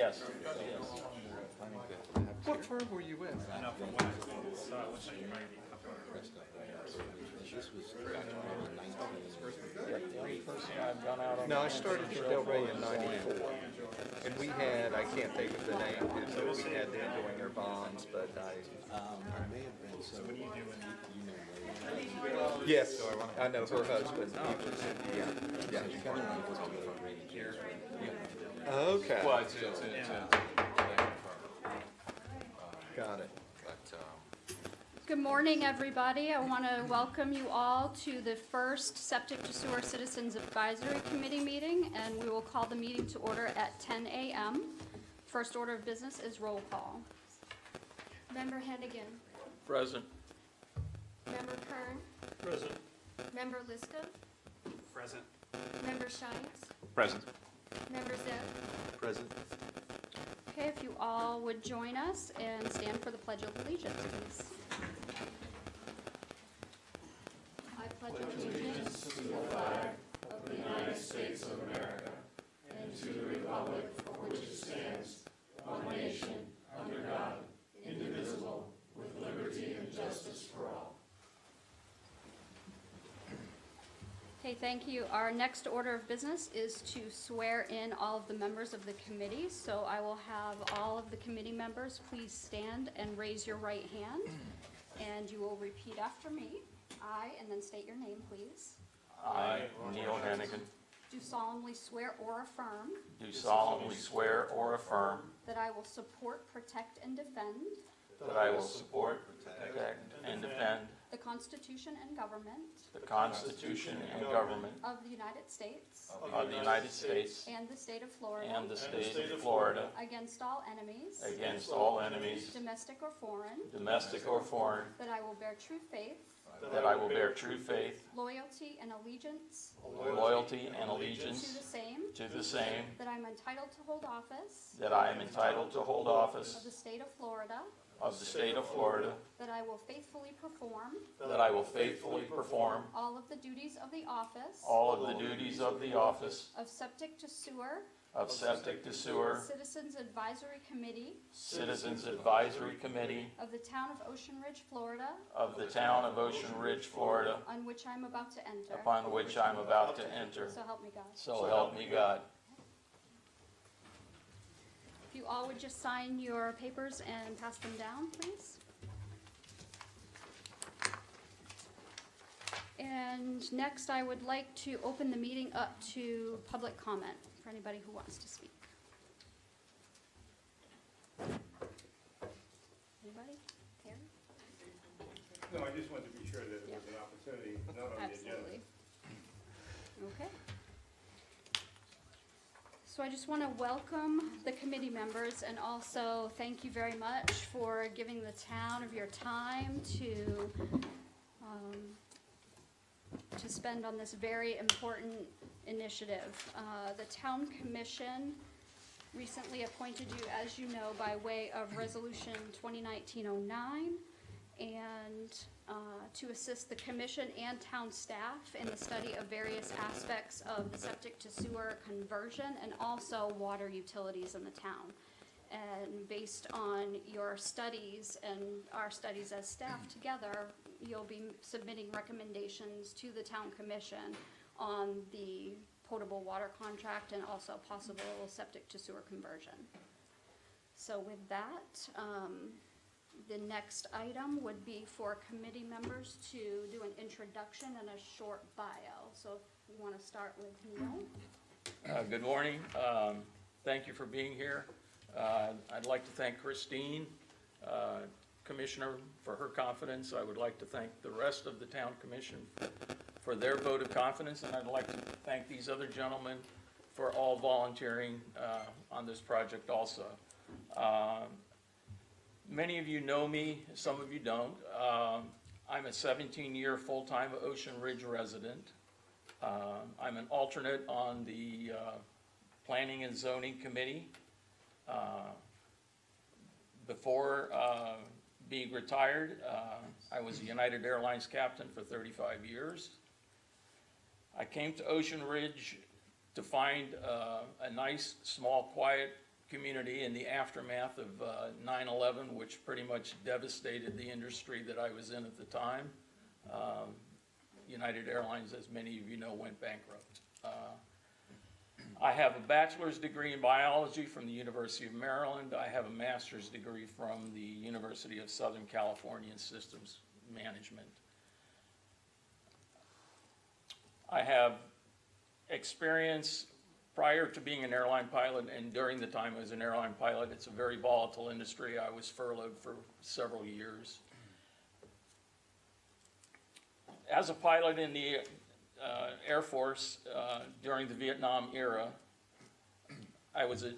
Yes. What firm were you with? I know from what I saw, it looks like you might be This was Yeah, the only person I've gone out on. No, I started in Del Rey in '94, and we had, I can't think of the name, but we had them doing their bonds, but may have been so. What do you do when you know yes, I know her husband. Yeah, yeah. kind of like what's the range here? Okay, Well, it's a got it. Good morning, everybody. I want to welcome you all to the first Septic-to-Sewer Citizens Advisory Committee meeting, and we will call the meeting to order at 10 a.m. First order of business is roll call. Member Hennigan. Present. Member Kern. Present. Member Liska. present. Member Shives. present. Member Zeb. Present. Okay, if you all would join us and stand for the Pledge of Allegiance, please. I pledge allegiance to the flag of the United States of America and to the republic for which it stands, one nation, under God, indivisible, with liberty and justice for all. Okay, thank you. Our next order of business is to swear in all of the members of the committee. So I will have all of the committee members please stand and raise your right hand. And you will repeat after me. I, and then state your name, please. I, Neil Hennigan, Do solemnly swear or affirm do solemnly swear or affirm that I will support, protect, and defend that I will support, protect, and defend the Constitution and government the Constitution and government of the United States of the United States and the state of Florida and the state of Florida against all enemies, against all enemies, domestic or foreign, domestic or foreign, that I will bear true faith, that I will bear true faith, loyalty, and allegiance loyalty, and to allegiance the same, to the same, that I am entitled to hold office that I am entitled to hold of office the state of Florida, of the state of Florida, that I will faithfully perform that I will faithfully perform all of the duties of the office all of the duties of the office of Septic-to-Sewer of Septic-to-Sewer Citizens Advisory Committee Citizens Advisory Committee of the town of Ocean Ridge, Florida, of the town of Ocean Ridge, Florida, on which I am about to enter. upon which I am about to enter. So help me God. So help me God. If you all would just sign your papers and pass them down, please. And next, I would like to open the meeting up to public comment for anybody who wants to speak. Anybody? Terry? No, I just wanted to be sure that it was an opportunity, not on the agenda. Absolutely. Okay. So I just want to welcome the committee members and also thank you very much for giving the town of your time to spend on this very important initiative. The town commission recently appointed you, as you know, by way of resolution 2019-09, and to assist the commission and town staff in the study of various aspects of the septic-to-sewer conversion and also water utilities in the town. And based on your studies and our studies as staff together, you'll be submitting recommendations to the town commission on the potable water contract and also possible septic-to-sewer conversion. So with that, the next item would be for committee members to do an introduction and a short bio. So if you want to start with Neil. Good morning. Thank you for being here. I'd like to thank Christine, Commissioner, for her confidence. I would like to thank the rest of the town commission for their vote of confidence, and I'd like to thank these other gentlemen for all volunteering on this project also. Many of you know me, some of you don't. I'm a 17-year full-time Ocean Ridge resident. I'm an alternate on the Planning and Zoning Committee. Before being retired, I was a United Airlines captain for 35 years. I came to Ocean Ridge to find a nice, small, quiet community in the aftermath of 9/11, which pretty much devastated the industry that I was in at the time. United Airlines, as many of you know, went bankrupt. I have a bachelor's degree in biology from the University of Maryland. I have a master's degree from the University of Southern California in Systems Management. I have experience prior to being an airline pilot and during the time I was an airline pilot. It's a very volatile industry. I was furloughed for several years. As a pilot in the Air Force during the Vietnam era, I was an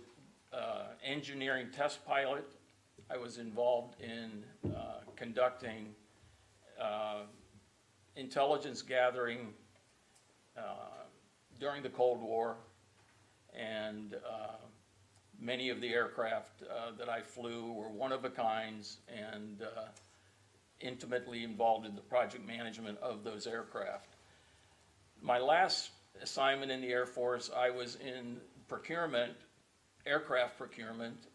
engineering test pilot. I was involved in conducting intelligence gathering during the Cold War, and many of the aircraft that I flew were one-of-a-kinds and intimately involved in the project management of those aircraft. My last assignment in the Air Force, I was in procurement, aircraft procurement,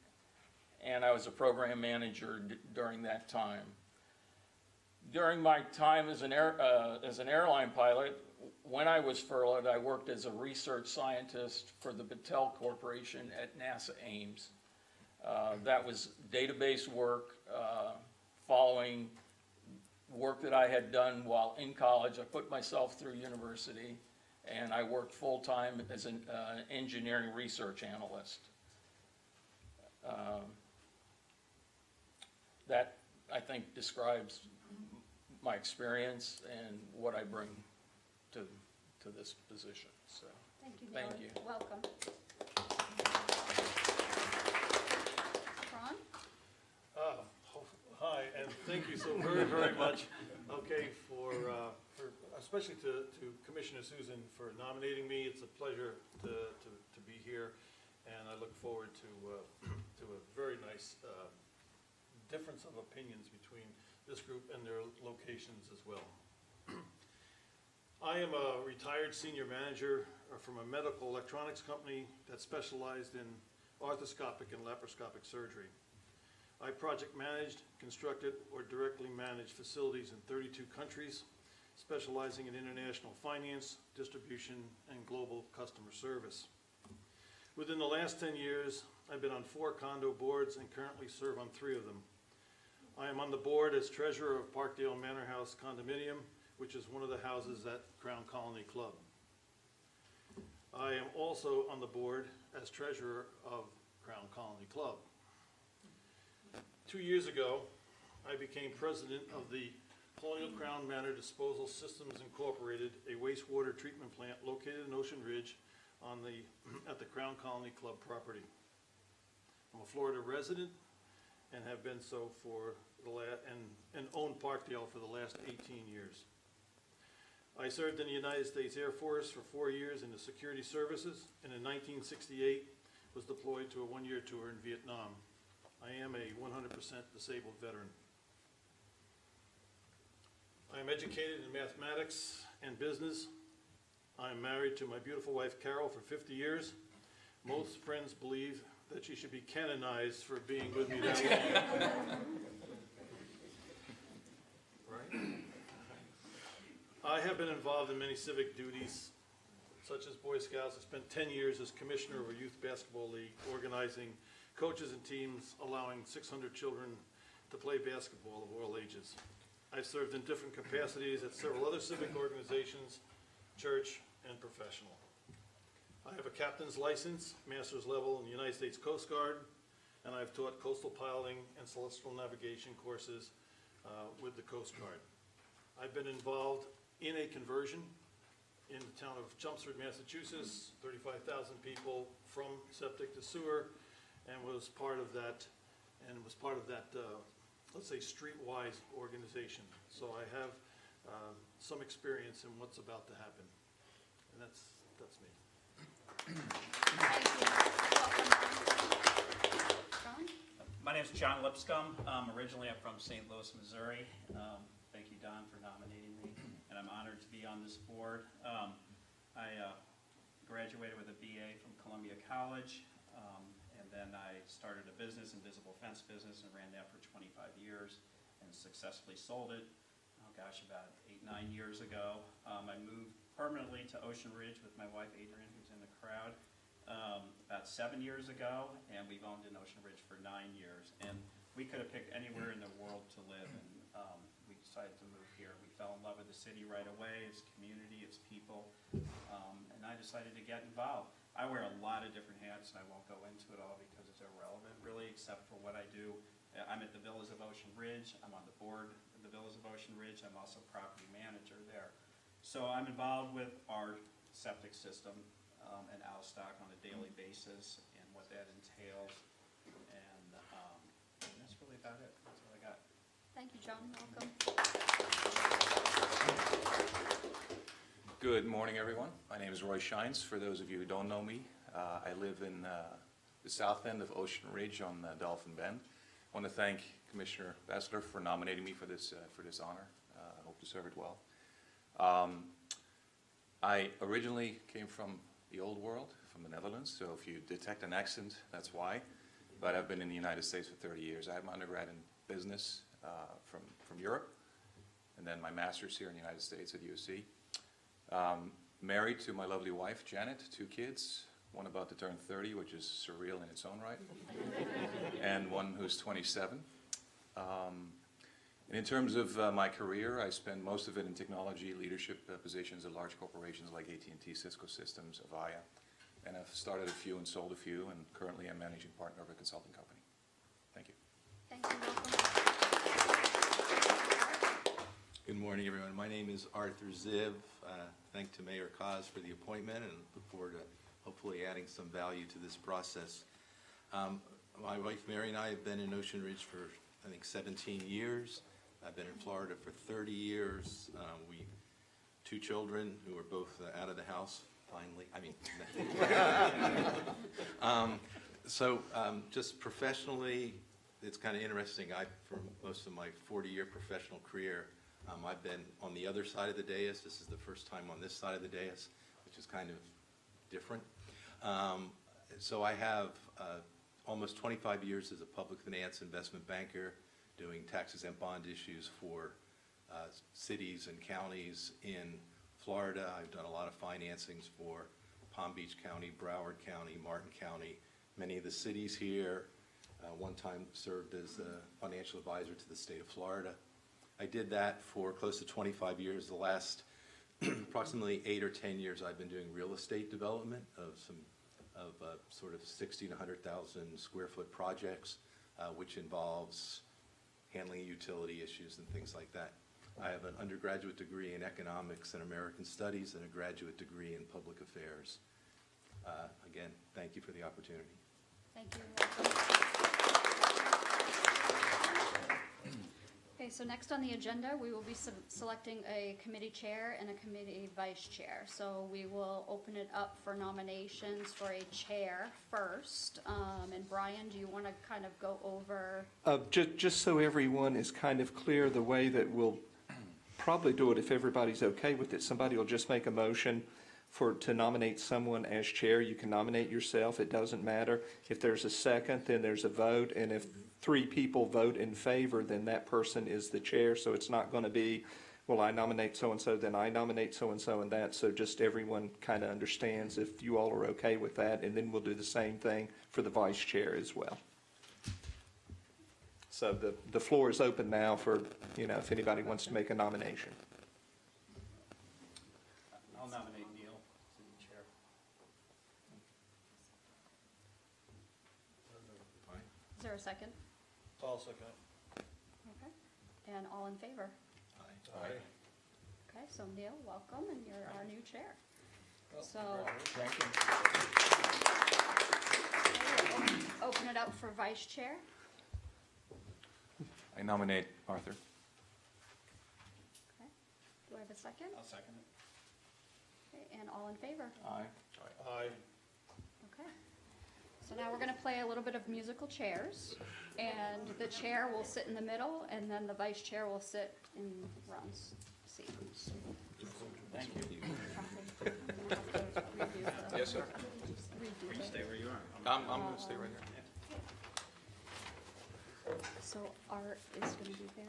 and I was a program manager during that time. During my time as an airline pilot, when I was furloughed, I worked as a research scientist for the Battelle Corporation at NASA Ames. That was database work, following work that I had done while in college. I put myself through university, and I worked full-time as an engineering research analyst. That, I think, describes my experience and what I bring to this position. So, Thank you, thank Neil. you. Welcome. Ron? Hi, and thank you so very, very much, okay, for especially to Commissioner Susan for nominating me. It's a pleasure to be here, and I look forward to a very nice difference of opinions between this group and their locations as well. I am a retired senior manager from a medical electronics company that specialized in arthroscopic and laparoscopic surgery. I project managed, constructed, or directly managed facilities in 32 countries, specializing in international finance, distribution, and global customer service. Within the last 10 years, I've been on 4 condo boards and currently serve on 3 of them. I am on the board as treasurer of Parkdale Manor House Condominium, which is one of the houses at Crown Colony Club. I am also on the board as treasurer of Crown Colony Club. 2 years ago, I became president of the Colonial Crown Manor Disposal Systems Incorporated, a wastewater treatment plant located in Ocean Ridge at the Crown Colony Club property. I'm a Florida resident and have been so for and owned Parkdale for the last 18 years. I served in the United States Air Force for 4 years in the security services, and in 1968 was deployed to a 1-year tour in Vietnam. I am a 100% disabled veteran. I am educated in mathematics and business. I am married to my beautiful wife Carol for 50 years. Most friends believe that she should be canonized for being with me that long. Right? I have been involved in many civic duties, such as Boy Scouts. I spent 10 years as commissioner of a youth basketball league, organizing coaches and teams, allowing 600 children to play basketball of all ages. I've served in different capacities at several other civic organizations, church, and professional. I have a captain's license, master's level in the United States Coast Guard, and I've taught coastal piloting and celestial navigation courses with the Coast Guard. I've been involved in a conversion in the town of Chelmsford, Massachusetts, 35,000 people from septic to sewer, and was part of that, let's say, streetwise organization. So I have some experience in what's about to happen, and that's me. Thank you. Welcome. John? My name is John Lipscomb. Originally, I'm from St. Louis, Missouri. Thank you, Don, for nominating me, and I'm honored to be on this board. I graduated with a BA from Columbia College, and then I started a business, Invisible Fence Business, and ran that for 25 years and successfully sold it, oh gosh, about 8, 9 years ago. I moved permanently to Ocean Ridge with my wife Adrian, who's in the crowd, about 7 years ago, and we've owned in Ocean Ridge for 9 years. And we could have picked anywhere in the world to live, and we decided to move here. We fell in love with the city right away, its community, its people, and I decided to get involved. I wear a lot of different hats, and I won't go into it all because it's irrelevant, really, except for what I do. I'm at the Villas of Ocean Ridge. I'm on the board of the Villas of Ocean Ridge. I'm also property manager there. So I'm involved with our septic system and Alstock on a daily basis and what that entails. And that's really about it. That's all I got. Thank you, John. Welcome. Good morning, everyone. My name is Roy Shines. For those of you who don't know me, I live in the south end of Ocean Ridge on Dolphin Bend. I want to thank Commissioner Bessler for nominating me for this honor. I hope to serve it well. I originally came from the old world, from the Netherlands, so if you detect an accent, that's why. But I've been in the United States for 30 years. I have my undergrad in business from Europe, and then my master's here in the United States at USC. Married to my lovely wife, Janet, 2 kids, one about to turn 30, which is surreal in its own right, and one who's 27. And in terms of my career, I spend most of it in technology leadership positions at large corporations like AT&T, Cisco Systems, Avaya, and I've started a few and sold a few, and currently I'm managing partner of a consulting company. Thank you. Thank you. Welcome. Good morning, everyone. My name is Arthur Ziv. Thank to Mayor Cos for the appointment and look forward to hopefully adding some value to this process. My wife Mary and I have been in Ocean Ridge for, I think, 17 years. I've been in Florida for 30 years. We 2 children who are both out of the house, finally. Just professionally, it's kind of interesting. For most of my 40-year professional career, I've been on the other side of the dais. This is the first time on this side of the dais, which is kind of different. So I have almost 25 years as a public finance investment banker doing tax-exempt bond issues for cities and counties in Florida. I've done a lot of financings for Palm Beach County, Broward County, Martin County, many of the cities here. One time served as a financial advisor to the state of Florida. I did that for close to 25 years. The last approximately 8 or 10 years I've been doing real estate development of sort of 60 to 100,000 square foot projects, which involves handling utility issues and things like that. I have an undergraduate degree in economics and American studies and a graduate degree in public affairs. Again, thank you for the opportunity. Thank you. Welcome. Okay, so next on the agenda, we will be selecting a committee chair and a committee vice chair. So we will open it up for nominations for a chair first. And Brian, do you want to kind of go over? Just so everyone is kind of clear, the way that we'll probably do it, if everybody's okay with it, somebody will just make a motion to nominate someone as chair. You can nominate yourself, it doesn't matter. If there's a second, then there's a vote, and if 3 people vote in favor, then that person is the chair. So it's not going to be, well, I nominate so-and-so, then I nominate so-and-so and that. So just everyone kind of understands if you all are okay with that, and then we'll do the same thing for the vice chair as well. So the floor is open now for, if anybody wants to make a nomination. I'll nominate Neil to be chair. Is there a second? I'll second. Okay. And all in favor? Aye. Okay, so Neil, welcome, and you're our new chair. So Thank you. okay, we'll open it up for vice chair. I nominate Arthur. Okay. Do I have a second? I'll second it. Okay, and all in favor? Aye. Aye. Okay. So now we're going to play a little bit of musical chairs, and the chair will sit in the middle, and then the vice chair will sit in Ron's seat. Thank you. I'm gonna have to redo the- Yes, sir. redo You the- stay where you are. I'm going to stay right here. So Art is gonna be there.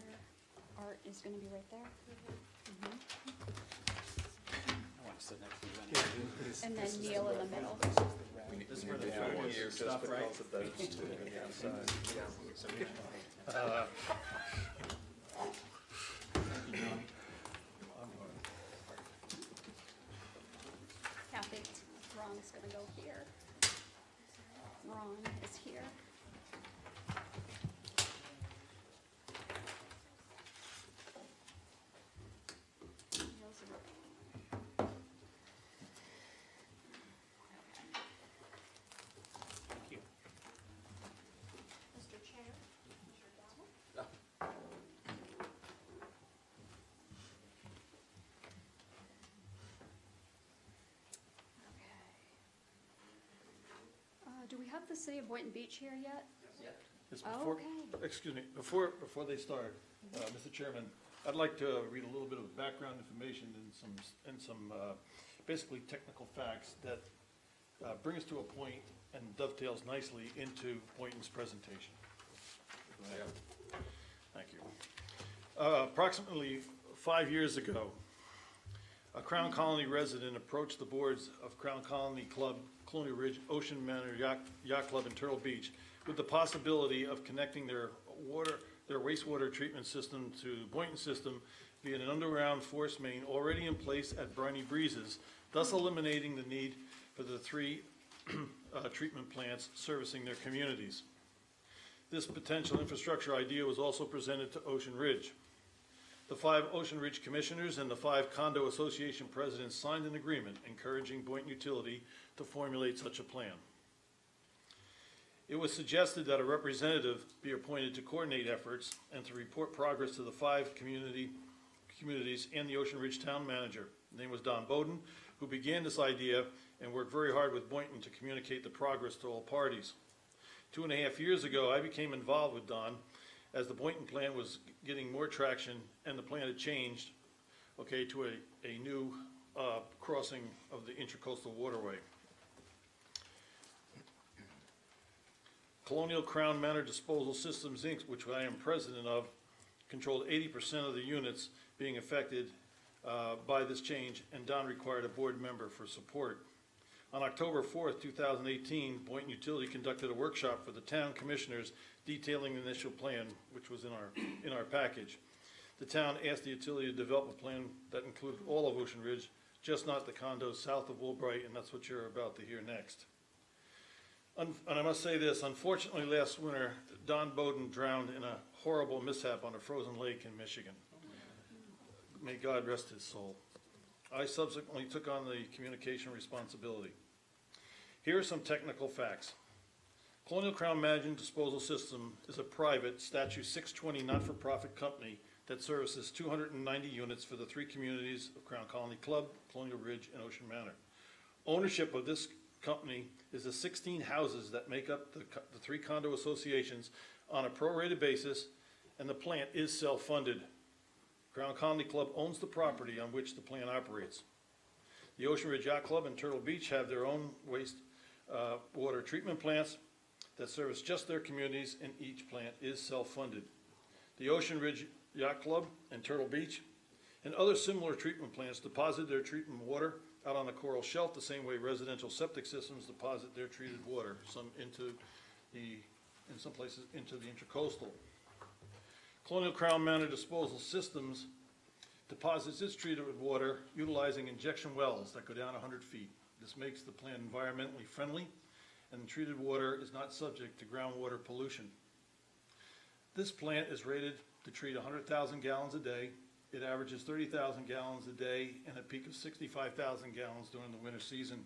Art is gonna be right there. I want to sit next to you anyway. And then Neil in the middle. This is where the photos and stuff, right? Kathy, Ron's gonna go here. Ron is here. Neil's in the- Thank you. Mr. Chair, Mr. Dowell. Do we have the city of Boynton Beach here yet? Yes, Oh, before, okay. excuse me, before they start, Mr. Chairman, I'd like to read a little bit of background information and some basically technical facts that bring us to a point and dovetails nicely into Boynton's presentation. Go ahead. Thank you. Approximately 5 years ago, a Crown Colony resident approached the boards of Crown Colony Club, Colonial Ridge, Ocean Manor Yacht Club, and Turtle Beach with the possibility of connecting their wastewater treatment system to Boynton system via an underground force main already in place at Briny Breezes, thus eliminating the need for the 3 treatment plants servicing their communities. This potential infrastructure idea was also presented to Ocean Ridge. The 5 Ocean Ridge commissioners and the 5 condo association presidents signed an agreement encouraging Boynton Utility to formulate such a plan. It was suggested that a representative be appointed to coordinate efforts and to report progress to the 5 communities and the Ocean Ridge town manager. His name was Don Bowden, who began this idea and worked very hard with Boynton to communicate the progress to all parties. 2.5 years ago, I became involved with Don as the Boynton plan was getting more traction and the plan had changed, to a new crossing of the Intracoastal Waterway. Colonial Crown Manor Disposal Systems, Inc., which I am president of, controlled 80% of the units being affected by this change, and Don required a board member for support. On October 4th, 2018, Boynton Utility conducted a workshop for the town commissioners detailing the initial plan, which was in our package. The town asked the utility to develop a plan that included all of Ocean Ridge, just not the condos south of Woolbright, and that's what you're about to hear next. And I must say this, unfortunately last winter, Don Bowden drowned in a horrible mishap on a frozen lake in Michigan. May God rest his soul. I subsequently took on the communication responsibility. Here are some technical facts. Colonial Crown Management Disposal System is a private Statute 620 not-for-profit company that services 290 units for the 3 communities of Crown Colony Club, Colonial Ridge, and Ocean Manor. Ownership of this company is the 16 houses that make up the 3 condo associations on a prorated basis, and the plant is self-funded. Crown Colony Club owns the property on which the plant operates. The Ocean Ridge Yacht Club and Turtle Beach have their own waste water treatment plants that service just their communities, and each plant is self-funded. The Ocean Ridge Yacht Club and Turtle Beach and other similar treatment plants deposit their treatment water out on the coral shelf the same way residential septic systems deposit their treated water, in some places into the intracoastal. Colonial Crown Manor Disposal Systems deposits its treated water utilizing injection wells that go down 100 feet. This makes the plant environmentally friendly, and the treated water is not subject to groundwater pollution. This plant is rated to treat 100,000 gallons a day. It averages 30,000 gallons a day and a peak of 65,000 gallons during the winter season.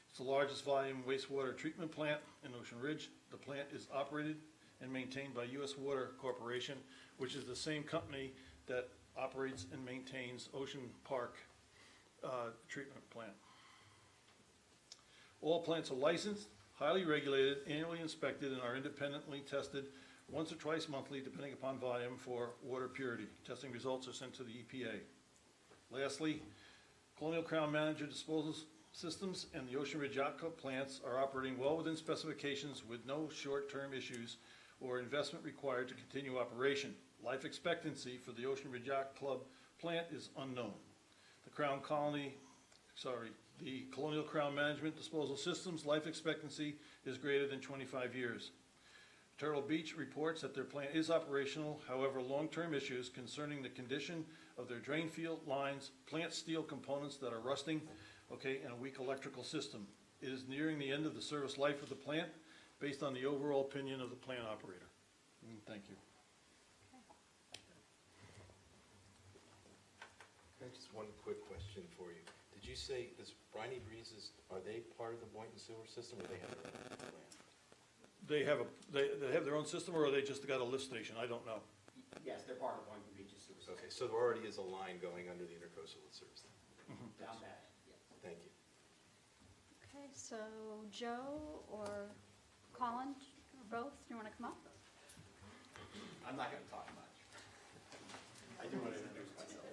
It's the largest volume wastewater treatment plant in Ocean Ridge. The plant is operated and maintained by U.S. Water Corporation, which is the same company that operates and maintains Ocean Park treatment plant. All plants are licensed, highly regulated, annually inspected, and are independently tested once or twice monthly, depending upon volume, for water purity. Testing results are sent to the EPA. Lastly, Colonial Crown Manager Disposal Systems and the Ocean Ridge Yacht Club plants are operating well within specifications with no short-term issues or investment required to continue operation. Life expectancy for the Ocean Ridge Yacht Club plant is unknown. The Colonial Crown Management Disposal System's life expectancy is greater than 25 years. Turtle Beach reports that their plant is operational, however, long-term issues concerning the condition of their drain field lines, plant steel components that are rusting, and a weak electrical system. It is nearing the end of the service life of the plant, based on the overall opinion of the plant operator. Thank you. Just one quick question for you. Did you say, is Briny Breezes, are they part of the Boynton Sewer system, or they have their own plant? They have their own system, or they just got a lift station? I don't know. Yes, they're part of Boynton Beach's sewer system. Okay, so there already is a line going under the intercoastal that serves them. Down that, yes. Thank you. Okay, so Joe or Colin, or both, you want to come up? I'm not gonna talk much. I do want to introduce myself.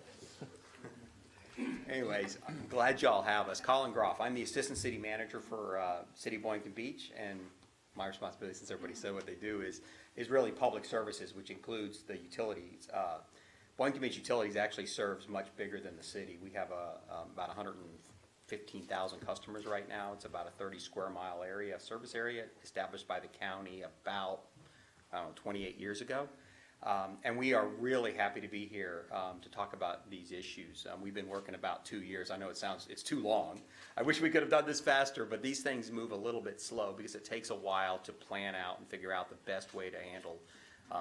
Anyways, I'm glad y'all have us. Colin Groff, I'm the Assistant City Manager for City of Boynton Beach, and my responsibility, since everybody said what they do, is really public services, which includes the utilities. Boynton Beach Utilities actually serves much bigger than the city. We have about 115,000 customers right now. It's about a 30 square mile area, service area, established by the county about, 28 years ago. And we are really happy to be here to talk about these issues. We've been working about 2 years. I know it's too long. I wish we could have done this faster, but these things move a little bit slow because it takes a while to plan out and figure out the best way to handle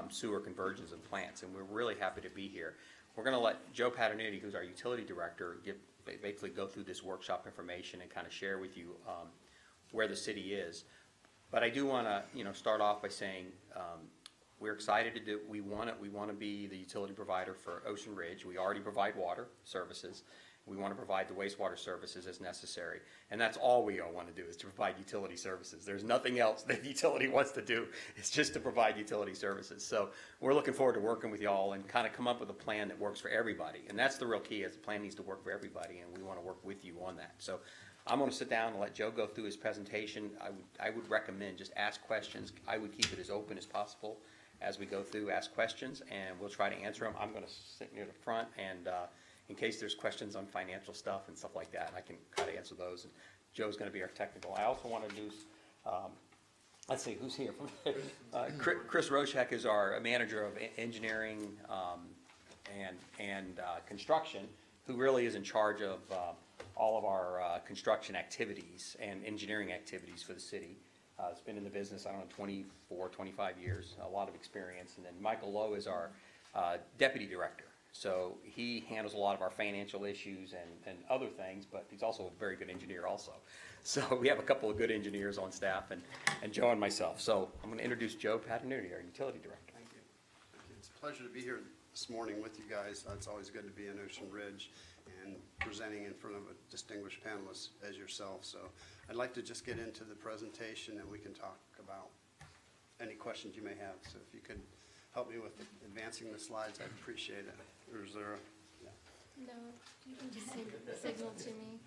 sewer conversions and plants. And we're really happy to be here. We're going to let Joe Paternuti, who's our utility director, basically go through this workshop information and kind of share with you where the city is. But I do want to, start off by saying we're excited to do. We want to be the utility provider for Ocean Ridge. We already provide water services. We want to provide the wastewater services as necessary, and that's all we all want to do is to provide utility services. There's nothing else that the utility wants to do. It's just to provide utility services. So we're looking forward to working with y'all and kind of come up with a plan that works for everybody. And that's the real key: is the plan needs to work for everybody, and we want to work with you on that. So I'm going to sit down and let Joe go through his presentation. I would recommend just ask questions. I would keep it as open as possible as we go through. Ask questions, and we'll try to answer them. I'm going to sit near the front, and in case there's questions on financial stuff and stuff like that, I can try to answer those. And Joe's going to be our technical. I also want to introduce, let's see, who's here? Chris Roshek is our manager of engineering and construction, who really is in charge of all of our construction activities and engineering activities for the city. It's been in the business, 24, 25 years, a lot of experience. And then Michael Lowe is our deputy director. So he handles a lot of our financial issues and other things, but he's also a very good engineer also. So we have a couple of good engineers on staff, and Joe and myself. So I'm going to introduce Joe Paternuti, our utility director. Thank you. It's a pleasure to be here this morning with you guys. It's always good to be in Ocean Ridge and presenting in front of a distinguished panelist as yourself. So I'd like to just get into the presentation and we can talk about any questions you may have. So if you could help me with advancing the slides, I'd appreciate it. Or is there a... No, you can just signal to me.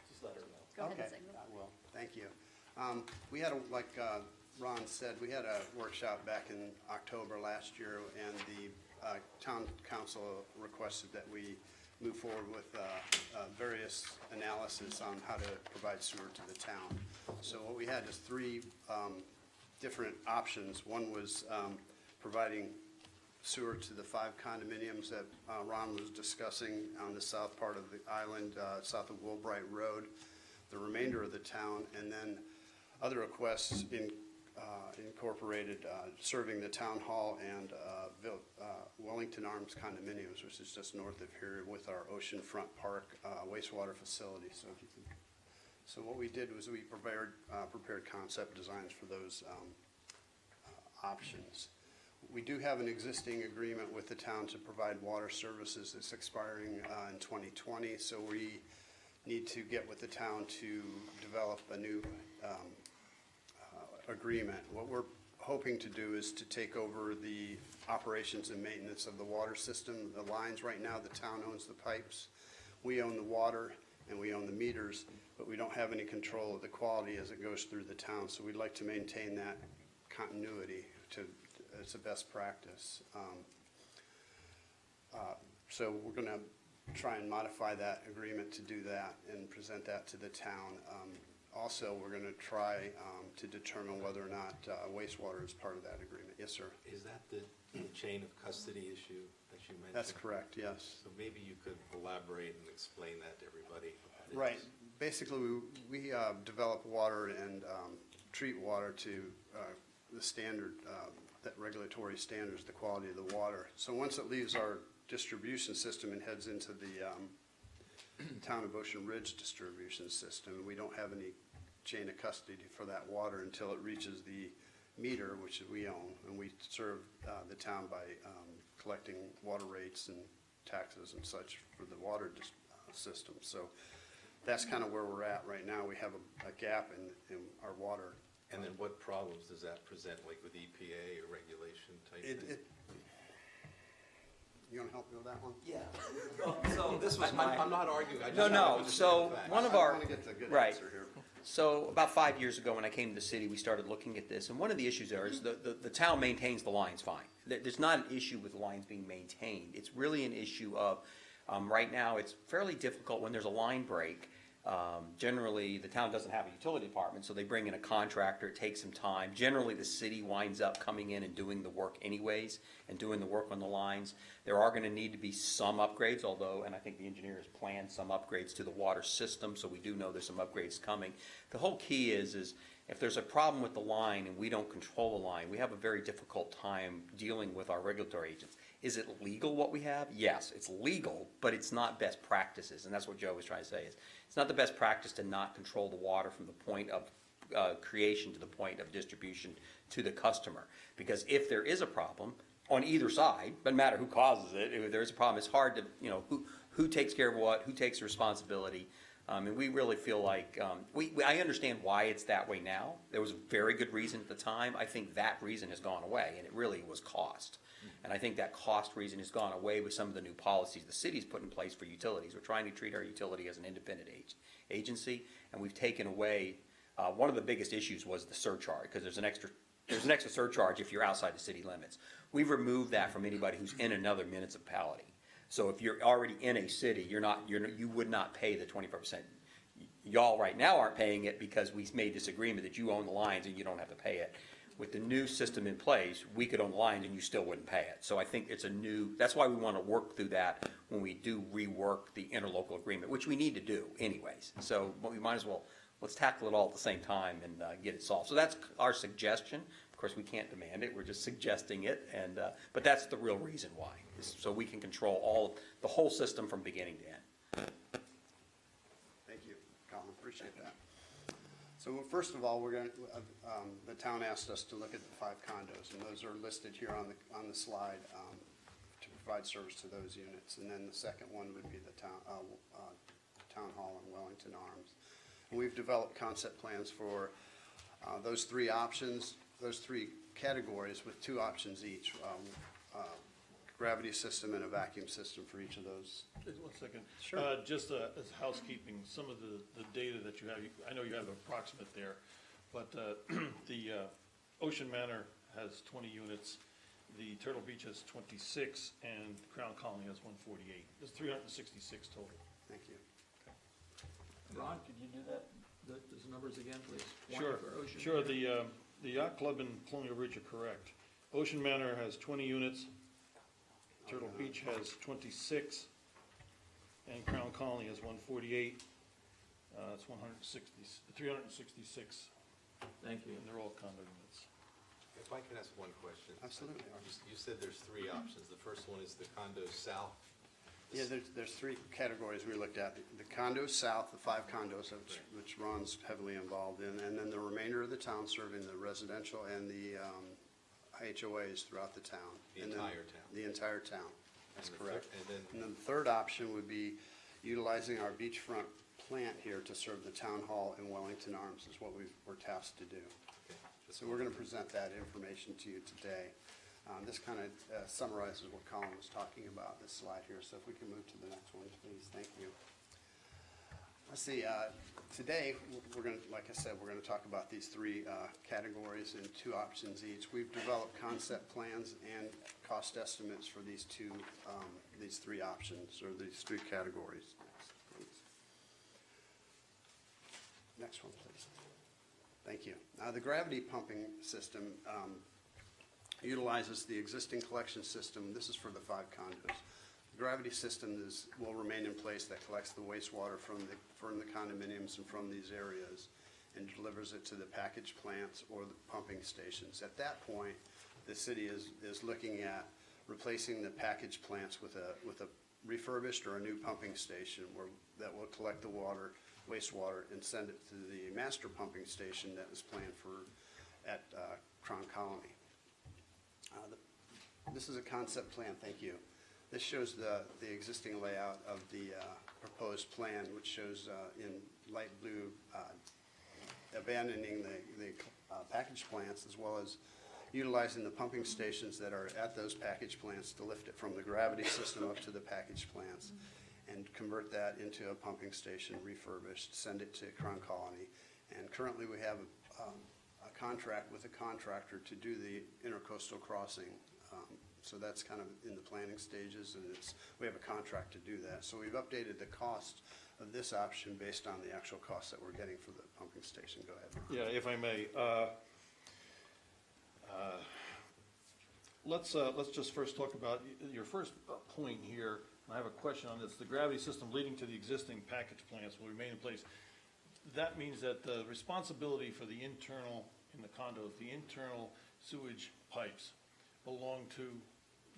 Just let her know. Go ahead Okay, and signal. I will. Thank you. We had, like Ron said, we had a workshop back in October last year, and the town council requested that we move forward with various analysis on how to provide sewer to the town. So what we had is three different options. One was providing sewer to the 5 condominiums that Ron was discussing on the south part of the island, south of Wilbright Road, the remainder of the town, and then other requests incorporated serving the town hall and Wellington Arms condominiums, which is just north of here with our Oceanfront Park wastewater facility. So what we did was we prepared concept designs for those options. We do have an existing agreement with the town to provide water services that's expiring in 2020, so we need to get with the town to develop a new agreement. What we're hoping to do is to take over the operations and maintenance of the water system, the lines. Right now, the town owns the pipes. We own the water and we own the meters, but we don't have any control of the quality as it goes through the town, so we'd like to maintain that continuity to, it's a best practice. So we're gonna try and modify that agreement to do that and present that to the town. Also, we're gonna try to determine whether or not wastewater is part of that agreement. Yes, sir? Is that the chain of custody issue that you mentioned? That's correct, yes. So maybe you could elaborate and explain that to everybody. Right. Basically, we develop water and treat water to the standard, that regulatory standards, the quality of the water. So once it leaves our distribution system and heads into the town of Ocean Ridge distribution system, we don't have any chain of custody for that water until it reaches the meter, which we own, and we serve the town by collecting water rates and taxes and such for the water system. So that's kind of where we're at right now. We have a gap in our water. And then what problems does that present, like with EPA or regulation type thing? You want to help me with that one? Yeah. So This was I'm not arguing, I just No, want to no, understand so the facts. one of I our, want to get the good right. answer here. So about 5 years ago, when I came to the city, we started looking at this, and one of the issues there is the town maintains the lines fine. There's not an issue with the lines being maintained. It's really an issue of, right now, it's fairly difficult when there's a line break. Generally, the town doesn't have a utility department, so they bring in a contractor, it takes some time. Generally, the city winds up coming in and doing the work anyways, and doing the work on the lines. There are gonna need to be some upgrades, although, and I think the engineers planned some upgrades to the water system, so we do know there's some upgrades coming. The whole key is if there's a problem with the line and we don't control the line, we have a very difficult time dealing with our regulatory agents. Is it legal what we have? Yes, it's legal, but it's not best practices, and that's what Joe was trying to say is, it's not the best practice to not control the water from the point of creation to the point of distribution to the customer. Because if there is a problem on either side, doesn't matter who causes it, if there's a problem, it's hard to, who takes care of what, who takes the responsibility. And we really feel like, I understand why it's that way now. There was a very good reason at the time. I think that reason has gone away, and it really was cost. And I think that cost reason has gone away with some of the new policies the city's put in place for utilities. We're trying to treat our utility as an independent agency, and we've taken away, one of the biggest issues was the surcharge, because there's an extra surcharge if you're outside the city limits. We've removed that from anybody who's in another municipality. So if you're already in a city, you would not pay the 25%. Y'all right now aren't paying it because we made this agreement that you own the lines and you don't have to pay it. With the new system in place, we could own the lines and you still wouldn't pay it. So I think it's that's why we want to work through that when we do rework the interlocal agreement, which we need to do anyways. So we might as well, let's tackle it all at the same time and get it solved. So that's our suggestion. Of course, we can't demand it, we're just suggesting it, but that's the real reason why, is so we can control the whole system from beginning to end. Thank you, Colin, appreciate that. So first of all, we're going to, the town asked us to look at the 5 condos, and those are listed here on the slide to provide service to those units. And then the second one would be the town hall in Wellington Arms. And we've developed concept plans for those 3 options, those 3 categories with 2 options each. Gravity system and a vacuum system for each of those. Just 1 second. Sure. Just as housekeeping, some of the data that you have, I know you have approximate there, but the Ocean Manor has 20 units, the Turtle Beach has 26, and Crown Colony has 148. There's 366 total. Thank you. Ron, could you do that, those numbers again, please? One Sure, for Ocean sure. Manor. The yacht club in Colonial Ridge are correct. Ocean Manor has 20 units, Turtle Beach has 26, and Crown Colony has 148. It's 366, Thank you. and they're all condo units. If I could ask one question. Absolutely. You said there's 3 options. The first one is the condo south. Yeah, there's 3 categories we looked at. The condos south, the 5 condos, which Ron's heavily involved in, and then the remainder of the town serving the residential and the HOAs throughout the town. The And then- entire town. The entire town, that's And the correct. third- and then- And then the third option would be utilizing our beachfront plant here to serve the town hall in Wellington Arms is what we're tasked to do. Okay. So we're going to present that information to you today. This kind of summarizes what Colin was talking about, this slide here. So if we can move to the next one, please. Thank you. Let's see, today, we're gonna, like I said, we're gonna talk about these three categories and two options each. We've developed concept plans and cost estimates for these three options, or these three categories. Next one, please. Thank you. The gravity pumping system utilizes the existing collection system. This is for the 5 condos. The gravity system will remain in place that collects the wastewater from the condominiums and from these areas and delivers it to the package plants or the pumping stations. At that point, the city is looking at replacing the package plants with a refurbished or a new pumping station that will collect the wastewater and send it to the master pumping station that is planned at Crown Colony. This is a concept plan, thank you. This shows the existing layout of the proposed plan, which shows in light blue abandoning the package plants, as well as utilizing the pumping stations that are at those package plants to lift it from the gravity system up to the package plants and convert that into a pumping station, refurbished, send it to Crown Colony. And currently we have a contract with a contractor to do the intercoastal crossing. So that's kind of in the planning stages, and we have a contract to do that. So we've updated the cost of this option based on the actual cost that we're getting for the pumping station. Go ahead, Ron. Yeah, if I may, let's just first talk about your first point here. I have a question on this. The gravity system leading to the existing package plants will remain in place. That means that the responsibility for the internal, in the condos, the internal sewage pipes belong to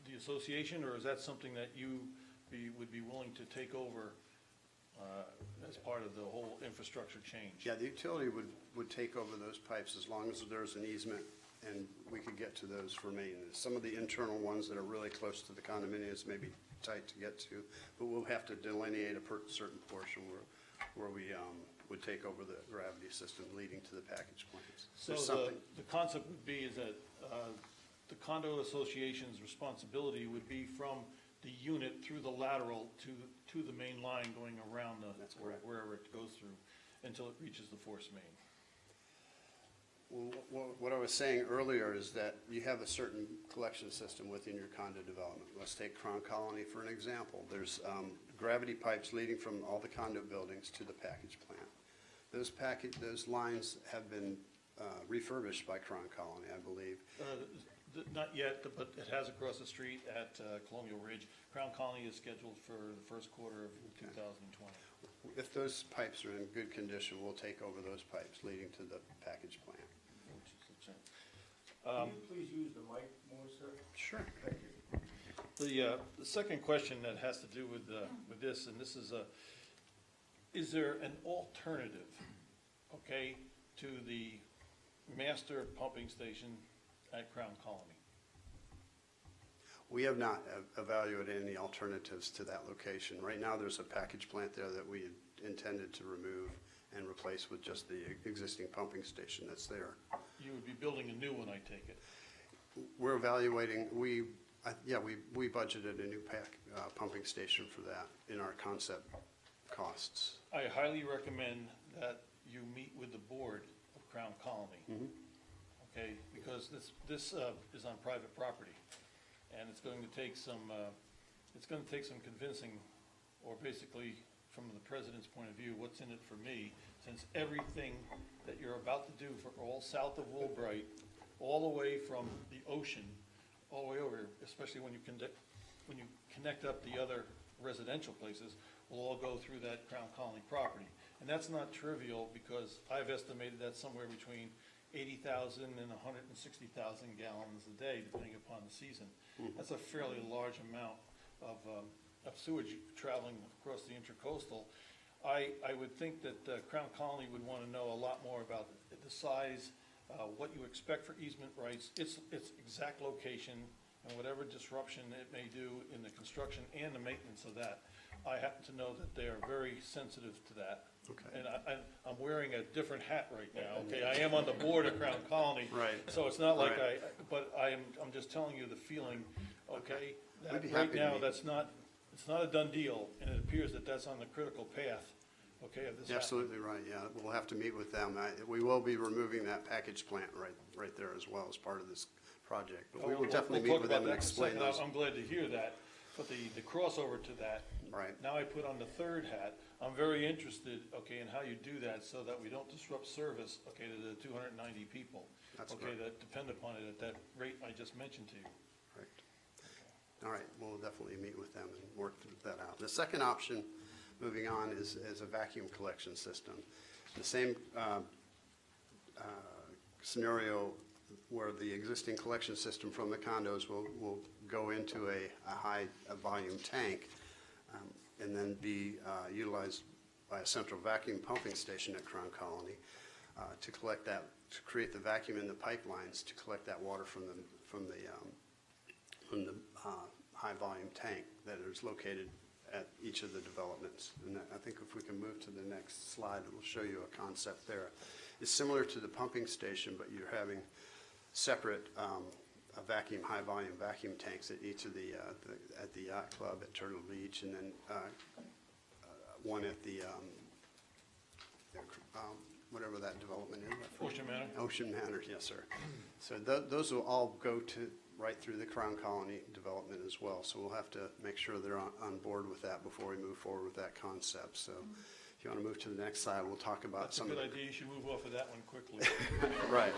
the association, or is that something that you would be willing to take over as part of the whole infrastructure change? Yeah, the utility would take over those pipes as long as there's an easement and we could get to those for maintenance. Some of the internal ones that are really close to the condominiums may be tight to get to, but we'll have to delineate a certain portion where we would take over the gravity system leading to the package plants. So the concept would be is that the condo association's responsibility would be from the unit through the lateral to the main line going around That's correct. wherever it goes through until it reaches the force main. Well, what I was saying earlier is that you have a certain collection system within your condo development. Let's take Crown Colony for an example. There's gravity pipes leading from all the condo buildings to the package plant. Those lines have been refurbished by Crown Colony, I believe. Not yet, but it has across the street at Colonial Ridge. Crown Colony is scheduled for the first quarter of 2020. If those pipes are in good condition, we'll take over those pipes leading to the package plant. Can you please use the mic more, sir? Sure. Thank you. The second question that has to do with this, and this is there an alternative, okay, to the master pumping station at Crown Colony? We have not evaluated any alternatives to that location. Right now, there's a package plant there that we intended to remove and replace with just the existing pumping station that's there. You would be building a new one, I take it. We're evaluating, we budgeted a new pumping station for that in our concept costs. I highly recommend that you meet with the board of Crown Colony. Okay, because this is on private property, and it's going to take some convincing, or basically, from the president's point of view, what's in it for me, since everything that you're about to do for all south of Woolbright, all the way from the ocean, all the way over, especially when you connect up the other residential places, will all go through that Crown Colony property. And that's not trivial, because I've estimated that somewhere between 80,000 and 160,000 gallons a day, depending upon the season. That's a fairly large amount of sewage traveling across the intercoastal. I would think that Crown Colony would want to know a lot more about the size, what you expect for easement rights, its exact location, and whatever disruption it may do in the construction and the maintenance of that. I happen to know that they are very sensitive to that. Okay. And I'm wearing a different hat right now, okay? I am on the board of Crown Colony. Right. So it's not like Right. I'm just telling you the feeling, okay? We'd be That right happy to now, meet. it's not a done deal, and it appears that that's on the critical path, okay, of this You're happening. absolutely right, yeah. We'll have to meet with them. We will be removing that package plant right there as well as part of this project. But we will definitely meet with them and explain those. I'm glad to hear that, but the crossover to that, Right. now I put on the third hat. I'm very interested, okay, in how you do that so that we don't disrupt service, okay, to the 290 people. That's Okay, correct. that depend upon it at that rate I just mentioned to you. Correct. All right, we'll definitely meet with them and work that out. The second option, moving on, is a vacuum collection system. The same scenario where the existing collection system from the condos will go into a high volume tank and then be utilized by a central vacuum pumping station at Crown Colony to collect that, to create the vacuum in the pipelines to collect that water from the high volume tank that is located at each of the developments. And I think if we can move to the next slide, it will show you a concept there. It's similar to the pumping station, but you're having separate high volume vacuum tanks at each of at the yacht club at Turtle Beach, and then one at the whatever that development is. Ocean Manor? Ocean Manor, yes, sir. So those will all go to right through the Crown Colony development as well. So we'll have to make sure they're on board with that before we move forward with that concept. So if you want to move to the next slide, we'll talk about That's a some good of the. idea. You should move off of that one quickly. Right.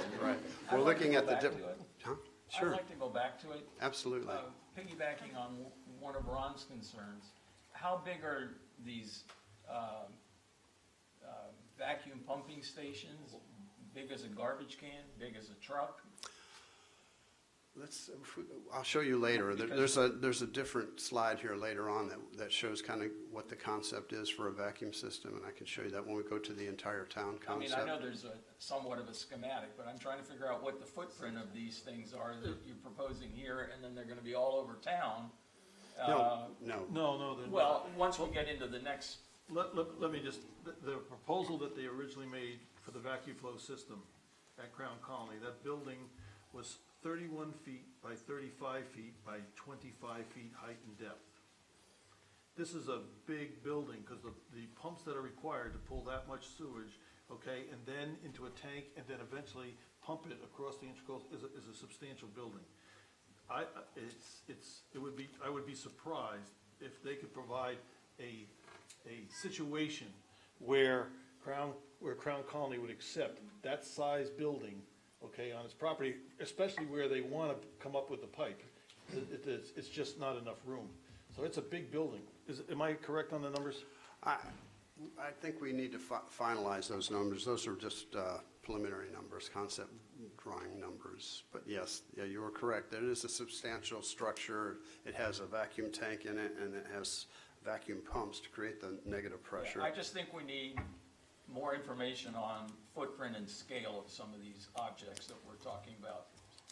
I'd We're like to looking go at the back to different. it. Huh? I'd Sure, like to go back to it. absolutely. Piggybacking on one of Ron's concerns, how big are these vacuum pumping stations? Big as a garbage can, big as a truck? I'll show you later. Because- There's a different slide here later on that shows kind of what the concept is for a vacuum system, and I can show you that when we go to the entire town I mean, concept. I know there's somewhat of a schematic, but I'm trying to figure out what the footprint of these things are that you're proposing here, and then they're gonna be all over town. No, No, they're not. Well, once we get into the next, Let me just, the proposal that they originally made for the vacuum flow system at Crown Colony, that building was 31 feet by 35 feet by 25 feet height and depth. This is a big building, because the pumps that are required to pull that much sewage, okay, and then into a tank, and then eventually pump it across the intracoastal is a substantial building. I would be surprised if they could provide a situation where Crown Colony would accept that size building, okay, on its property, especially where they want to come up with the pipe. It's just not enough room. So it's a big building. Am I correct on the numbers? I think we need to finalize those numbers. Those are just preliminary numbers, concept drawing numbers. But yes, yeah, you are correct. It is a substantial structure. It has a vacuum tank in it, and it has vacuum pumps to create the negative pressure. I just think we need more information on footprint and scale of some of these objects that we're talking about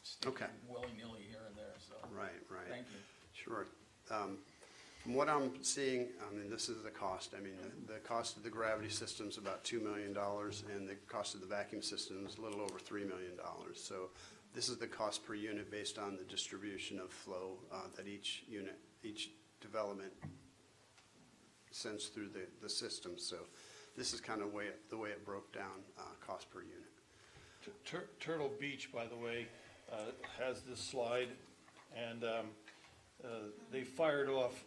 sticking Okay. willy-nilly here and there, so. Right. Thank you. Sure. From what I'm seeing, I mean, this is the cost. I mean, the cost of the gravity system is about $2 million, and the cost of the vacuum system is a little over $3 million. So this is the cost per unit based on the distribution of flow that each development sends through the system. So this is kind of the way it broke down, cost per unit. Turtle Beach, by the way, has this slide, and they fired off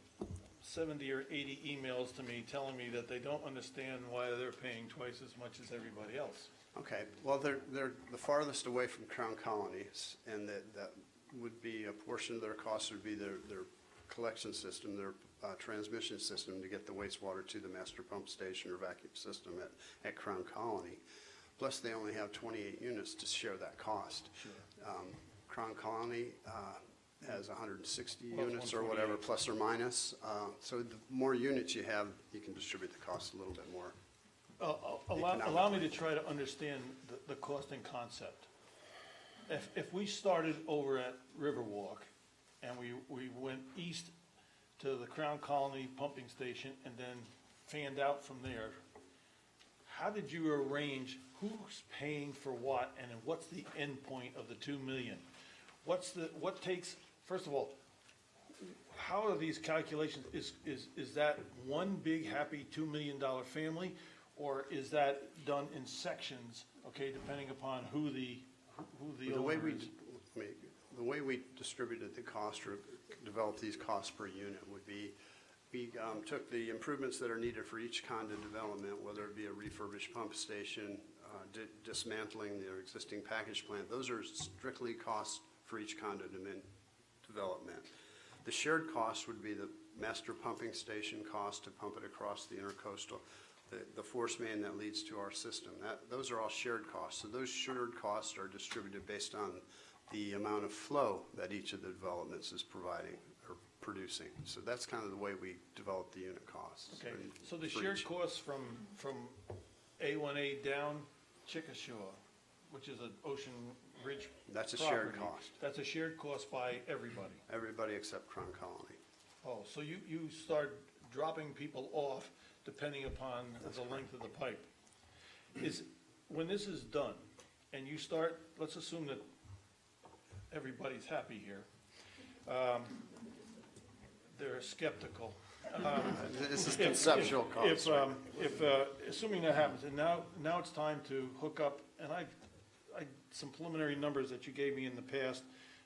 70 or 80 emails to me telling me that they don't understand why they're paying twice as much as everybody else. Okay, well, they're the farthest away from Crown Colonies, and that would be a portion of their costs would be their collection system, their transmission system to get the wastewater to the master pump station or vacuum system at Crown Colony. Plus, they only have 28 units to share that cost. Sure. Crown Colony has 160 Well, units or whatever, plus or minus. So the more units you have, you can distribute the cost a little bit more. Allow me to try to understand the costing concept. If we started over at Riverwalk and we went east to the Crown Colony pumping station and then fanned out from there, how did you arrange who's paying for what, and then what's the end point of the 2 million? First of all, how are these calculations, is that one big happy $2 million family, Or is that done in sections, okay, depending upon who the The way owner we, is? the way we distributed the cost or developed these costs per unit would be, we took the improvements that are needed for each condo development, whether it be a refurbished pump station, dismantling their existing package plant. Those are strictly costs for each condo development. The shared cost would be the master pumping station cost to pump it across the intercoastal, the force main that leads to our system. Those are all shared costs. So those shared costs are distributed based on the amount of flow that each of the developments is providing or producing. So that's kind of the way we develop the unit costs. Okay, so the for shared each. costs from A1A down Chickasha, which is an Ocean Ridge That's a shared property, cost. That's a shared cost by everybody. Everybody except Crown Colony. Oh, so you start dropping people off depending upon the length of the pipe. When this is done, and you start, let's assume that everybody's happy here. They're skeptical. This is conceptual costs. Assuming that happens, and now it's time to hook up, and some preliminary numbers that you gave me in the past,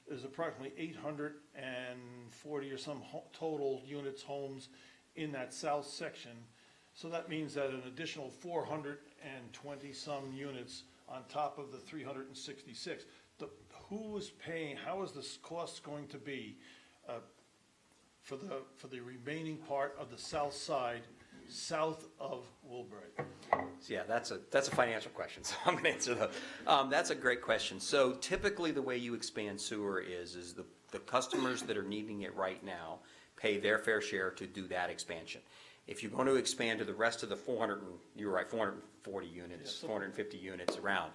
there's approximately 840 or some total units, homes in that south section. So that means that an additional 420 some units on top of the 366. Who is paying, how is this cost going to be for the remaining part of the south side, south of Woolbury? Yeah, that's a financial question, so I'm going to answer that. That's a great question. So typically the way you expand sewer is the customers that are needing it right now pay their fair share to do that expansion. If you're going to expand to the rest of the 440 units, 450 units around,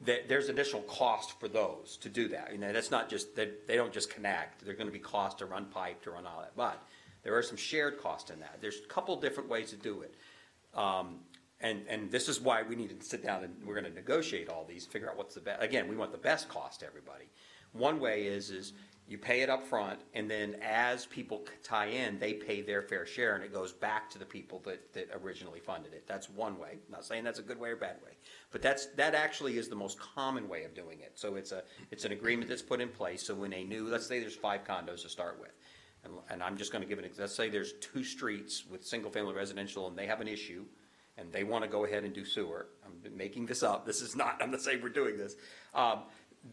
there's additional cost for those to do that. You know, that's not just, they don't just connect. There's going to be cost to run pipe, to run all that. But there are some shared costs in that. There's a couple different ways to do it. And this is why we need to sit down and we're going to negotiate all these, figure out what's the best. Again, we want the best cost to everybody. One way is you pay it up front, and then as people tie in, they pay their fair share, and it goes back to the people that originally funded it. That's one way. I'm not saying that's a good way or bad way, but that actually is the most common way of doing it. So it's an agreement that's put in place. So when let's say there's 5 condos to start with, and I'm just going to give an example. Let's say there's 2 streets with single-family residential, and they have an issue, and they want to go ahead and do sewer. I'm making this up. I'm not saying we're doing this.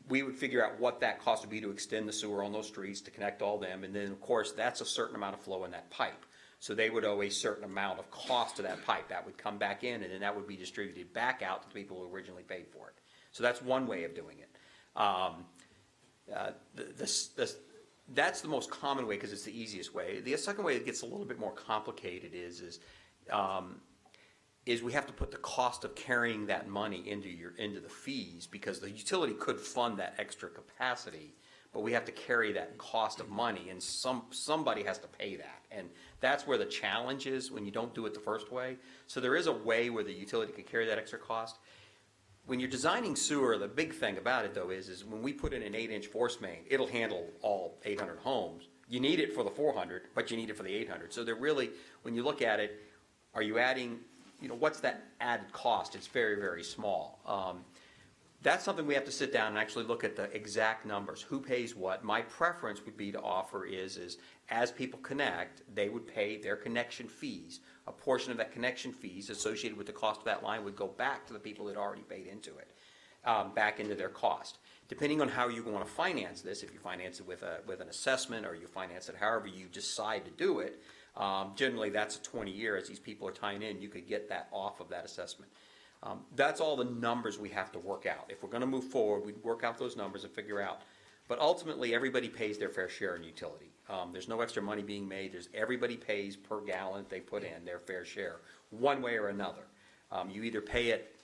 We would figure out what that cost would be to extend the sewer on those streets to connect all them, and then of course that's a certain amount of flow in that pipe. So they would owe a certain amount of cost to that pipe. That would come back in, and then that would be distributed back out to the people who originally paid for it. So that's one way of doing it. That's the most common way because it's the easiest way. The second way that gets a little bit more complicated is we have to put the cost of carrying that money into the fees, because the utility could fund that extra capacity, but we have to carry that cost of money, and somebody has to pay that. And that's where the challenge is when you don't do it the first way. So there is a way where the utility could carry that extra cost. When you're designing sewer, the big thing about it though is when we put in an 8-inch force main, it'll handle all 800 homes. You need it for the 400, but you need it for the 800. So they're really, when you look at it, are you adding, what's that added cost? It's very, very small. That's something we have to sit down and actually look at the exact numbers. Who pays what? My preference would be to offer is as people connect, they would pay their connection fees. A portion of that connection fees associated with the cost of that line would go back to the people that already paid into it, back into their cost. Depending on how you want to finance this, if you finance it with an assessment, or you finance it however you decide to do it, generally that's a 20-year. As these people are tying in, you could get that off of that assessment. That's all the numbers we have to work out. If we're going to move forward, we'd work out those numbers and figure out. But ultimately, everybody pays their fair share in utility. There's no extra money being made. Everybody pays per gallon they put in their fair share, one way or another. You either pay it,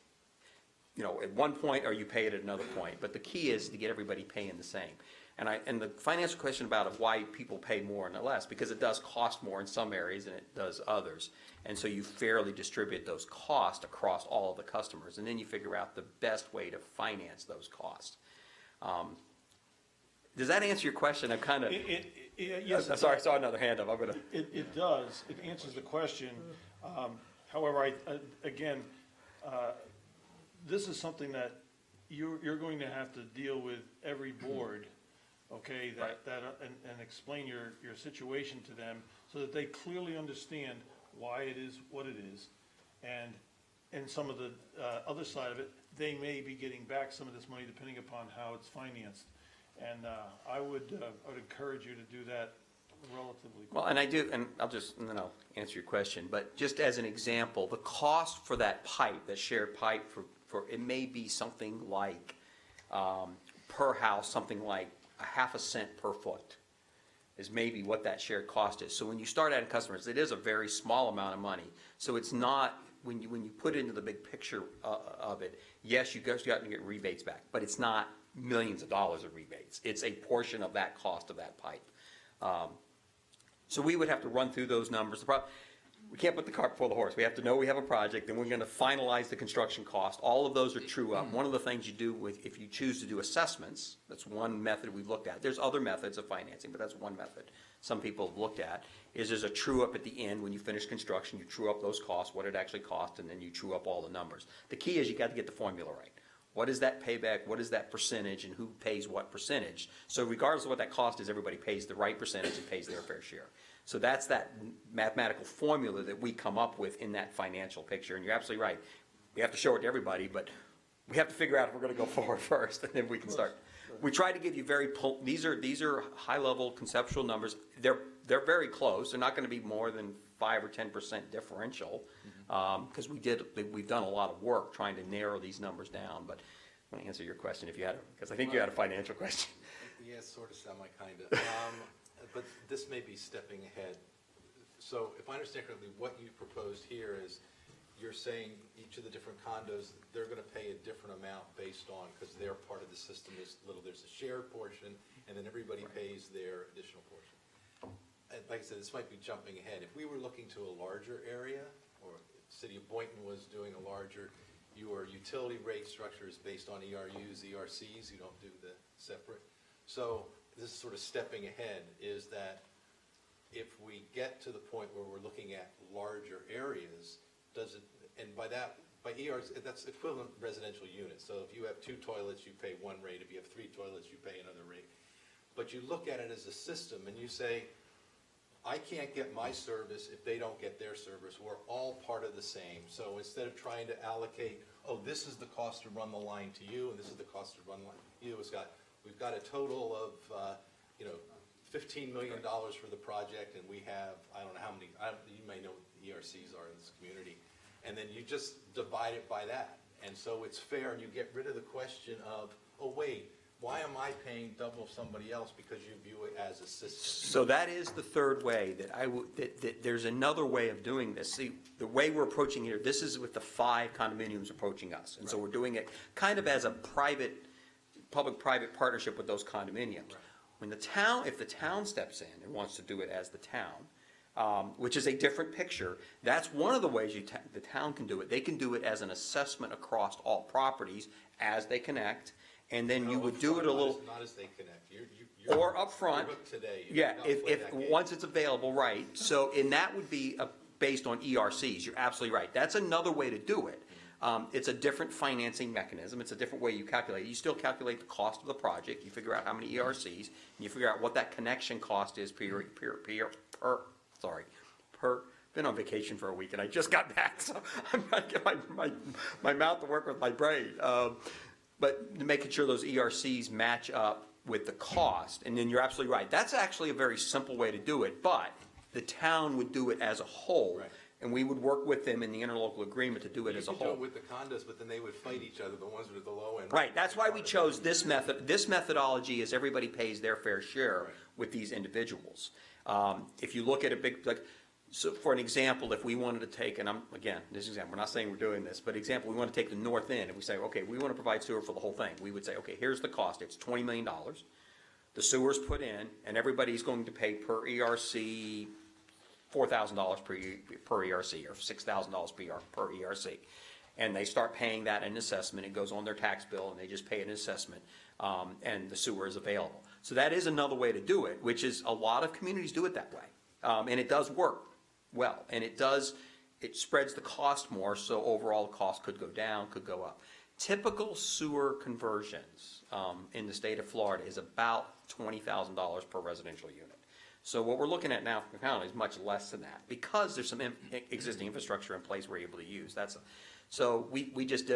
at one point, or you pay it at another point. But the key is to get everybody paying the same. And the financial question about why people pay more and less, because it does cost more in some areas than it does others. And so you fairly distribute those costs across all of the customers. And then you figure out the best way to finance those costs. Does that answer your question? I'm kind of... Yes. I'm sorry, I saw another hand up. I'm going to... It does. It answers the question. However, again, this is something that you're going to have to deal with every board, okay? And explain your situation to them so that they clearly understand why it is what it is. And some of the other side of it, they may be getting back some of this money depending upon how it's financed. And I would encourage you to do that relatively quickly. Well, and I do, and then I'll answer your question, but just as an example, the cost for that pipe, that shared pipe for it may be something like, per house, something like a half a cent per foot is maybe what that shared cost is. So when you start adding customers, it is a very small amount of money. So it's not, when you put it into the big picture of it, yes, you have to get rebates back, but it's not millions of dollars of rebates. It's a portion of that cost of that pipe. So we would have to run through those numbers. We can't put the cart before the horse. We have to know we have a project, and we're going to finalize the construction cost. All of those are true up. One of the things you do if you choose to do assessments, that's one method we've looked at. There's other methods of financing, but that's one method some people have looked at, is there's a true up at the end. When you finish construction, you true up those costs, what it actually cost, and then you true up all the numbers. The key is you got to get the formula right. What is that payback? What is that percentage, and who pays what percentage? So regardless of what that cost is, everybody pays the right percentage and pays their fair share. So that's that mathematical formula that we come up with in that financial picture. And you're absolutely right. We have to show it to everybody, but we have to figure out if we're going to go forward first, and then we can start. We try to give you these are high-level conceptual numbers. They're very close. They're not going to be more than 5 or 10% differential, because we've done a lot of work trying to narrow these numbers down. But I want to answer your question if you had, because I think you had a financial question. Yeah, sort of, semi, kind of. But this may be stepping ahead. So if I understand correctly, what you proposed here is you're saying each of the different condos, they're going to pay a different amount based on, because their part of the system is little, there's a shared portion, and then everybody pays their additional portion. And like I said, this might be jumping ahead. If we were looking to a larger area, or the city of Boynton was doing a larger, your utility rate structure is based on ERUs, ERCs, you don't do the separate. So this is sort of stepping ahead, is that if we get to the point where we're looking at larger areas, does it, and by ERs, that's equivalent residential units. So if you have 2 toilets, you pay one rate. If you have 3 toilets, you pay another rate. But you look at it as a system and you say, I can't get my service if they don't get their service. We're all part of the same. So instead of trying to allocate, oh, this is the cost to run the line to you, and this is the cost to run the line to you, we've got a total of, $15 million for the project, and we have, I don't know how many, you may know what the ERCs are in this community, and then you just divide it by that. And so it's fair, and you get rid of the question of, oh, wait, why am I paying double somebody else, because you view it as a system? So that is the third way that there's another way of doing this. See, the way we're approaching here, this is with the 5 condominiums approaching us. And so we're doing it kind of as a public-private partnership with those condominiums. Right. When if the town steps in and wants to do it as the town, which is a different picture, that's one of the ways the town can do it. They can do it as an assessment across all properties as they connect, and then you would do it a little. Not as they connect. Or upfront. You're hooked today. Yeah, if once it's available, right. So, and that would be based on ERCs. You're absolutely right. That's another way to do it. It's a different financing mechanism. It's a different way you calculate it. You still calculate the cost of the project. You figure out how many ERCs, and you figure out what that connection cost is per. Been on vacation for a week, and I just got back, so I'm not getting my mouth to work with my brain. But making sure those ERCs match up with the cost, and then you're absolutely right. That's actually a very simple way to do it, but the town would do it as a whole. Right. And we would work with them in the interlocal agreement to do it as a You could whole. do it with the condos, but then they would fight each other, the ones with the low end. Right, that's why we chose this method. This methodology is everybody pays their fair share Right. with these individuals. If you look at a big, so for an example, if we wanted to take, and this example, we're not saying we're doing this, but example, we want to take the north end, and we say, okay, we want to provide sewer for the whole thing. We would say, okay, here's the cost. It's $20 million. The sewer's put in, and everybody's going to pay per ERC $4,000 per ERC, or $6,000 per ERC. And they start paying that in assessment. It goes on their tax bill, and they just pay an assessment, and the sewer is available. So that is another way to do it, which is a lot of communities do it that way. And it does work well, and it does it spreads the cost more, so overall the cost could go down, could go up. Typical sewer conversions in the state of Florida is about $20,000 per residential unit. So what we're looking at now from the county is much less than that, because there's some existing infrastructure in place we're able to use. So we just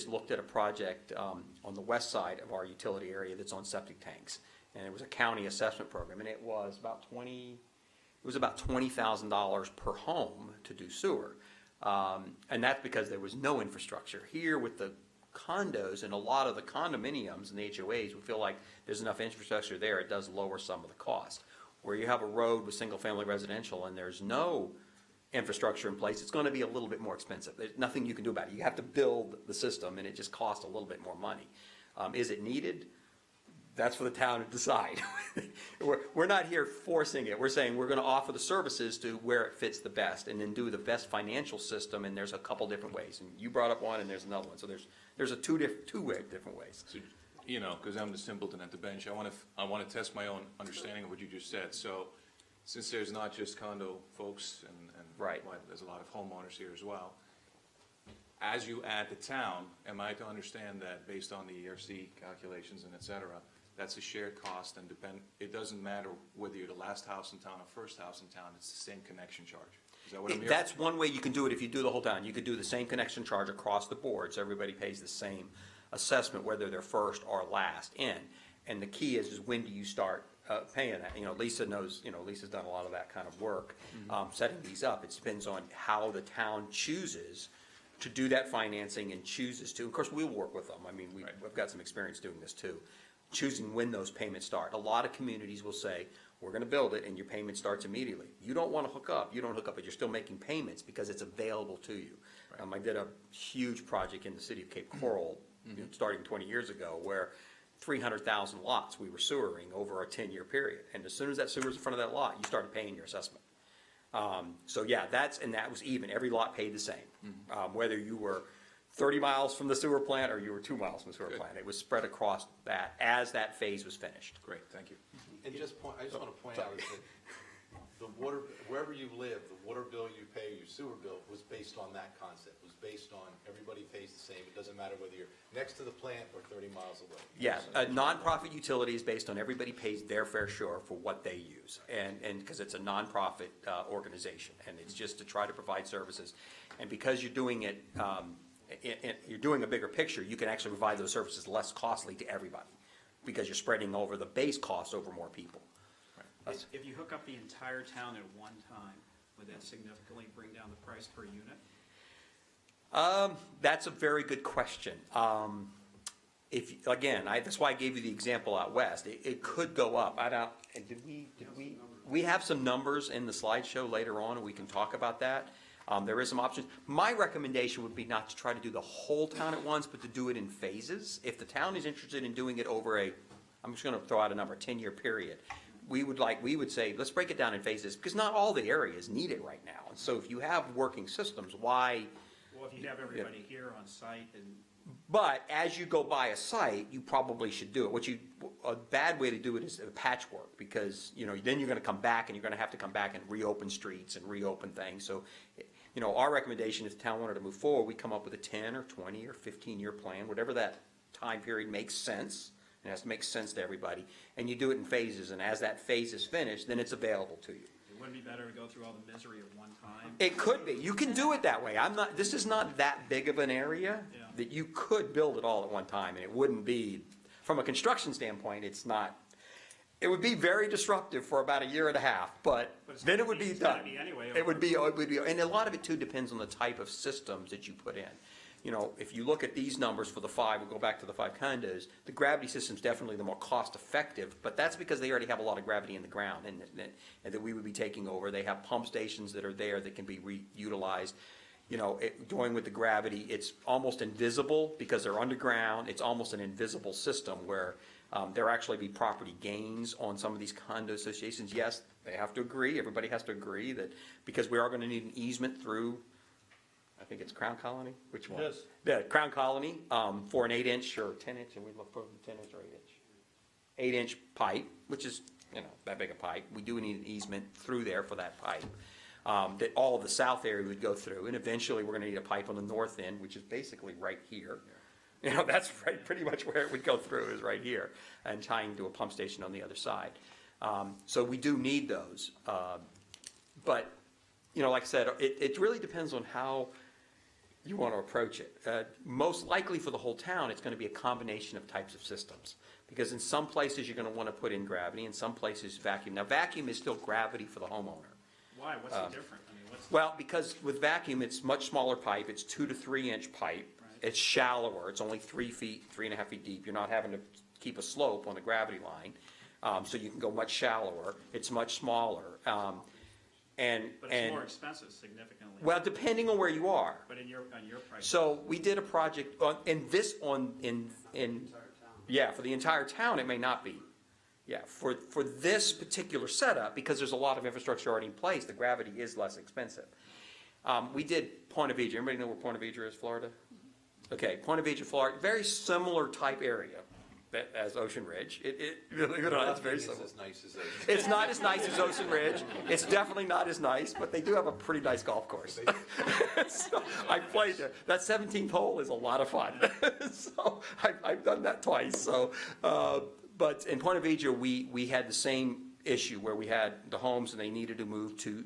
looked at a project on the west side of our utility area that's on septic tanks, and it was a county assessment program, and it was about $20,000 per home to do sewer, and that's because there was no infrastructure. Here with the condos and a lot of the condominiums and the HOAs, we feel like there's enough infrastructure there. It does lower some of the cost. Where you have a road with single-family residential and there's no infrastructure in place, it's going to be a little bit more expensive. There's nothing you can do about it. You have to build the system, and it just costs a little bit more money. Is it needed? That's for the town to decide. We're not here forcing it. We're saying we're going to offer the services to where it fits the best, and then do the best financial system. And there's a couple different ways. And you brought up one, and there's another one. So there's a two different ways. So, you know, because I'm the simpleton at the bench, I want to test my own understanding of what you just said. So, since there's not just condo folks and Right. well, there's a lot of homeowners here as well. As you add the town, am I to understand that based on the ERC calculations and et cetera, that's a shared cost, and it doesn't matter whether you're the last house in town or first house in town, it's the same connection charge? Is that what I'm hearing? That's one way you can do it if you do the whole town. You could do the same connection charge across the board, so everybody pays the same assessment, whether they're first or last in. And the key is when do you start paying that? You know, Lisa knows, Lisa's done a lot of that kind of work, setting these up. It depends on how the town chooses to do that financing and chooses to. Of course, we'll work with them. I mean, we've got some experience doing this too. Choosing when those payments start. A lot of communities will say, we're going to build it and your payment starts immediately. You don't want to hook up. You don't hook up, but you're still making payments because it's available to you. Right. I did a huge project in the city of Cape Coral, starting 20 years ago, where 300,000 lots we were sewering over a 10-year period. And as soon as that sewer's in front of that lot, you started paying your assessment. So yeah, that was even. Every lot paid the same. Whether you were 30 miles from the sewer plant or you were 2 miles from the sewer Good. plant. It was spread across that as that phase was finished. Great, thank you. And I just want to point out is that the water, wherever you live, the water bill you pay, your sewer bill was based on that concept, was based on everybody pays the same. It doesn't matter whether you're next to the plant or 30 miles away. Yeah, a nonprofit utility is based on everybody pays their fair share for what they use. And because it's a nonprofit organization, and it's just to try to provide services. And because you're doing it, you're doing a bigger picture, you can actually provide those services less costly to everybody, because you're spreading over the base cost over more people. If you hook up the entire town at one time, would that significantly bring down the price per unit? That's a very good question. That's why I gave you the example out west. It could go up. We have some numbers in the slideshow later on, and we can talk about that. There is some options. My recommendation would be not to try to do the whole town at once, but to do it in phases. If the town is interested in doing it over I'm just going to throw out a number, 10-year period. We would say, let's break it down in phases, because not all the areas need it right now. And so if you have working systems, why? Well, if you have everybody here on site and. But as you go by a site, you probably should do it. A bad way to do it is a patchwork, because, then you're going to come back and you're going to have to come back and reopen streets and reopen things. So, our recommendation, if the town wanted to move forward, we come up with a 10 or 20 or 15-year plan, whatever that time period makes sense. It has to make sense to everybody. And you do it in phases, and as that phase is finished, then it's available to you. It wouldn't be better to go through all the misery of one time? It could be. You can do it that way. This is not that big of an area that you could build it all at one time, and it wouldn't be, from a construction standpoint, it would be very disruptive for about a year and a half, but then it would be done. Anyway, It would be, and a lot of it too depends on the type of systems that you put in. If you look at these numbers for we'll go back to the 5 condos, the gravity system's definitely the more cost-effective, but that's because they already have a lot of gravity in the ground and that we would be taking over. They have pump stations that are there that can be reutilized. Going with the gravity, it's almost invisible because they're underground. It's almost an invisible system where there actually be property gains on some of these condo associations. Yes, they have to agree. Everybody has to agree that because we are going to need an easement through, I think it's Crown Colony. Which one? Yes. Yeah, Crown Colony for an 8-inch or 10-inch, and we look for 10-inch or 8-inch. 8-inch pipe, which is that big a pipe. We do need an easement through there for that pipe. that all of the south area would go through, and eventually we're gonna need a pipe on the north end, which is basically right here. You know, that's right, pretty much where it would go through, is right here, and tying to a pump station on the other side. So we do need those. But, you know, like I said, it really depends on how you want to approach it. Most likely for the whole town, it's going to be a combination of types of systems. Because in some places, you're going to want to put in gravity, in some places vacuum. Now, vacuum is still gravity for the homeowner. Why? What's the difference? I mean, what's Well, because with vacuum, it's much smaller pipe, it's 2 to 3 inch pipe. Right. It's shallower, it's only 3 feet, 3.5 feet deep. You're not having to keep a slope on the gravity line. So you can go much shallower, it's much smaller. But it's more expensive significantly. Well, depending on where you are. But on your price. So we did a project yeah, for the entire town, it may not be. Yeah, for this particular setup, because there's a lot of infrastructure already in place, the gravity is less expensive. We did Point of Vedra. Everybody know where Point of Vedra is, Florida? Okay, Point of Vedra, Florida, very similar type area as Ocean Ridge. It's very similar. As nice as Ocean. It's not as nice as Ocean Ridge. It's definitely not as nice, but they do have a pretty nice golf course. So I played there. That 17th hole is a lot of fun. So I've done that twice. So, but in Point of Vedra, we had the same issue where we had the homes and they needed to move to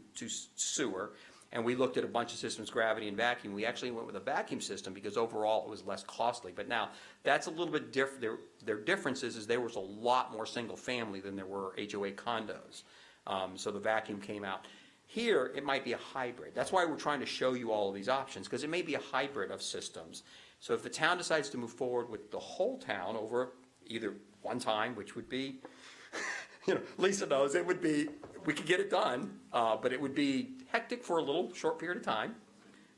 sewer. And we looked at a bunch of systems, gravity and vacuum. We actually went with a vacuum system because overall it was less costly. But now, that's a little bit different. Their difference is there was a lot more single family than there were HOA condos. So the vacuum came out. Here, it might be a hybrid. That's why we're trying to show you all of these options, because it may be a hybrid of systems. So if the town decides to move forward with the whole town over either one time, which would be, you know, Lisa knows, it would be, we could get it done, but it would be hectic for a little short period of time,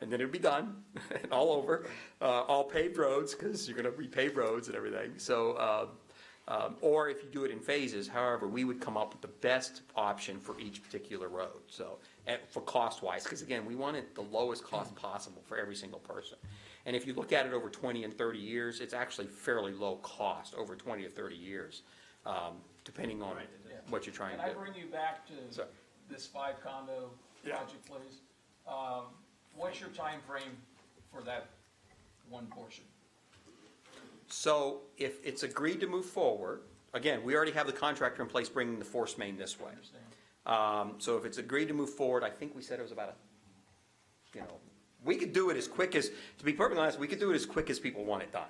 and then it'd be done and all over, all paved roads, because you're going to repave roads and everything. So, or if you do it in phases, however, we would come up with the best option for each particular road. So, and for cost-wise, because again, we want it the lowest cost possible for every single person. And if you look at it over 20 and 30 years, it's actually fairly low cost over 20 or 30 years, depending on what you're trying to do. Can I bring you back to Sorry. this 5 condo project, please? What's your time frame for that one portion? So if it's agreed to move forward, again, we already have the contractor in place bringing the force main this way. So if it's agreed to move forward, I think we said it was about we could do it as quick as, to be perfectly honest, we could do it as quick as people want it done.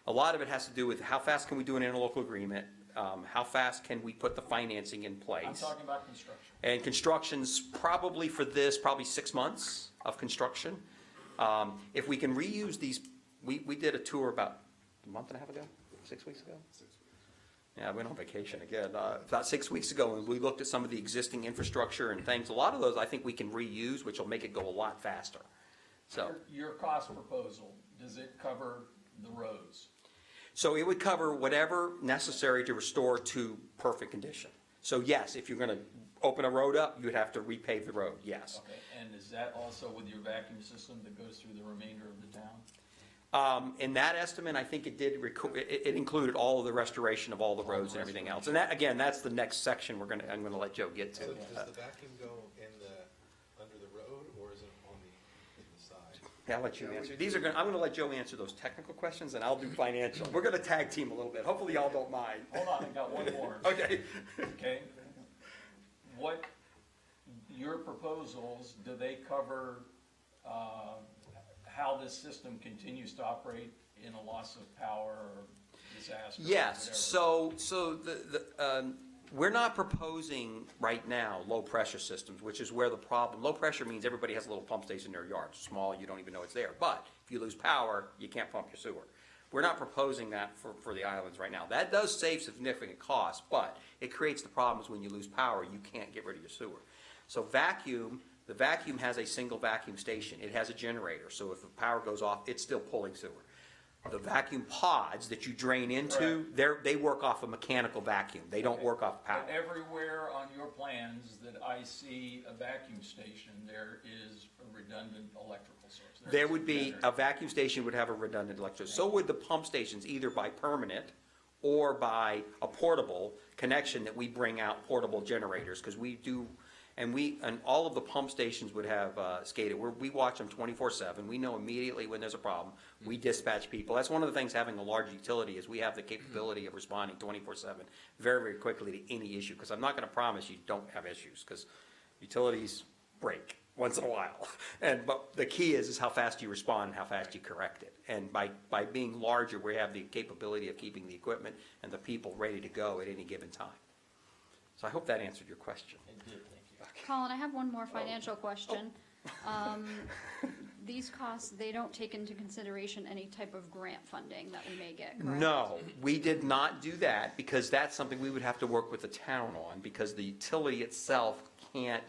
A lot of it has to do with how fast can we do an interlocal agreement, how fast can we put the financing in place. I'm talking about construction. And construction's probably for this, probably 6 months of construction. If we can reuse these, we did a tour about a month and a half ago, 6 weeks ago? Yeah, I went on vacation again, about 6 weeks ago, and we looked at some of the existing infrastructure and things. A lot of those I think we can reuse, which will make it go a lot faster. So, Your cost proposal, does it cover the roads? so it would cover whatever necessary to restore to perfect condition. So yes, if you're gonna open a road up, you'd have to repave the road, yes. Okay, and is that also with your vacuum system that goes through the remainder of the town? In that estimate, I think it did, it included all of the restoration of all the roads and everything else. And that, again, that's the next section I'm gonna let Joe get to. So does the vacuum go under the road, or is it on the side? Yeah, I'll let you answer. I'm gonna let Joe answer those technical questions, and I'll do financial. We're gonna tag team a little bit. Hopefully y'all don't mind. Hold on, I got one more. Okay. Okay? What, your proposals, do they cover, how this system continues to operate in a loss of power or disaster? Yes, or so we're not proposing right now low pressure systems, which is where the problem, low pressure means everybody has a little pump station in their yard, small, you don't even know it's there. But if you lose power, you can't pump your sewer. We're not proposing that for the islands right now. That does save significant costs, but it creates the problems when you lose power, you can't get rid of your sewer. So the vacuum has a single vacuum station. It has a generator, so if the power goes off, it's still pulling sewer. The vacuum pods that you drain into, they work off a mechanical vacuum. They don't work off power. But everywhere on your plans that I see a vacuum station, there is a redundant electrical source. There would be, a vacuum station would have a redundant electricity. So would the pump stations, either by permanent or by a portable connection that we bring out portable generators, because we do And all of the pump stations would have SCADA. We watch them 24/7. We know immediately when there's a problem. We dispatch people. That's one of the things having a large utility is we have the capability of responding 24/7 very, very quickly to any issue. Because I'm not going to promise you don't have issues because utilities break once in a while. But the key is how fast you respond and how fast you correct it. And by being larger, we have the capability of keeping the equipment and the people ready to go at any given time. So I hope that answered your question. It did, thank you. Colin, I have one more financial question. These costs, they don't take into consideration any type of grant funding that we may get, correct? No, we did not do that because that's something we would have to work with the town on because the utility itself can't,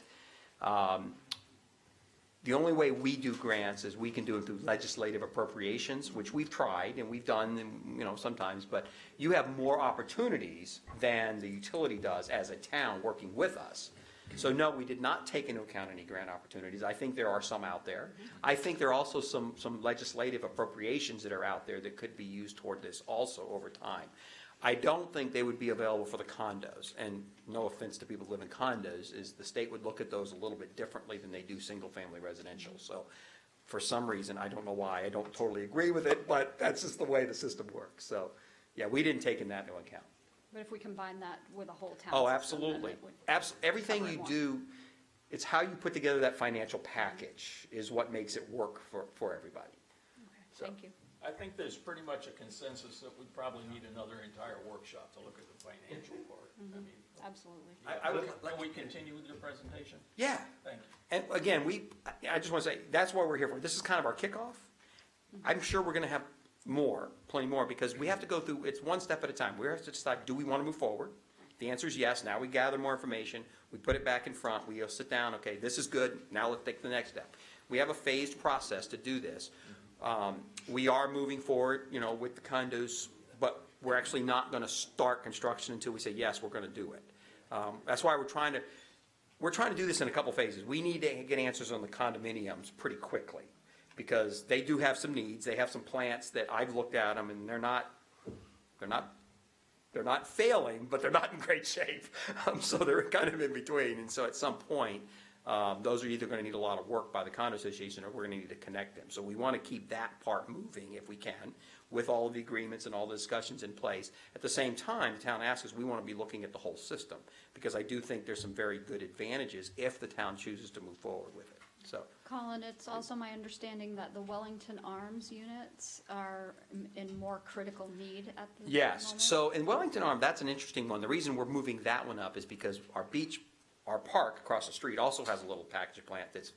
the only way we do grants is we can do it through legislative appropriations, which we've tried and we've done, sometimes, but you have more opportunities than the utility does as a town working with us. So no, we did not take into account any grant opportunities. I think there are some out there. I think there are also some legislative appropriations that are out there that could be used toward this also over time. I don't think they would be available for the condos, and no offense to people who live in condos, is the state would look at those a little bit differently than they do single-family residential. So for some reason, I don't know why, I don't totally agree with it, but that's just the way the system works. So, yeah, we didn't take that into account. But if we combine that with a whole town Oh, system, then absolutely. it would Everything cover it you more. do, it's how you put together that financial package is what makes it work for everybody. Okay, So- thank you. I think there's pretty much a consensus that we probably need another entire workshop to look at the financial part. I mean, Absolutely. I would like- Can we continue with your presentation? Yeah. Thank you. And again, I just want to say, that's what we're here for. This is kind of our kickoff. I'm sure we're going to have plenty more, because we have to go through, it's one step at a time. We have to decide, do we want to move forward? The answer is yes. Now we gather more information. We put it back in front. We sit down, okay, this is good. Now let's take the next step. We have a phased process to do this. We are moving forward, with the condos, but we're actually not going to start construction until we say, yes, we're going to do it. That's why we're trying to do this in a couple phases. We need to get answers on the condominiums pretty quickly, because they do have some needs. They have some plants that I've looked at them, and they're not failing, but they're not in great shape. So they're kind of in between. And so at some point, those are either going to need a lot of work by the condo association, or we're going to need to connect them. So we want to keep that part moving if we can, with all of the agreements and all the discussions in place. At the same time, the town asks us, we want to be looking at the whole system, because I do think there's some very good advantages if the town chooses to move forward with it. So, Colin, it's also my understanding that the Wellington Arms units are in more critical need at the moment. yes, so in Wellington Arm, that's an interesting one. The reason we're moving that one up is because our park across the street also has a little packaging plant that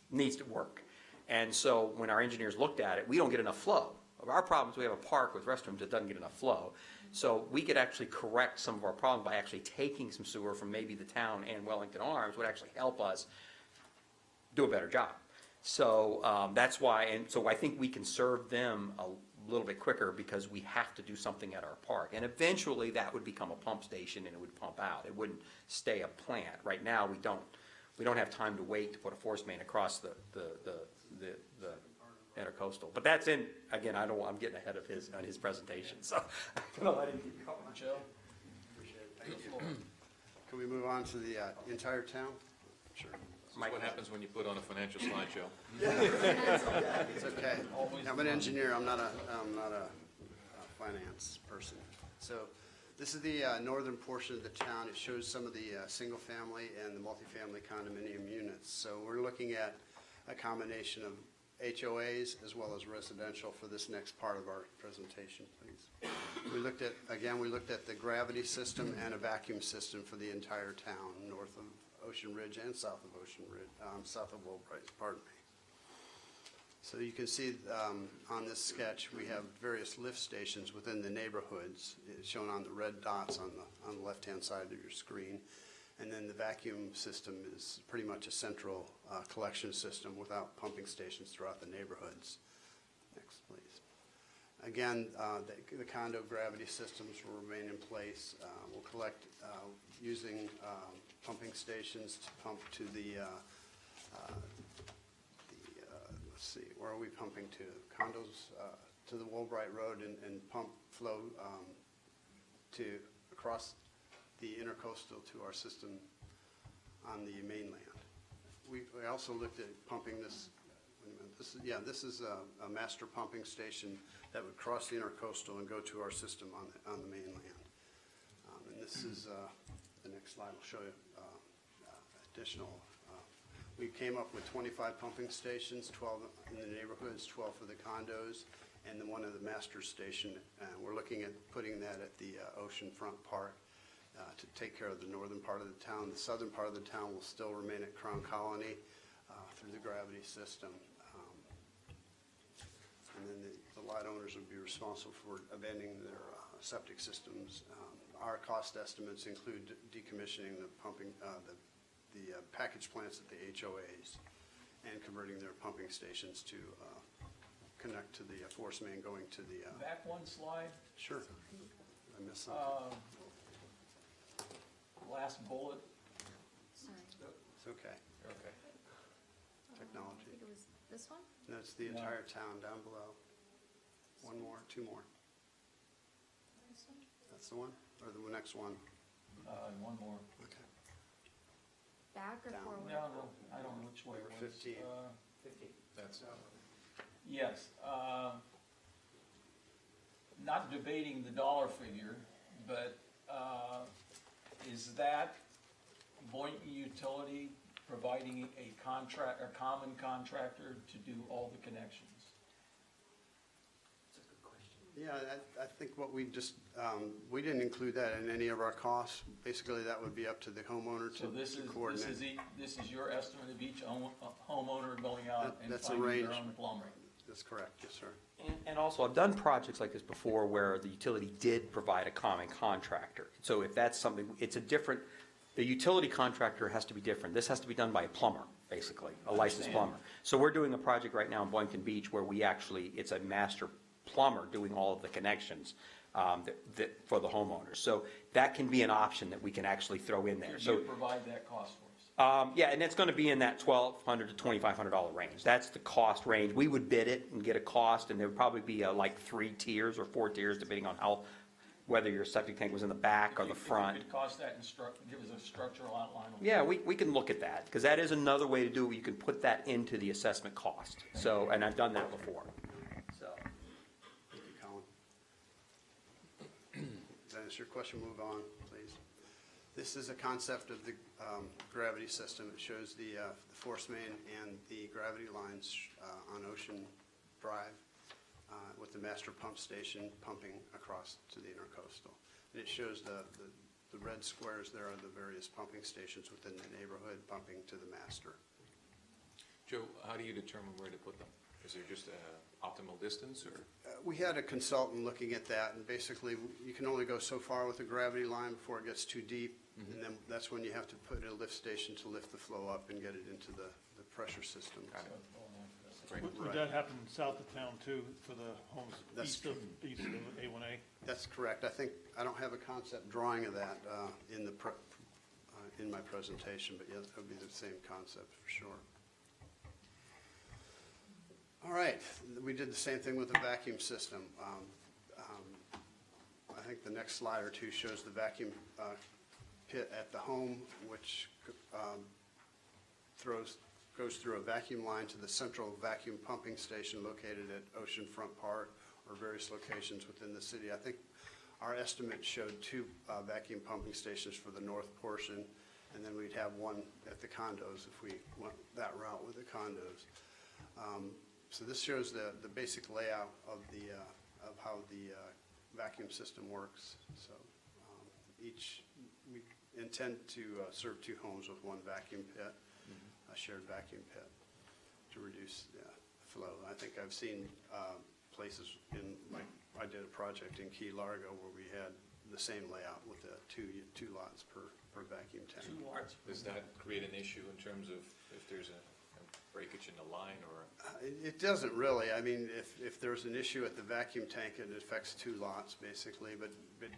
needs to work. And so when our engineers looked at it, we don't get enough flow. Our problem is we have a park with restrooms that doesn't get enough flow. So we could actually correct some of our problems by actually taking some sewer from maybe the town and Wellington Arms would actually help us do a better job. So that's why, and so I think we can serve them a little bit quicker, because we have to do something at our park. And eventually that would become a pump station and it would pump out. It wouldn't stay a plant. Right now we don't have time to wait to put a force main across the intercoastal. But that's again, I'm getting ahead of his presentation, so I'm gonna let him keep going. Joe? Appreciate it. Thank you. Can we move on to the entire town? Sure. This is what happens when you put on a financial slideshow. It's okay. I'm an engineer, I'm not a finance person. So this is the northern portion of the town. It shows some of the single-family and the multifamily condominium units. So we're looking at a combination of HOAs as well as residential for this next part of our presentation, please. We looked at the gravity system and a vacuum system for the entire town, north of Ocean Ridge and south of Ocean Ridge, south of Woolbright, pardon me. So you can see on this sketch, we have various lift stations within the neighborhoods. It's shown on the red dots on the left-hand side of your screen. And then the vacuum system is pretty much a central collection system without pumping stations throughout the neighborhoods. Next, please. Again, the condo gravity systems will remain in place. We'll collect using pumping stations to pump to let's see, where are we pumping to? Condos to the Woolbright Road and pump flow to across the intercoastal to our system on the mainland. We also looked at pumping this, wait a minute, this is a master pumping station that would cross the intercoastal and go to our system on the mainland. And this is, the next slide will show you additional. We came up with 25 pumping stations, 12 in the neighborhoods, 12 for the condos, and then one of the master station. We're looking at putting that at the oceanfront park to take care of the northern part of the town. The southern part of the town will still remain at Crown Colony through the gravity system. And then the lot owners would be responsible for abandoning their septic systems. Our cost estimates include decommissioning the pumping, the package plants at the HOAs and converting their pumping stations to connect to the force main going to the. Back one slide, Sure. I missed something. last bullet. Sorry. It's okay. Okay. I Technology. think it was this one? That's the entire town down below. One more, two more. This one? That's the one? Or the next one? One more. Okay. Back or Down. forward? No, I don't know which way it was. 15. 50. That's, Yes, not debating the dollar figure, but is that Boynton Utility providing a common contractor to do all the connections? Yeah, I think what we just, we didn't include that in any of our costs. Basically, that would be up to the homeowner So to this coordinate. is your estimate of each homeowner going out and That's a finding their range. own plumber? That's correct, yes, sir. And also, I've done projects like this before where the utility did provide a common contractor. So if that's something, it's a different, the utility contractor has to be different. This has to be done by a plumber, basically, a licensed Understand. plumber. So we're doing a project right now in Boynton Beach where we actually, it's a master plumber doing all of the connections for the homeowners. So that can be an option that we can actually throw in there. Could So you provide that cost for us? yeah, and it's gonna be in that $1,200 to $2,500 range. That's the cost range. We would bid it and get a cost, and there would probably be like 3 tiers or 4 tiers, depending on whether your septic tank was in the back or the front. If you could cost that and give us a structural outline. Yeah, we can look at that, because that is another way to do it. You can put that into the assessment cost. So, and I've done that before, so. Thank you, Colin. Does that answer your question? Move on, please. This is a concept of the gravity system. It shows the force main and the gravity lines on Ocean Drive with the master pump station pumping across to the intercoastal. And it shows the red squares there are the various pumping stations within the neighborhood pumping to the master. Joe, how do you determine where to put them? Is there just an optimal distance, or? We had a consultant looking at that, and basically, you can only go so far with a gravity line before it gets too deep, and then that's when you have to put a lift station to lift the flow up and get it into the pressure system. Got it. Great. Would that happen south of town too, for the homes That's east of A1A? That's correct. I don't have a concept drawing of that in my presentation, but yes, that would be the same concept for sure. All right, we did the same thing with the vacuum system. I think the next slide or two shows the vacuum pit at the home, which goes through a vacuum line to the central vacuum pumping station located at Oceanfront Park or various locations within the city. I think our estimate showed 2 vacuum pumping stations for the north portion, and then we'd have one at the condos if we went that route with the condos. So this shows the basic layout of how the vacuum system works. So we intend to serve 2 homes with 1 vacuum pit, a shared vacuum pit, to reduce the flow. I think I've seen places like I did a project in Key Largo where we had the same layout with the two lots per vacuum tank. 2 lots. Does that create an issue in terms of if there's a breakage in the line, or? It doesn't really. I mean, if there's an issue at the vacuum tank, it affects 2 lots basically, but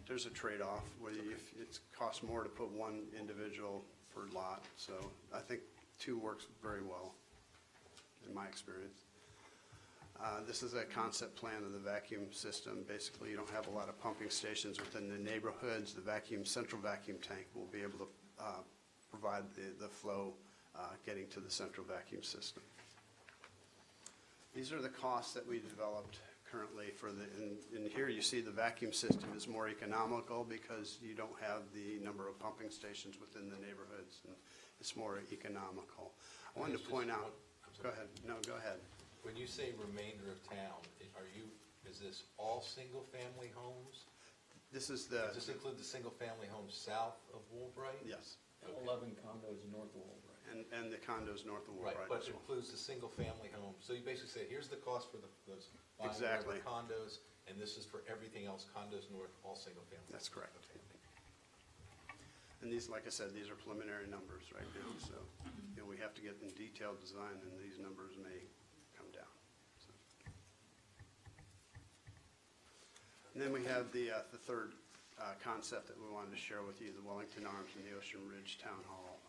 there's a trade-off where it costs more to put 1 individual per lot. So I think 2 works very well in my experience. This is a concept plan of the vacuum system. Basically, you don't have a lot of pumping stations within the neighborhoods. The central vacuum tank will be able to provide the flow getting to the central vacuum system. These are the costs that we developed currently for and here you see the vacuum system is more economical because you don't have the number of pumping stations within the neighborhoods, and it's more economical. I wanted to point out, go ahead, no, go ahead. When you say remainder of town, is this all single-family homes? This is Does this include the single-family homes south of Woolbright? yes, 11 condos north of Woolbright. and the condos north of Right, Woolbright but as it well. includes the single-family homes. So you basically say, here's the cost for those buying Exactly. the condos, and this is for everything else, condos north, all single-family. That's correct. Okay. And these, like I said, these are preliminary numbers right now, so, we have to get in detailed design, and these numbers may come down. So. And then we have the third concept that we wanted to share with you, the Wellington Arms and the Ocean Ridge Town Hall.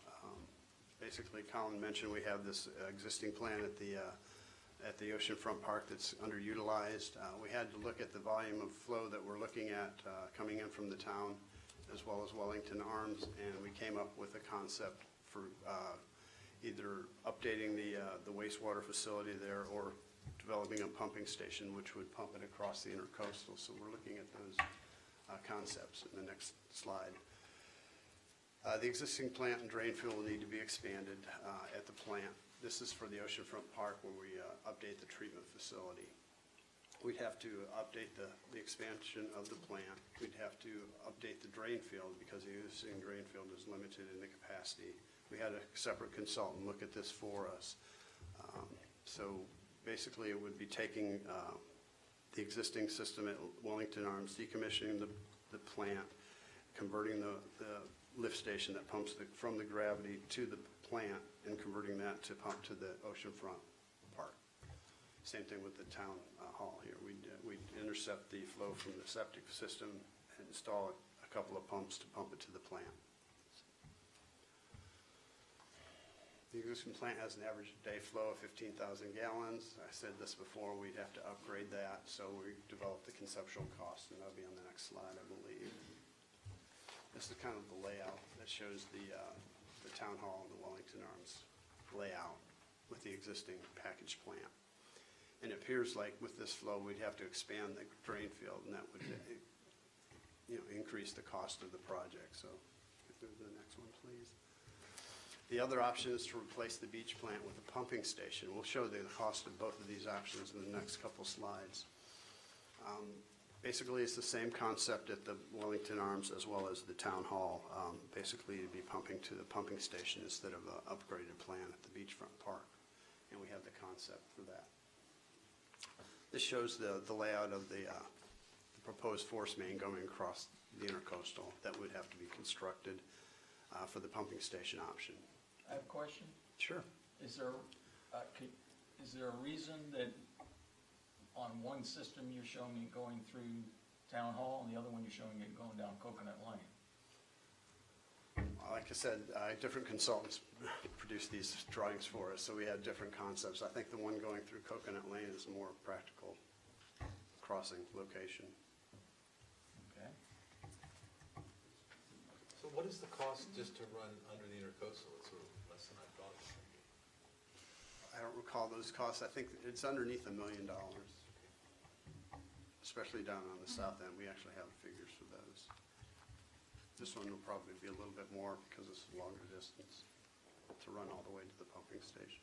Basically, Colin mentioned we have this existing plan at the Oceanfront Park that's underutilized. We had to look at the volume of flow that we're looking at coming in from the town, as well as Wellington Arms, and we came up with a concept for either updating the wastewater facility there or developing a pumping station which would pump it across the intercoastal. So we're looking at those concepts in the next slide. The existing plant and drain field will need to be expanded at the plant. This is for the Oceanfront Park where we update the treatment facility. We'd have to update the expansion of the plant. We'd have to update the drain field because the existing drain field is limited in the capacity. We had a separate consultant look at this for us. So basically it would be taking the existing system at Wellington Arms, decommissioning the plant, converting the lift station that pumps from the gravity to the plant and converting that to pump to the Oceanfront Park. Same thing with the town hall here. We'd intercept the flow from the septic system and install a couple of pumps to pump it to the plant. The existing plant has an average day flow of 15,000 gallons. I said this before, we'd have to upgrade that, so we developed the conceptual cost, and that'll be on the next slide, I believe. This is kind of the layout that shows the town hall and the Wellington Arms layout with the existing package plant. And it appears like with this flow, we'd have to expand the drain field, and that would, increase the cost of the project. So, go to the next one, please. The other option is to replace the beach plant with a pumping station. We'll show the cost of both of these options in the next couple slides. Basically, it's the same concept at the Wellington Arms as well as the town hall. Basically, you'd be pumping to the pumping station instead of an upgraded plant at the beachfront park. And we have the concept for that. This shows the layout of the proposed force main going across the intercoastal that would have to be constructed for the pumping station option. I have a question. Sure. Is there a reason that on one system you're showing it going through Town Hall and the other one you're showing it going down Coconut Lane? Like I said, different consultants produced these drawings for us, so we had different concepts. I think the one going through Coconut Lane is a more practical crossing location. Okay. So what is the cost just to run under the intercoastal? It's sort of less than I thought it was going to be. I don't recall those costs. I think it's underneath $1 million, especially down on the south end. We actually have figures for those. This one will probably be a little bit more because it's a longer distance to run all the way to the pumping station.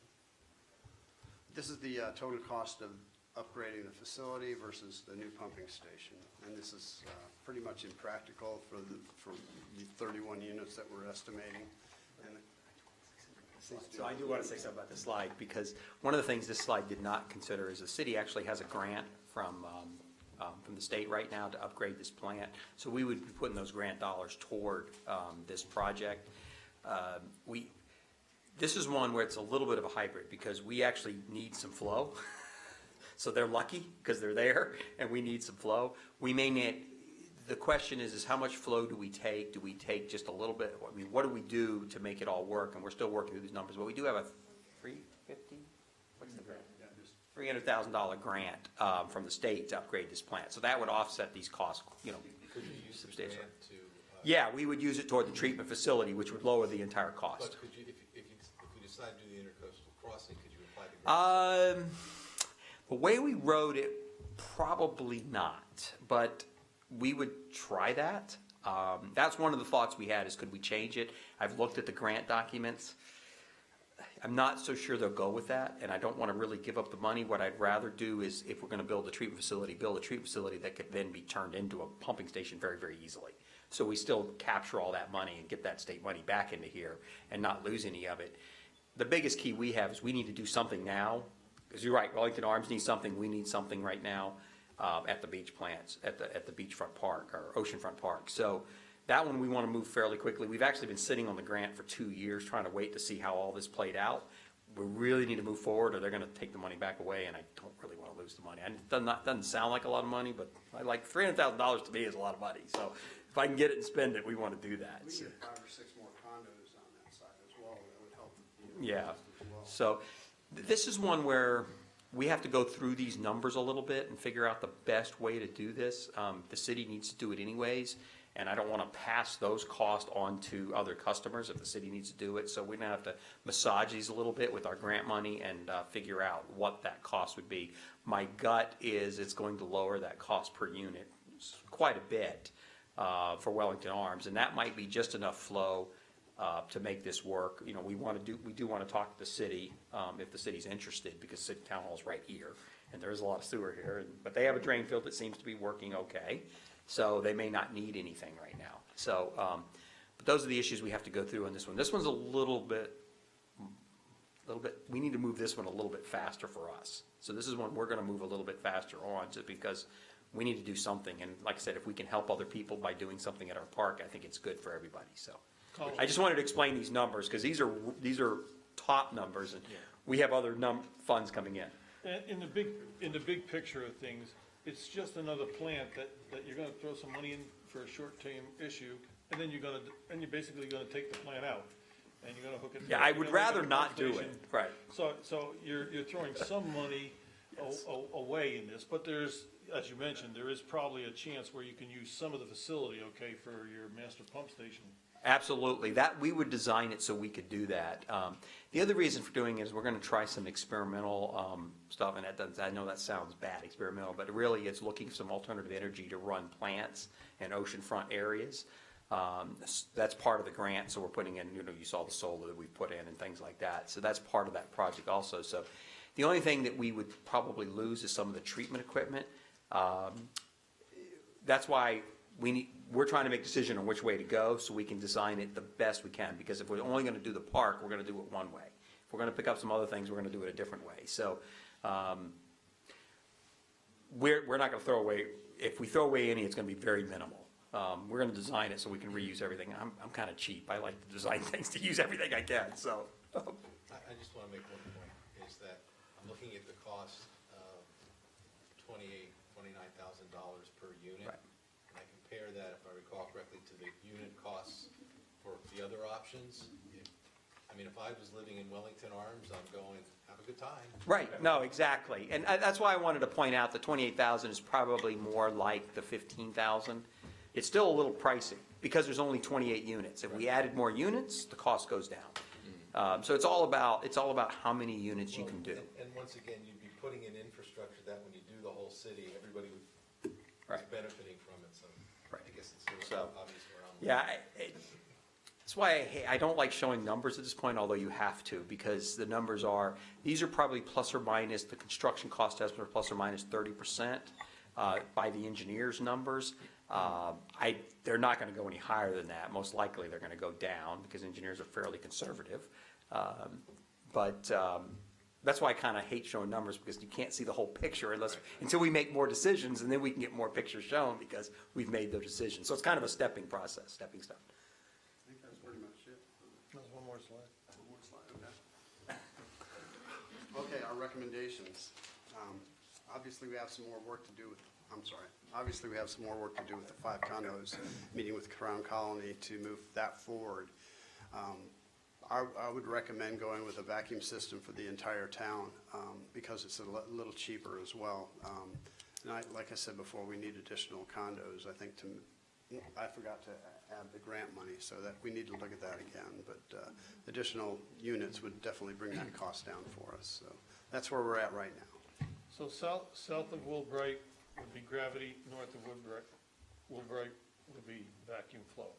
This is the total cost of upgrading the facility versus the new pumping station. And this is pretty much impractical for the 31 units that we're estimating. And So I do want to say something about this slide, because one of the things this slide did not consider is the city actually has a grant from the state right now to upgrade this plant. So we would be putting those grant dollars toward this project. This is one where it's a little bit of a hybrid, because we actually need some flow. So they're lucky because they're there, and we need some flow. We may need, the question is how much flow do we take? Do we take just a little bit? I mean, what do we do to make it all work? And we're still working through these numbers, but we do have a $300,000 grant from the state to upgrade this plant. So that would offset these costs, Could you use the substantially. grant to Yeah, we would use it toward the treatment facility, which would lower the entire cost. But could you, if you decide to do the intercoastal crossing, could you apply the grant? The way we wrote it, probably not, but we would try that. That's one of the thoughts we had, is could we change it? I've looked at the grant documents. I'm not so sure they'll go with that, and I don't want to really give up the money. What I'd rather do is, if we're going to build a treatment facility, build a treatment facility that could then be turned into a pumping station very, very easily. So we still capture all that money and get that state money back into here and not lose any of it. The biggest key we have is we need to do something now, because you're right, Wellington Arms needs something, we need something right now at the beach plants, at the beachfront park, or oceanfront park. So that one we want to move fairly quickly. We've actually been sitting on the grant for 2 years, trying to wait to see how all this played out. We really need to move forward, or they're going to take the money back away, and I don't really want to lose the money. It doesn't sound like a lot of money, but I like $300,000 to me is a lot of money. So if I can get it and spend it, we want to do that. We So, get 5 or 6 more condos on that side as well, that would help. yeah. As well. So this is one where we have to go through these numbers a little bit and figure out the best way to do this. The city needs to do it anyways, and I don't want to pass those costs on to other customers if the city needs to do it. So we're going to have to massage these a little bit with our grant money and figure out what that cost would be. My gut is it's going to lower that cost per unit quite a bit for Wellington Arms, and that might be just enough flow to make this work. You know, we do want to talk to the city if the city's interested, because City Town Hall's right here, and there is a lot of sewer here, but they have a drain field that seems to be working okay, so they may not need anything right now. So, but those are the issues we have to go through on this one. This one's a little bit, we need to move this one a little bit faster for us. So this is one we're going to move a little bit faster on, just because we need to do something. And like I said, if we can help other people by doing something at our park, I think it's good for everybody, so. I just wanted to explain these numbers, because these are top numbers, and we have other funds coming in. And in the big picture of things, it's just another plant that you're gonna throw some money in for a short-term issue, and then you're basically gonna take the plant out, and you're gonna hook it. Yeah, I you're would gonna make rather a not pump do station. it, right. So you're throwing some money away in this, but there's, as you mentioned, there is probably a chance where you can use some of the facility, okay, for your master pump station. Absolutely, that, we would design it so we could do that. The other reason for doing it is we're gonna try some experimental stuff, and I know that sounds bad, experimental, but really it's looking for some alternative energy to run plants in oceanfront areas. That's part of the grant, so we're putting in, you saw the solar that we put in and things like that, so that's part of that project also. So the only thing that we would probably lose is some of the treatment equipment. That's why we're trying to make a decision on which way to go, so we can design it the best we can, because if we're only gonna do the park, we're gonna do it one way. If we're gonna pick up some other things, we're gonna do it a different way. So, we're not gonna throw away, if we throw away any, it's gonna be very minimal. We're gonna design it so we can reuse everything. I'm kinda cheap, I like to design things to use everything I can, so. I just want to make one point, is that I'm looking at the cost of $29,000 per unit. Right. And I compare that, if I recall correctly, to the unit costs for the other options. If I was living in Wellington Arms, I'm going, have a good time. Right, no, exactly. And that's why I wanted to point out the 28,000 is probably more like the 15,000. It's still a little pricey, because there's only 28 units. If we added more units, the cost goes down. So it's all about how many units you can do. And once again, you'd be putting in infrastructure that when you do the whole city, everybody is Right. benefiting from it, so Right. I guess it's So, obvious where I'm. Yeah, that's why I don't like showing numbers at this point, although you have to, because the numbers these are probably plus or minus, the construction cost estimate are plus or minus 30% by the engineer's numbers. They're not gonna go any higher than that. Most likely, they're gonna go down, because engineers are fairly conservative. But that's why I kinda hate showing numbers, because you can't see the whole picture until we make more decisions, and then we can get more pictures shown, because we've made those decisions. So it's kind of a stepping stone. I think that's pretty much it. There's one more slide. One more slide, okay. Okay, our recommendations. Obviously, we have some more work to do with, obviously, we have some more work to do with the 5 condos, meeting with Crown Colony to move that forward. I would recommend going with a vacuum system for the entire town, because it's a little cheaper as well. And like I said before, we need additional condos, I think, I forgot to have the grant money, so that we need to look at that again. But additional units would definitely bring that cost down for us. So that's where we're at right now. So south of Woolbright would be gravity, north of Woolbright would be vacuum flow.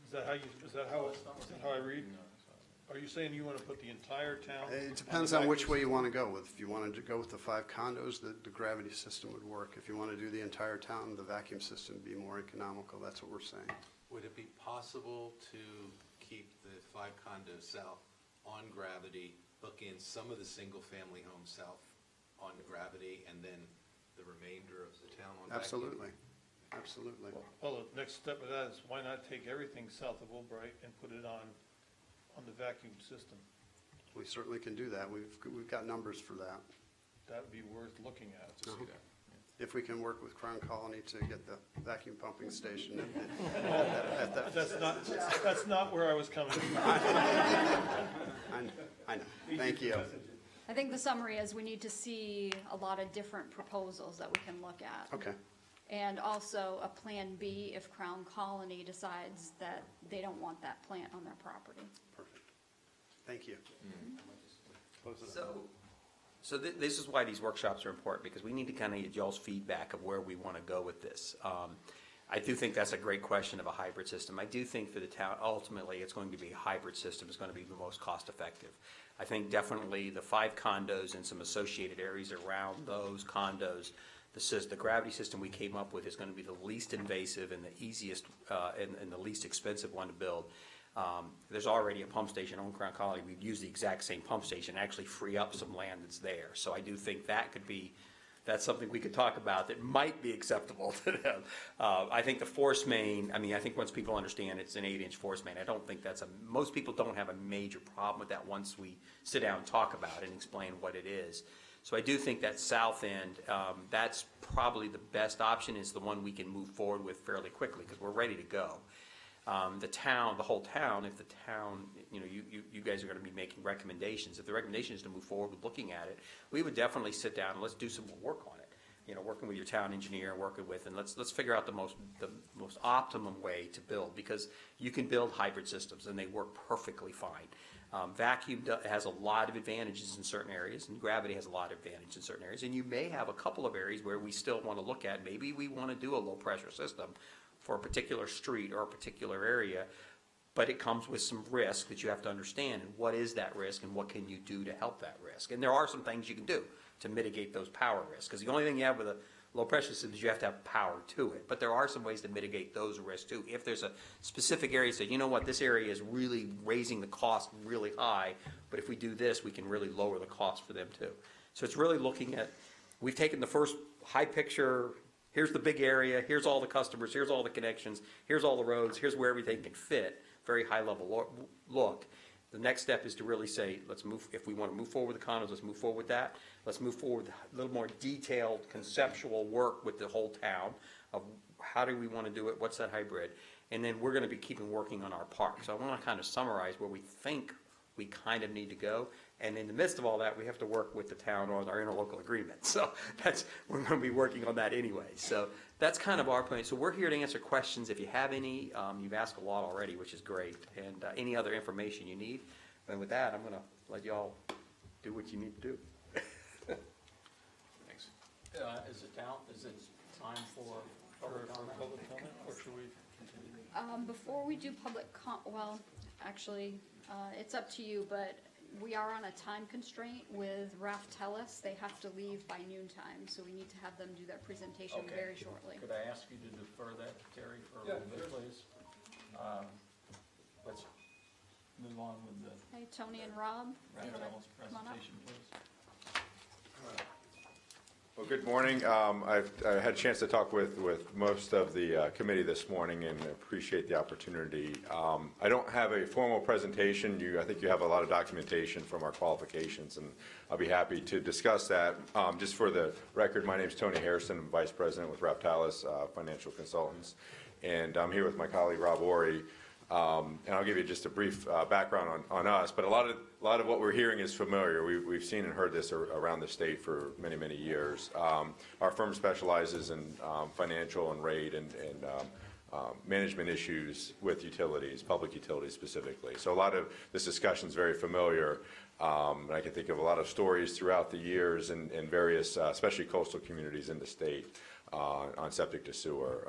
Is that how I read? Are you saying you want to put the entire town? It depends on which way you want to go with. If you wanted to go with the 5 condos, the gravity system would work. If you want to do the entire town, the vacuum system would be more economical. That's what we're saying. Would it be possible to keep the 5 condos south on gravity, hook in some of the single-family homes south on gravity, and then the remainder of the town on vacuum? Absolutely. Absolutely. Well, the next step of that is why not take everything south of Woolbright and put it on the vacuum system? We certainly can do that. We've got numbers for that. That would be worth looking at. Uh-huh. If we can work with Crown Colony to get the vacuum pumping station. That's not where I was coming from. I know. Thank you. I think the summary is we need to see a lot of different proposals that we can look at. Okay. And also a Plan B if Crown Colony decides that they don't want that plant on their property. Perfect. Thank you. Close it up. So this is why these workshops are important, because we need to kind of get y'all's feedback of where we want to go with this. I do think that's a great question of a hybrid system. I do think for the town, ultimately, it's going to be a hybrid system. It's going to be the most cost effective. I think definitely the 5 condos and some associated areas around those condos, the gravity system we came up with is going to be the least invasive and the easiest and the least expensive one to build. There's already a pump station on Crown Colony. We've used the exact same pump station, actually free up some land that's there. So I do think that's something we could talk about that might be acceptable to them. I think the force main, I think once people understand it's an 8-inch force main, I don't think most people don't have a major problem with that once we sit down and talk about it and explain what it is. So I do think that south end, that's probably the best option, is the one we can move forward with fairly quickly because we're ready to go. The whole town, if the town, you guys are going to be making recommendations. If the recommendation is to move forward with looking at it, we would definitely sit down and let's do some more work on it. Working with your town engineer, and let's figure out the most optimum way to build, because you can build hybrid systems and they work perfectly fine. Vacuum has a lot of advantages in certain areas, and gravity has a lot of advantages in certain areas. And you may have a couple of areas where we still want to look at. Maybe we want to do a low pressure system for a particular street or a particular area, but it comes with some risk that you have to understand. And what is that risk, and what can you do to help that risk? And there are some things you can do to mitigate those power risks, because the only thing you have with a low pressure system is you have to have power to it. But there are some ways to mitigate those risks too. If there's a specific area that this area is really raising the cost really high, but if we do this, we can really lower the cost for them too. So it's really looking at, we've taken the first high picture, here's the big area, here's all the customers, here's all the connections, here's all the roads, here's where everything can fit, very high level look. The next step is to really say, let's move, if we want to move forward with the condos, let's move forward with that. Let's move forward with a little more detailed conceptual work with the whole town of how do we want to do it, what's that hybrid, and then we're going to be keeping working on our park. So I want to kind of summarize where we think we kind of need to go, and in the midst of all that, we have to work with the town on our interlocal agreement. So we're going to be working on that anyway. So that's kind of our plan. So we're here to answer questions. If you have any, you've asked a lot already, which is great, and any other information you need. And with that, I'm going to let y'all do what you need to do. Thanks. Is it time for public comment? Public comment, or should we continue? Before we do public actually, it's up to you, but we are on a time constraint with Raftellus. They have to leave by noontime, so we need to have them do their presentation Okay. very shortly. Could I ask you to defer that, Terry, for a little bit, please? Let's move on with the Hey, Tony and Rob, you wanna Raftellus come on up? presentation, please. Well, good morning. I had a chance to talk with most of the committee this morning and appreciate the opportunity. I don't have a formal presentation. I think you have a lot of documentation from our qualifications, and I'll be happy to discuss that. Just for the record, my name is Tony Harrison. I'm Vice President with Raftellus Financial Consultants, and I'm here with my colleague Rob Ori. And I'll give you just a brief background on us, but a lot of what we're hearing is familiar. We've seen and heard this around the state for many, many years. Our firm specializes in financial and rate and management issues with utilities, public utilities specifically. So a lot of this discussion is very familiar. And I can think of a lot of stories throughout the years in various, especially coastal communities in the state, on septic to sewer,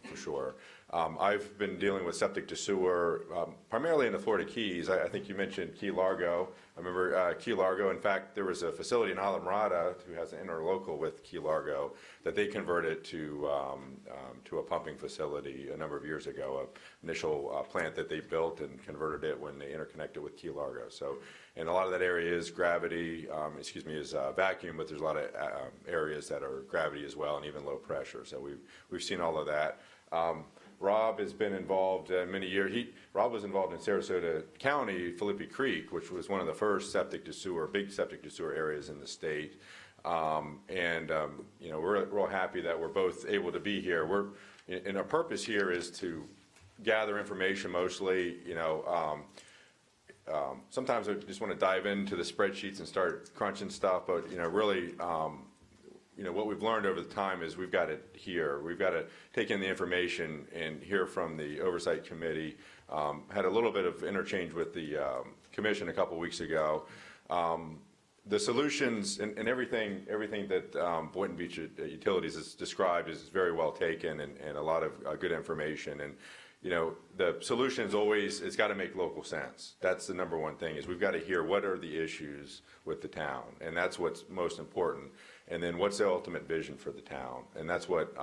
for sure. I've been dealing with septic to sewer primarily in the Florida Keys. I think you mentioned Key Largo. I remember Key Largo. In fact, there was a facility in Islamorada who has an interlocal with Key Largo that they converted to a pumping facility a number of years ago. An initial plant that they built and converted it when they interconnected with Key Largo. So, and a lot of that area is gravity. Is vacuum, but there's a lot of areas that are gravity as well, and even low pressure. So we've seen all of that. Rob has been involved many years. Rob was involved in Sarasota County, Philippi Creek, which was one of the first big septic to sewer areas in the state. We're real happy that we're both able to be here. And our purpose here is to gather information mostly. Sometimes I just want to dive into the spreadsheets and start crunching stuff, but really. What we've learned over the time is we've got to hear. We've got to take in the information and hear from the Oversight Committee. Had a little bit of interchange with the Commission a couple weeks ago. The solutions and everything that Boynton Beach Utilities has described is very well taken and a lot of good information. And the solution is always, it's got to make local sense. That's the number one thing, is we've got to hear what are the issues with the town, and that's what's most important. And then what's the ultimate vision for the town? And that's what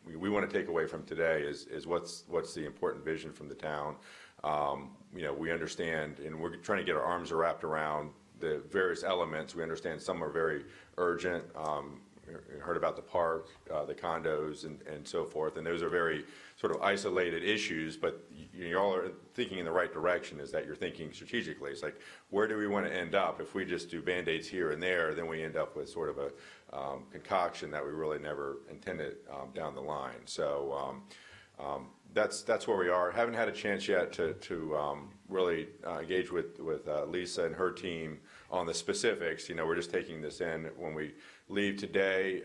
we want to take away from today is what's the important vision from the town. We understand, and we're trying to get our arms wrapped around the various elements. We understand some are very urgent. You heard about the park, the condos, and so forth, and those are very sort of isolated issues, but you all are thinking in the right direction, is that you're thinking strategically. It's like, where do we want to end up? If we just do Band-Aids here and there, then we end up with sort of a concoction that we really never intended down the line. So that's where we are. Haven't had a chance yet to really engage with Lisa and her team on the specifics. We're just taking this in. When we leave today,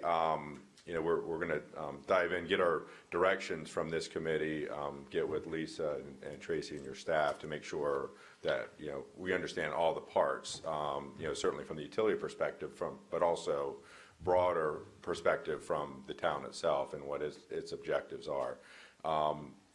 we're going to dive in, get our directions from this committee, get with Lisa and Tracy and your staff to make sure that we understand all the parts. Certainly from the utility perspective, but also broader perspective from the town itself and what its objectives are.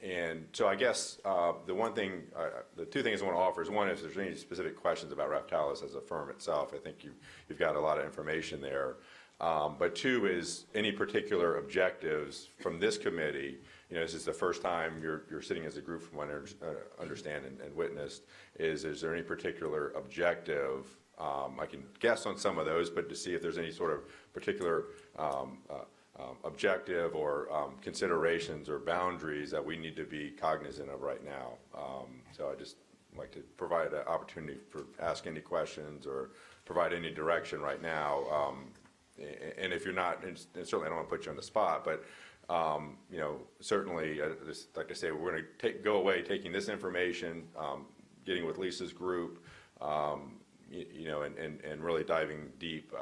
And so I guess the two things I want to offer is, one, if there's any specific questions about Raftalis as a firm itself, I think you've got a lot of information there. But two is any particular objectives from this committee. This is the first time you're sitting as a group, from what I understand and witnessed. Is there any particular objective? I can guess on some of those, but to see if there's any sort of particular objective or considerations or boundaries that we need to be cognizant of right now. So I just like to provide an opportunity for ask any questions or provide any direction right now. And if you're not, and certainly I don't want to put you on the spot, but certainly, just like I say, we're going to go away taking this information, getting with Lisa's group, and really diving deep,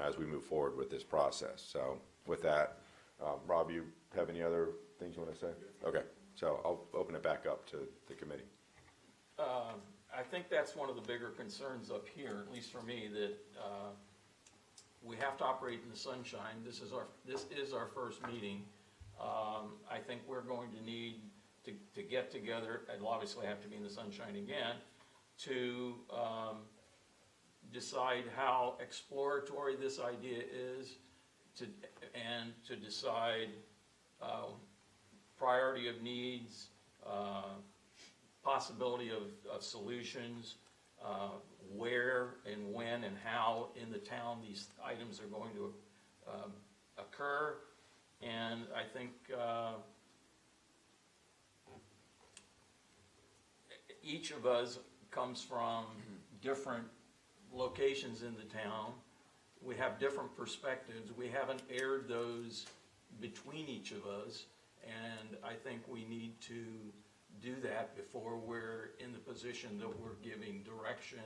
as we move forward with this process. So with that, Rob, you have any other things you want to say? Okay, so I'll open it back up to the committee. I think that's one of the bigger concerns up here, at least for me, that we have to operate in the sunshine. This is our first meeting. I think we're going to need to get together, and we'll obviously have to be in the sunshine again, to decide how exploratory this idea is, and to decide priority of needs, possibility of solutions, where and when and how in the town these items are going to occur. And I think each of us comes from different locations in the town. We have different perspectives. We haven't aired those between each of us, and I think we need to do that before we're in the position that we're giving direction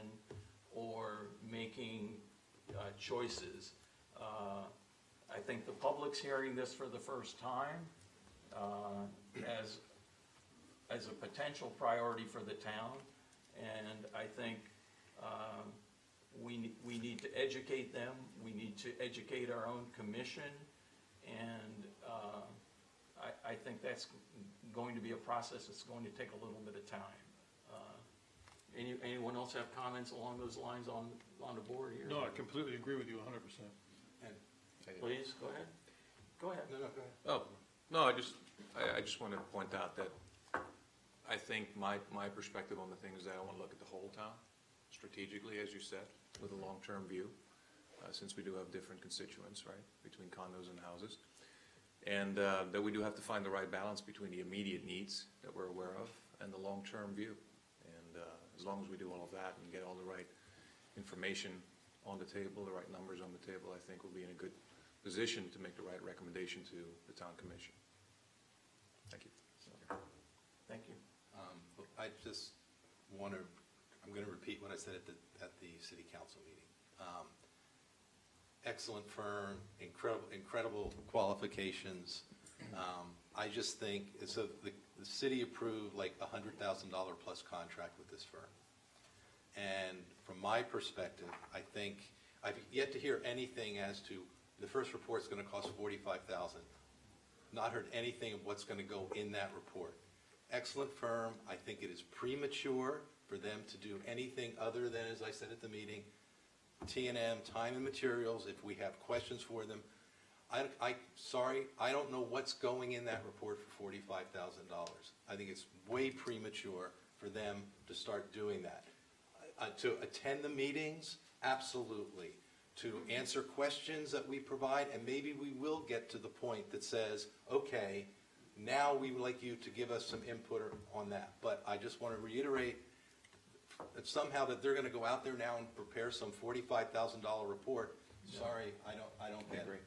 or making choices. I think the public's hearing this for the first time. as a potential priority for the town. And I think we need to educate them, we need to educate our own commission, and I think that's going to be a process that's going to take a little bit of time. Anyone else have comments along those lines on the board here? No, I completely agree with you 100%. Please, go ahead. Go ahead. No, go ahead. Oh, no, I just wanted to point out that I think my perspective on the thing is that I want to look at the whole town strategically, as you said, with a long-term view, since we do have different constituents, right, between condos and houses. And that we do have to find the right balance between the immediate needs that we're aware of and the long-term view. And as long as we do all of that and get all the right information on the table, the right numbers on the table, I think we'll be in a good position to make the right recommendation to the town commission. Thank you. Thank you. I just want to, I'm going to repeat what I said at the city council meeting. Excellent firm, incredible qualifications. I just think, so the city approved like a $100,000 plus contract with this firm. And from my perspective, I think, I've yet to hear anything as to, the first report's going to cost $45,000. Not heard anything of what's going to go in that report. Excellent firm. I think it is premature for them to do anything other than, as I said at the meeting, T&M, time and materials, if we have questions for them. Sorry, I don't know what's going in that report for $45,000. I think it's way premature for them to start doing that. To attend the meetings, absolutely. To answer questions that we provide, and maybe we will get to the point that says, okay, now we would like you to give us some input on that. But I just want to reiterate that somehow that they're going to go out there now and prepare some $45,000 report. Sorry, I don't get it.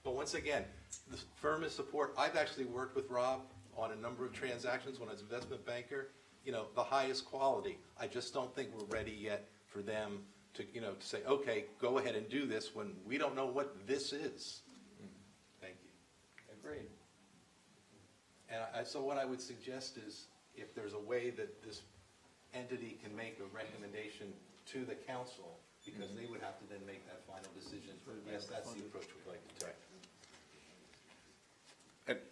But once again, the firm is support. I've actually worked with Rob on a number of transactions when I was an investment banker. You know, the highest quality. I just don't think we're ready yet for them to, to say, okay, go ahead and do this when we don't know what this is. Thank you. Agreed. And so what I would suggest is, if there's a way that this entity can make a recommendation to the council, because they would have to then make that final decision. Yes, that's the approach we'd like to take.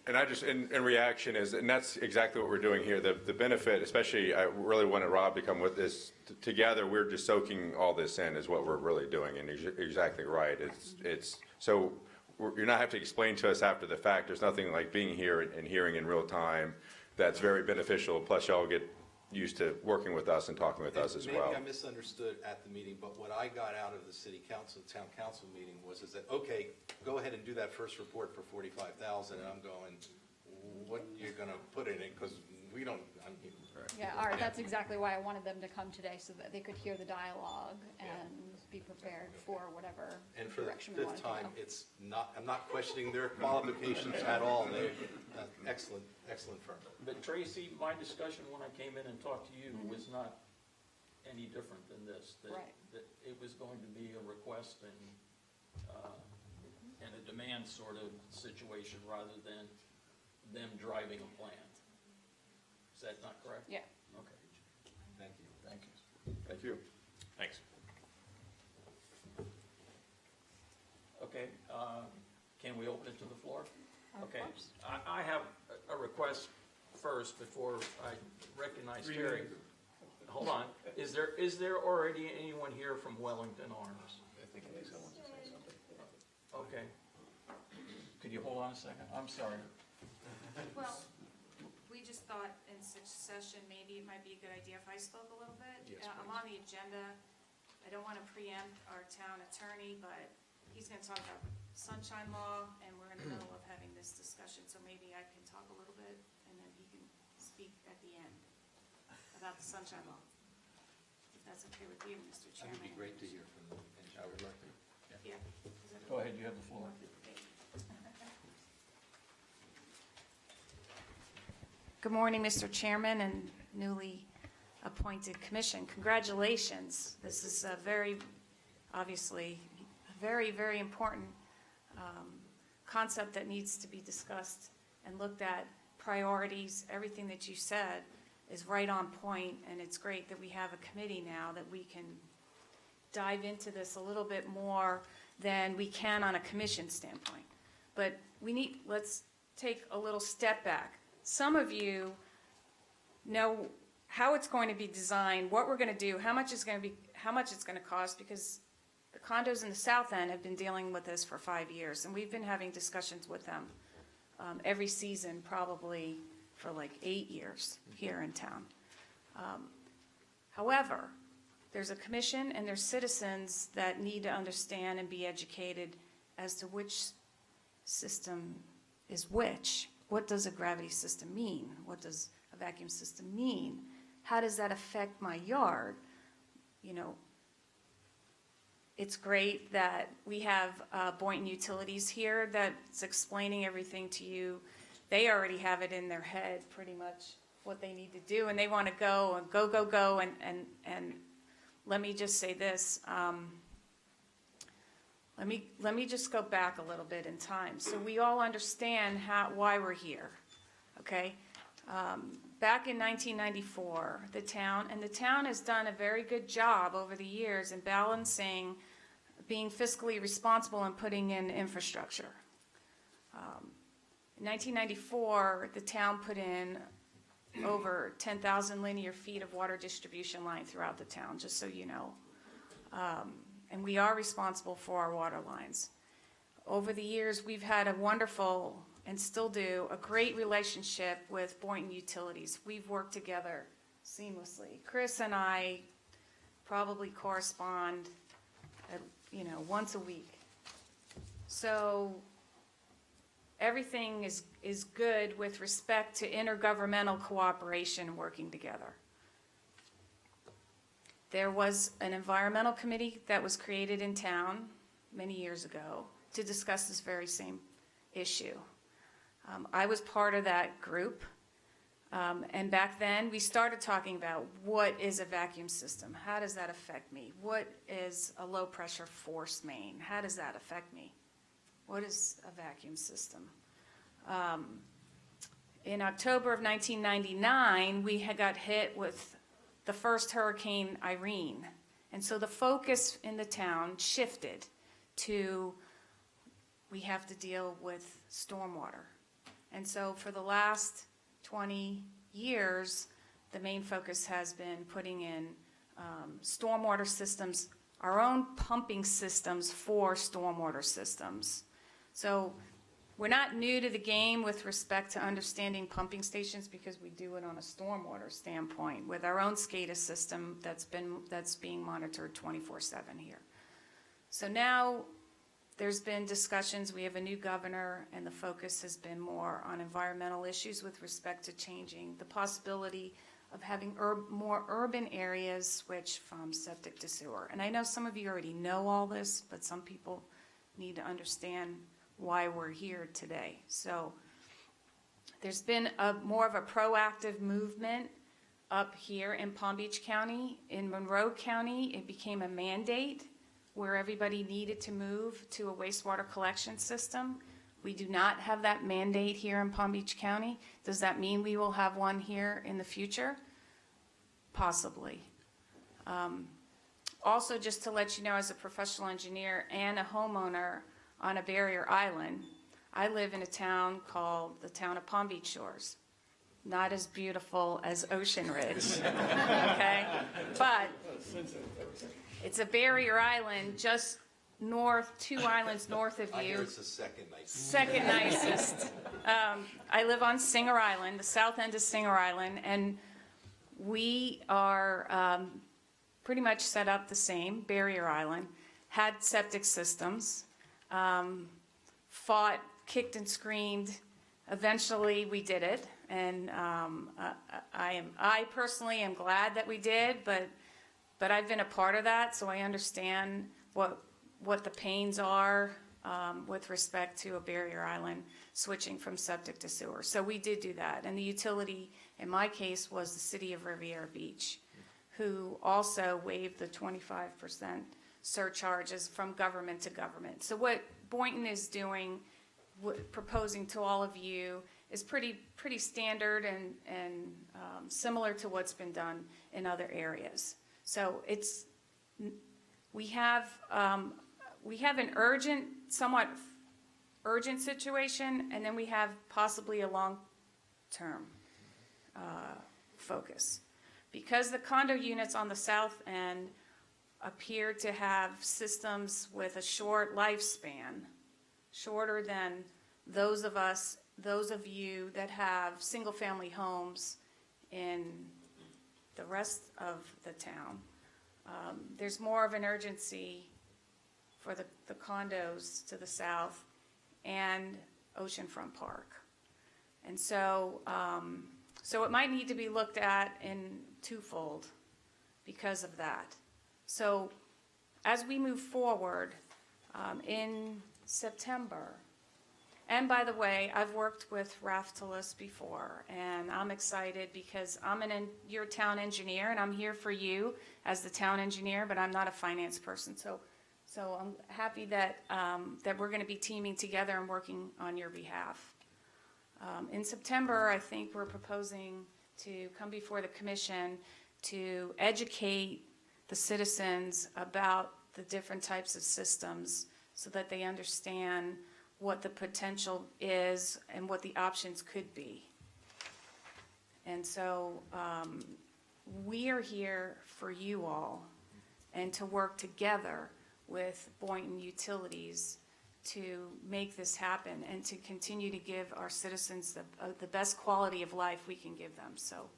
And I just, in reaction is, and that's exactly what we're doing here, the benefit, especially, I really wanted Rob to come with this, together, we're just soaking all this in is what we're really doing, and you're exactly right. It's so, you're not have to explain to us after the fact. There's nothing like being here and hearing in real time. That's very beneficial, plus y'all get used to working with us and talking with us as well. Maybe I misunderstood at the meeting, but what I got out of the city council, town council meeting was that, okay, go ahead and do that first report for $45,000, and I'm going, what you're going to put in it, because we don't, I mean. Yeah, Art, that's exactly why I wanted them to come today, so that they could hear the dialogue and be prepared for whatever And for the direction we want fifth to go. time, it's not, I'm not questioning their qualifications at all. They're excellent, excellent firm. But Tracy, my discussion when I came in and talked to you was not any different than this. Right. That it was going to be a request and a demand sort of situation rather than them driving a plan. Is that not correct? Yeah. Okay. Thank you. Thank you. Thank you. Thanks. Okay, can we open it to the floor? Of Okay. course. I have a request first before I recognize Terry. Hold on. Is there already anyone here from Wellington Arms? I think Lisa wants to say something. Okay. Could you hold on a second? I'm sorry. Well, we just thought in succession, maybe it might be a good idea if I spoke a little bit. Yes, I'm on the agenda. I don't want to preempt our town attorney, but he's going to talk about sunshine law, and we're in the middle of having this discussion, so maybe I can talk a little bit, and then he can speak at the end about the sunshine law. If that's okay with you, Mr. It Chairman. would be great to hear from them. I would like to. Yeah. Is that Go ahead, you have the floor. Good morning, Mr. Chairman and newly appointed commission. Congratulations. This is a very, obviously, very, very important concept that needs to be discussed and looked at priorities, everything that you said is right on point, and it's great that we have a committee now that we can dive into this a little bit more than we can on a commission standpoint. But let's take a little step back. Some of you know how it's going to be designed, what we're going to do, how much it's going to cost, because the condos in the south end have been dealing with this for 5 years, and we've been having discussions with them every season, probably for like 8 years here in town. However, there's a commission and there's citizens that need to understand and be educated as to which system is which. What does a gravity system mean? What does a vacuum system mean? How does that affect my yard? You know, it's great that we have Boynton Utilities here that's explaining everything to you. They already have it in their head pretty much what they need to do, and they want to go and go, and let me just say this. Let me just go back a little bit in time so we all understand why we're here, okay? Back in 1994, the town has done a very good job over the years in balancing being fiscally responsible and putting in infrastructure. In 1994, the town put in over 10,000 linear feet of water distribution line throughout the town, just so you know. And we are responsible for our water lines. Over the years, we've had a wonderful, and still do, a great relationship with Boynton Utilities. We've worked together seamlessly. Chris and I probably correspond, once a week. So everything is good with respect to intergovernmental cooperation and working together. There was an environmental committee that was created in town many years ago to discuss this very same issue. I was part of that group, and back then we started talking about what is a vacuum system? How does that affect me? What is a low pressure force main? How does that affect me? What is a vacuum system? In October of 1999, we got hit with the first Hurricane Irene. And so the focus in the town shifted to, we have to deal with stormwater. And so for the last 20 years, the main focus has been putting in stormwater systems, our own pumping systems for stormwater systems. So we're not new to the game with respect to understanding pumping stations because we do it on a stormwater standpoint with our own SCADA system that's being monitored 24/7 here. So now there's been discussions, we have a new governor, and the focus has been more on environmental issues with respect to changing the possibility of having more urban areas switch from septic to sewer. And I know some of you already know all this, but some people need to understand why we're here today. So there's been more of a proactive movement up here in Palm Beach County. In Monroe County, it became a mandate where everybody needed to move to a wastewater collection system. We do not have that mandate here in Palm Beach County. Does that mean we will have one here in the future? Possibly. Also, just to let you know, as a professional engineer and a homeowner on a barrier island, I live in a town called the town of Palm Beach Shores. Not as beautiful as Ocean Ridge, okay? But it's a barrier island just north, 2 islands north of you. I hear it's the second nicest. Second nicest. I live on Singer Island, the south end of Singer Island, and we are pretty much set up the same, barrier island, had septic systems, fought, kicked and screamed. Eventually we did it, and I personally am glad that we did, but I've been a part of that, so I understand what the pains are with respect to a barrier island switching from septic to sewer. So we did do that, and the utility in my case was the city of Riviera Beach, who also waived the 25% surcharges from government to government. So what Boynton is doing, proposing to all of you, is pretty standard and similar to what's been done in other areas. So we have an somewhat urgent situation, and then we have possibly a long-term focus. Because the condo units on the south end appear to have systems with a short lifespan, shorter than those of you that have single-family homes in the rest of the town. There's more of an urgency for the condos to the south and Oceanfront Park. And so it might need to be looked at in twofold because of that. So as we move forward in September, and by the way, I've worked with Raftelis before, and I'm excited because you're a town engineer, and I'm here for you as the town engineer, but I'm not a finance person. So I'm happy that we're going to be teaming together and working on your behalf. In September, I think we're proposing to come before the commission to educate the citizens about the different types of systems so that they understand what the potential is and what the options could be. And so we are here for you all and to work together with Boynton Utilities to make this happen and to continue to give our citizens the best quality of life we can give them. So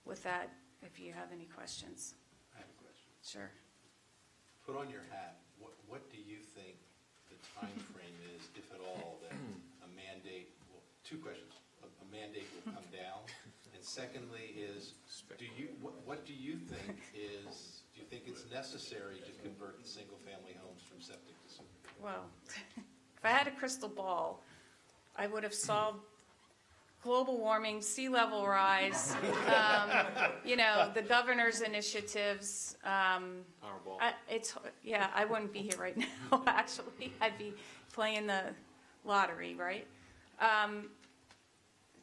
with that, if you have any questions. I have a question. Sure. Put on your hat, what do you think the time frame is, if at all, that a mandate, well, two questions. A mandate will come down, and secondly is, what do you think it's necessary to convert single-family homes from septic to sewer? Well, if I had a crystal ball, I would have solved global warming, sea level rise, the governor's initiatives. Powerball. I wouldn't be here right now, actually. I'd be playing the lottery, right?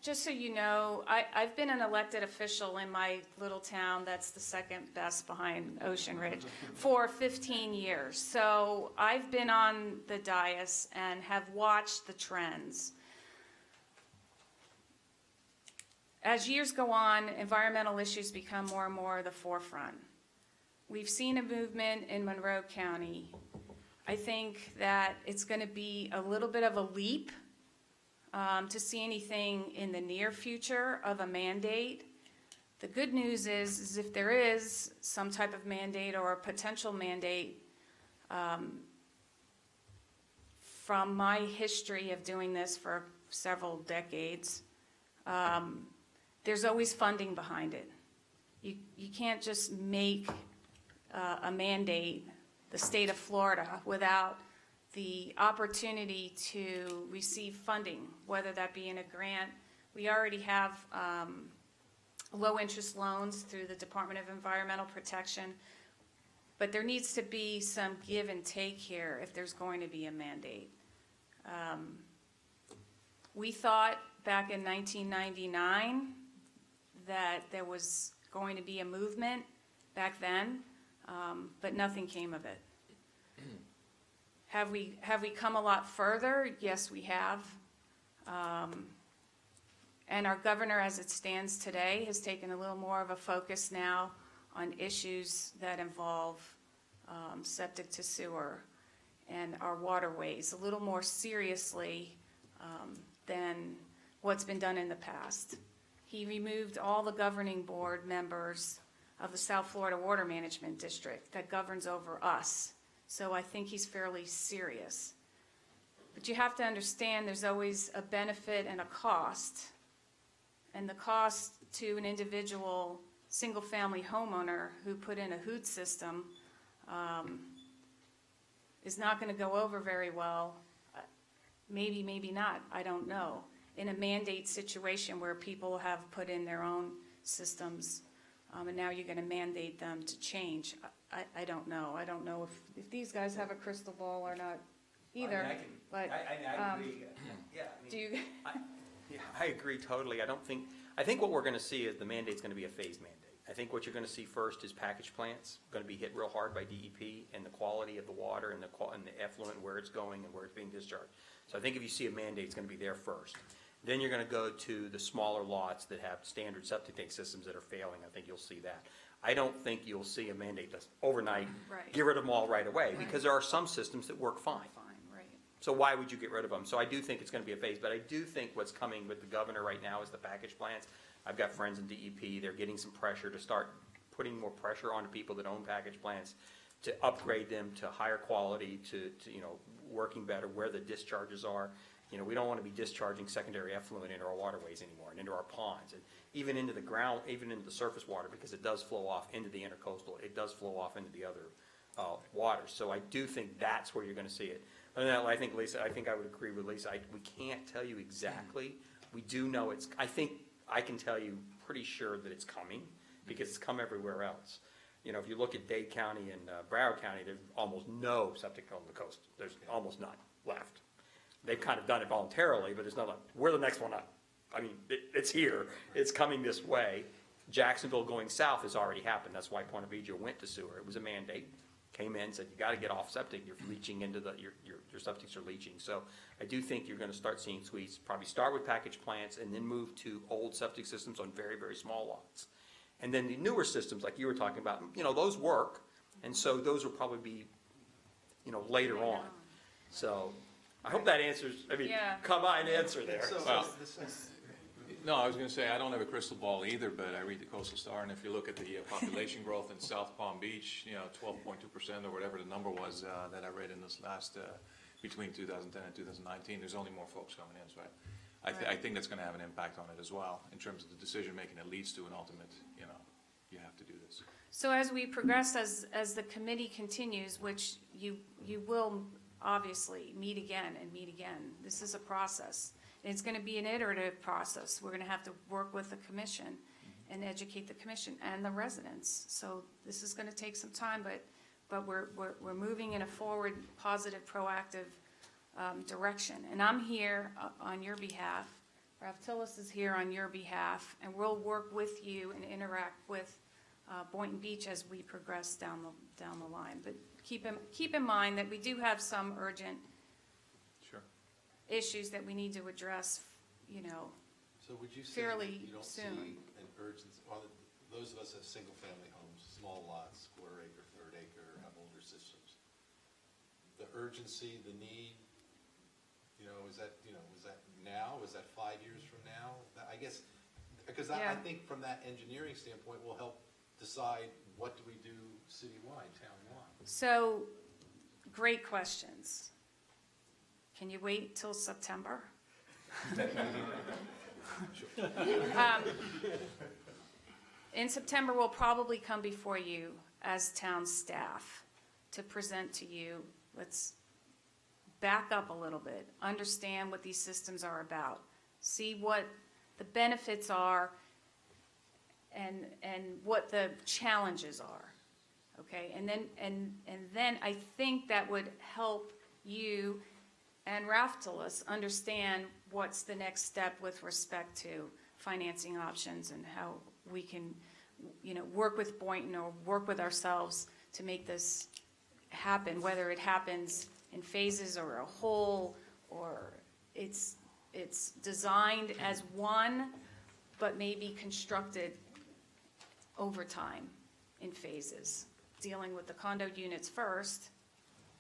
Just so you know, I've been an elected official in my little town that's the second best behind Ocean Ridge for 15 years. So I've been on the dais and have watched the trends. As years go on, environmental issues become more and more the forefront. We've seen a movement in Monroe County. I think that it's going to be a little bit of a leap to see anything in the near future of a mandate. The good news is if there is some type of mandate or a potential mandate, from my history of doing this for several decades, there's always funding behind it. You can't just make a mandate, the state of Florida, without the opportunity to receive funding, whether that be in a grant. We already have low-interest loans through the Department of Environmental Protection, but there needs to be some give and take here if there's going to be a mandate. We thought back in 1999 that there was going to be a movement back then, but nothing came of it. Have we come a lot further? Yes, we have. And our governor, as it stands today, has taken a little more of a focus now on issues that involve septic to sewer and our waterways a little more seriously than what's been done in the past. He removed all the governing board members of the South Florida Water Management District that governs over us. So I think he's fairly serious. But you have to understand there's always a benefit and a cost. And the cost to an individual single-family homeowner who put in a hoot system is not going to go over very well. Maybe, maybe not, I don't know. In a mandate situation where people have put in their own systems, and now you're going to mandate them to change. I don't know. I don't know if these guys have a crystal ball or not either. I agree. Do you? Yeah, I agree totally. I think what we're gonna see is the mandate's gonna be a phased mandate. I think what you're gonna see first is package plants, gonna be hit real hard by DEP and the quality of the water and the effluent, where it's going and where it's being discharged. So I think if you see a mandate, it's gonna be there first. Then you're gonna go to the smaller lots that have standard septic tank systems that are failing. I think you'll see that. I don't think you'll see a mandate that's overnight, Right. get rid of them all right away, Right. because there are some systems that work fine. Fine, right. So why would you get rid of them? So I do think it's gonna be a phase, but I do think what's coming with the governor right now is the package plants. I've got friends in DEP, they're getting some pressure to start putting more pressure on the people that own package plants to upgrade them to higher quality, to working better where the discharges are. We don't wanna be discharging secondary effluent into our waterways anymore and into our ponds and even into the ground, even into the surface water, because it does flow off into the intercoastal, it does flow off into the other waters. So I do think that's where you're gonna see it. And then I think Lisa, I would agree with Lisa, we can't tell you exactly. We do know I think I can tell you pretty sure that it's coming, because it's come everywhere else. If you look at Dade County and Broward County, there's almost no septic on the coast. There's almost none left. They've kind of done it voluntarily, but it's not like, we're the next one up. I mean, it's here, it's coming this way. Jacksonville going south has already happened. That's why Point Vedra went to sewer. It was a mandate. Came in, said, you gotta get off septic, you're leaching into your septics are leaching. So I do think you're gonna start seeing suites, probably start with package plants and then move to old septic systems on very, very small lots. And then the newer systems, like you were talking about, those work, and so those will probably be, later on. So, I hope that answers, Yeah. combined answer there. Well, no, I was gonna say, I don't have a crystal ball either, but I read the Coastal Star, and if you look at the population growth in South Palm Beach, 12.2% or whatever the number was, that I read in this last, between 2010 and 2019, there's only more folks coming in, so I think that's gonna have an impact on it as well, in terms of the decision-making that leads to an ultimate, you have to do this. So as we progress, as the committee continues, which you will obviously meet again and meet again, this is a process. It's gonna be an iterative process. We're gonna have to work with the commission and educate the commission and the residents. So this is gonna take some time, but we're moving in a forward, positive, proactive direction. And I'm here on your behalf. Ralph Tillis is here on your behalf, and we'll work with you and interact with Boynton Beach as we progress down the line. But keep in mind that we do have some urgent Sure. issues that we need to address, So would you say fairly you don't see soon. an urgency, those of us that have single-family homes, small lots, quarter acre, third acre, have older systems, the urgency, the need, is that now, is that 5 years from now? I guess, because I Yeah. think from that engineering standpoint will help decide what do we do citywide, townwide. So, great questions. Can you wait till September? In September, we'll probably come before you as town staff to present to you. Let's back up a little bit, understand what these systems are about, see what the benefits are and what the challenges are. Okay, and then I think that would help you and Ralph Tillis understand what's the next step with respect to financing options and how we can, work with Boynton or work with ourselves to make this happen, whether it happens in phases or a whole, or it's designed as one, but maybe constructed over time in phases, dealing with the condo units first,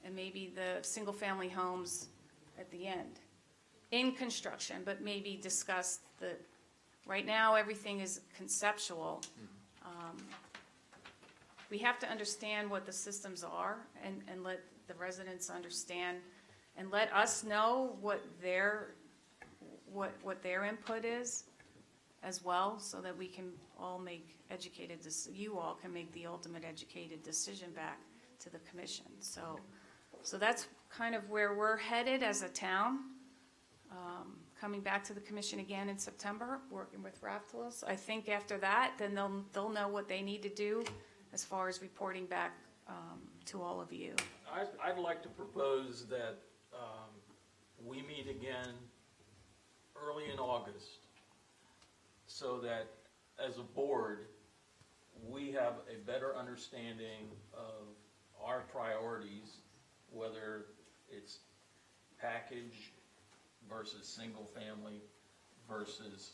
and maybe the single-family homes at the end, in construction, but maybe discuss right now, everything is conceptual. We have to understand what the systems are and let the residents understand, and let us know what their input is as well, so that we can all make you all can make the ultimate educated decision back to the commission. So that's kind of where we're headed as a town. Coming back to the commission again in September, working with Ralph Tillis. I think after that, then they'll know what they need to do as far as reporting back to all of you. I'd like to propose that we meet again early in August, so that as a board, we have a better understanding of our priorities, whether it's package versus single family versus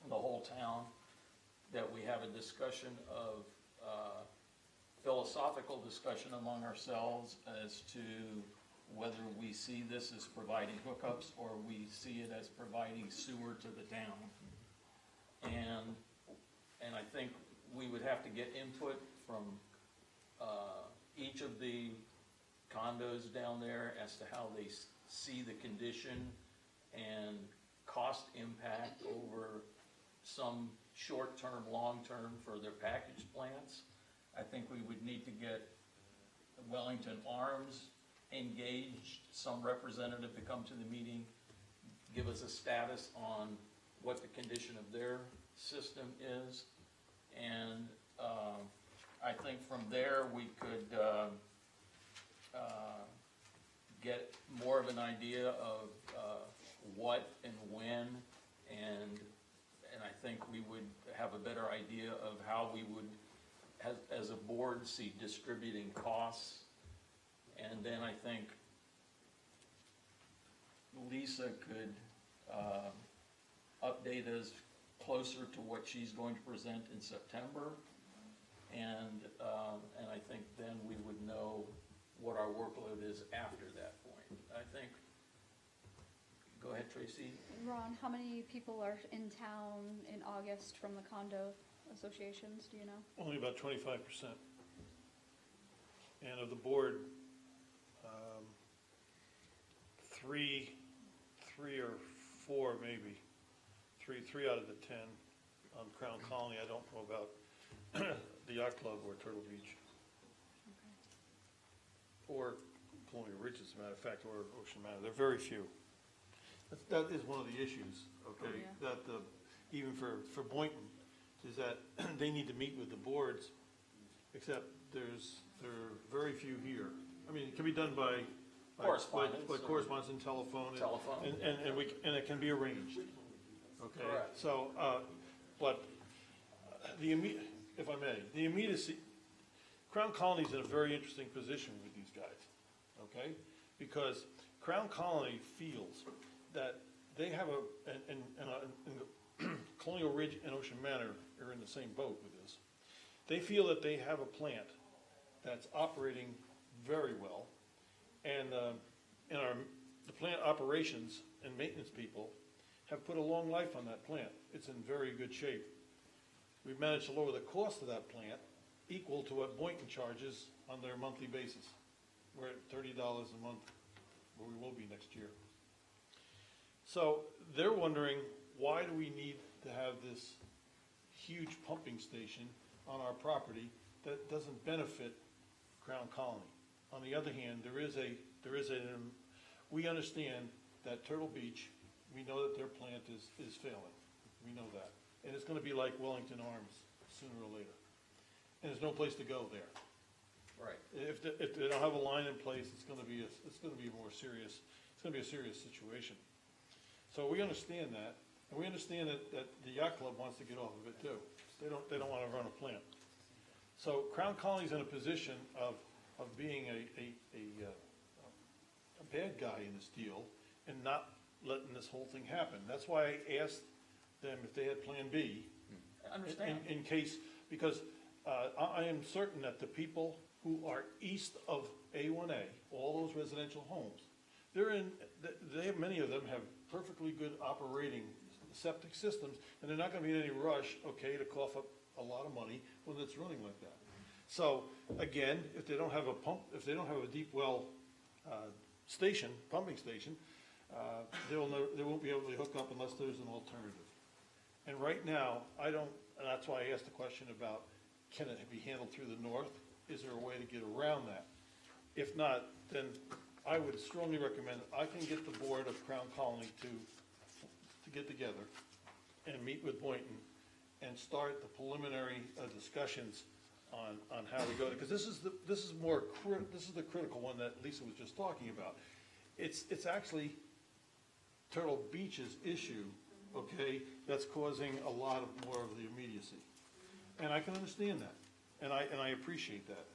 the whole town, that we have a discussion of, philosophical discussion among ourselves as to whether we see this as providing hookups or we see it as providing sewer to the town. And I think we would have to get input from each of the condos down there as to how they see the condition and cost impact over some short-term, long-term for their package plants. I think we would need to get Wellington Arms engaged, some representative to come to the meeting, give us a status on what the condition of their system is. And I think from there we could get more of an idea of what and when, and I think we would have a better idea of how we would, as a board, see distributing costs. And then I think Lisa could update us closer to what she's going to present in September. And I think then we would know what our workload is after that point. I think, go ahead, Tracy. Ron, how many people are in town in August from the condo associations, do you know? Only about 25%. And of the board, three or four maybe, three out of the 10 on Crown Colony. I don't know about the yacht club or Turtle Beach. Or Colonial Ridge, as a matter of fact, or Ocean Manor. They're very few. That is one of the issues, okay? Yeah. That even for Boynton, is that they need to meet with the boards, except there are very few here. I mean, it can be done by Correspondence. by correspondence and telephone. And it can be arranged, okay? Correct. So, but if I may, the immediacy, Crown Colony's in a very interesting position with these guys, okay? Because Crown Colony feels that they have Colonial Ridge and Ocean Manor are in the same boat with this. They feel that they have a plant that's operating very well, and the plant operations and maintenance people have put a long life on that plant. It's in very good shape. We've managed to lower the cost of that plant equal to what Boynton charges on their monthly basis. We're at $30 a month, where we will be next year. So they're wondering, why do we need to have this huge pumping station on our property that doesn't benefit Crown Colony? On the other hand, we understand that Turtle Beach, we know that their plant is failing. We know that. And it's gonna be like Wellington Arms sooner or later. And there's no place to go there. Right. If they don't have a line in place, it's gonna be a serious situation. So we understand that, and we understand that the yacht club wants to get off of it too. They don't wanna run a plant. So Crown Colony's in a position of being a bad guy in this deal and not letting this whole thing happen. That's why I asked them if they had Plan B. I understand. In case, because I am certain that the people who are east of A1A, all those residential homes, many of them have perfectly good operating septic systems, and they're not gonna be in any rush, okay, to cough up a lot of money when it's running like that. So, again, if they don't have a deep well pumping station, they won't be able to hook up unless there's an alternative. And right now, and that's why I asked the question about, can it be handled through the north? Is there a way to get around that? If not, then I would strongly recommend, I can get the board of Crown Colony to get together and meet with Boynton and start the preliminary discussions on how we go, because this is the critical one that Lisa was just talking about. It's actually Turtle Beach's issue, okay, that's causing a lot of more of the immediacy. And I can understand that, and I appreciate that,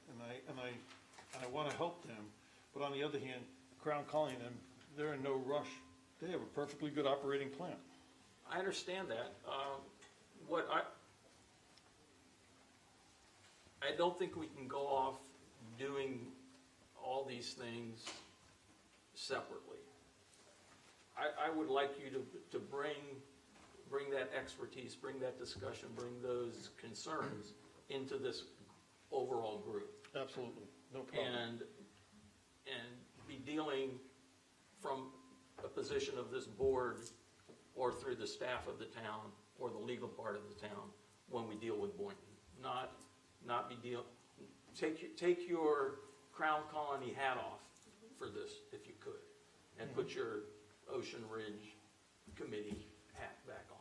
and I wanna help them, but on the other hand, Crown calling them, they're in no rush. They have a perfectly good operating plant. I understand that. I don't think we can go off doing all these things separately. I would like you to bring that expertise, bring that discussion, bring those concerns into this overall group. Absolutely, no problem. And be dealing from a position of this board or through the staff of the town or the legal part of the town when we deal with Boynton. Not be take your Crown Colony hat off for this, if you could, and put your Ocean Ridge Committee hat back on.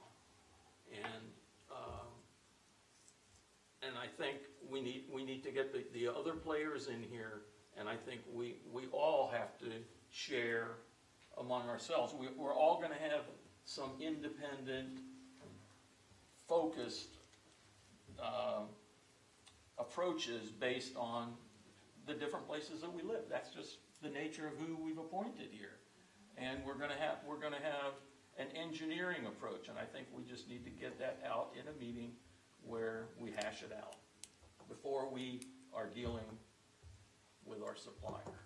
And I think we need to get the other players in here, and I think we all have to share among ourselves. We're all gonna have some independent, focused approaches based on the different places that we live. That's just the nature of who we've appointed here. And we're gonna have an engineering approach, and I think we just need to get that out in a meeting where we hash it out before we are dealing with our supplier,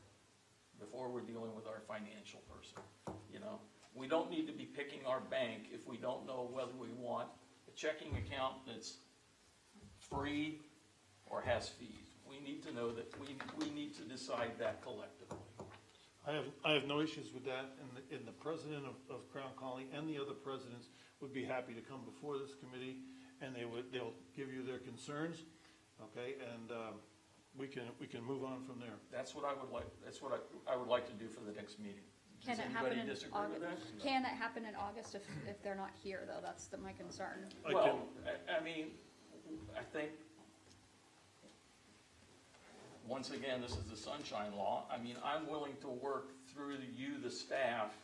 before we're dealing with our financial person, you know? We don't need to be picking our bank if we don't know whether we want a checking account that's free or has fees. We need to know that, we need to decide that collectively. I have no issues with that, and the president of Crown Colony and the other presidents would be happy to come before this committee, and they'll give you their concerns, okay, and we can move on from there. That's what I would like to do for the next meeting. Can Does it happen anybody in disagree with August? that? Can it happen in August if they're not here, though? That's my concern. Well, I mean, I think, once again, this is the sunshine law. I mean, I'm willing to work through you, the staff,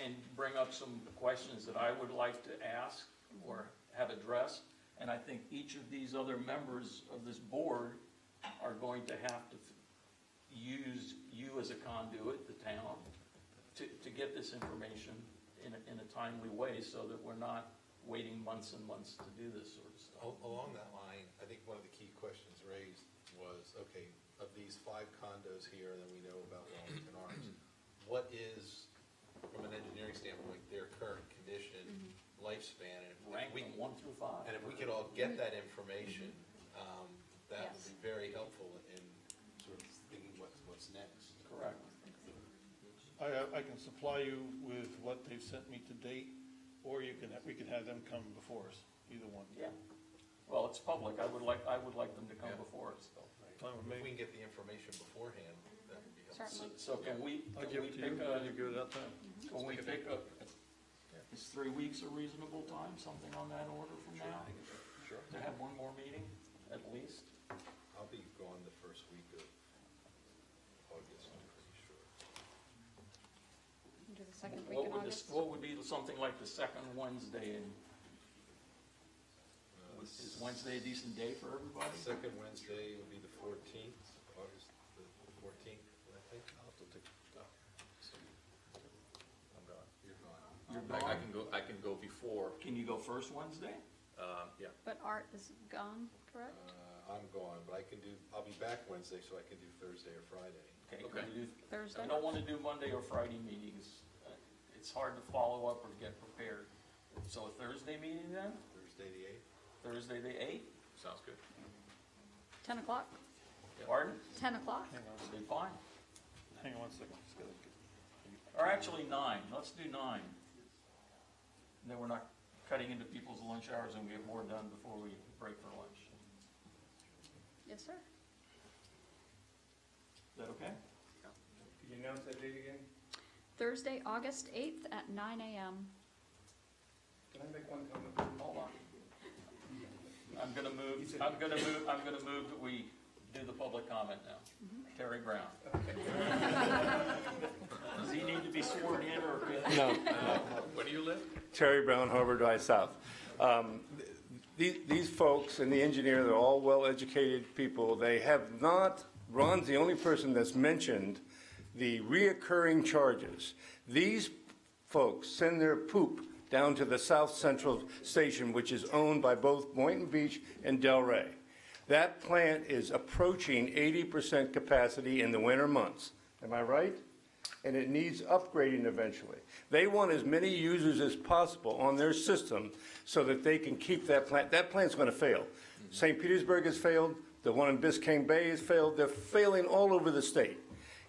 and bring up some questions that I would like to ask or have addressed. And I think each of these other members of this board are going to have to use you as a conduit, the town, to get this information in a timely way so that we're not waiting months and months to do this sort of stuff. Along that line, I think one of the key questions raised was, okay, of these 5 condos here, and then we know about Wellington Arms, what is, from an engineering standpoint, their current condition, lifespan? And Rank them 1 through 5. And if we could all get that information, that would Yes. be very helpful in sort of thinking what's next. Correct. I can supply you with what they've sent me to date, or we can have them come before us, either one. Yeah. Well, it's public. I would like them to come before us. Fine with If we me. can get the information beforehand, that would be helpful. Certainly. So can we I'll give it to you, pick and you give it out time. can we pick a, is 3 weeks a reasonable time, something on that order from now? Sure. To have one more meeting, at least? I'll be gone the first week of August, I'm pretty sure. Do the second week in August. What would be something like the second Wednesday in, is Wednesday a decent day for everybody? Second Wednesday would be the 14th, August the 14th, I think. I'll have to take, I'm gone. You're gone. You're I gone? can go before, Can you go first Wednesday? yeah. But Art is gone, correct? I'm gone, but I'll be back Wednesday, so I can do Thursday or Friday. Okay, Okay. can you do, Thursday? I don't want to do Monday or Friday meetings. It's hard to follow up or get prepared. So a Thursday meeting then? Thursday the 8th? Thursday the 8th? Sounds good. 10 o'clock? Pardon? 10 o'clock? Hang on, Be fine. hang on one second. Just gotta get- Or actually 9. Let's do 9. And then we're not cutting into people's lunch hours and we get more done before we break for lunch. Yes, sir. Is that okay? Could you announce that date again? Thursday, August 8th at 9 a.m. Can I make one comment? Hold on. I'm gonna move that we do the public comment now. Terry Brown. Does he need to be sworn in or? No, Where do you live? Terry Brown, Harvard Drive South. These folks and the engineer, they're all well-educated people. They have not, Ron's the only person that's mentioned the reoccurring charges. These folks send their poop down to the South Central Station, which is owned by both Boynton Beach and Delray. That plant is approaching 80% capacity in the winter months. Am I right? And it needs upgrading eventually. They want as many users as possible on their system so that they can keep that plant. That plant's going to fail. St. Petersburg has failed. The one in Biscayne Bay has failed. They're failing all over the state.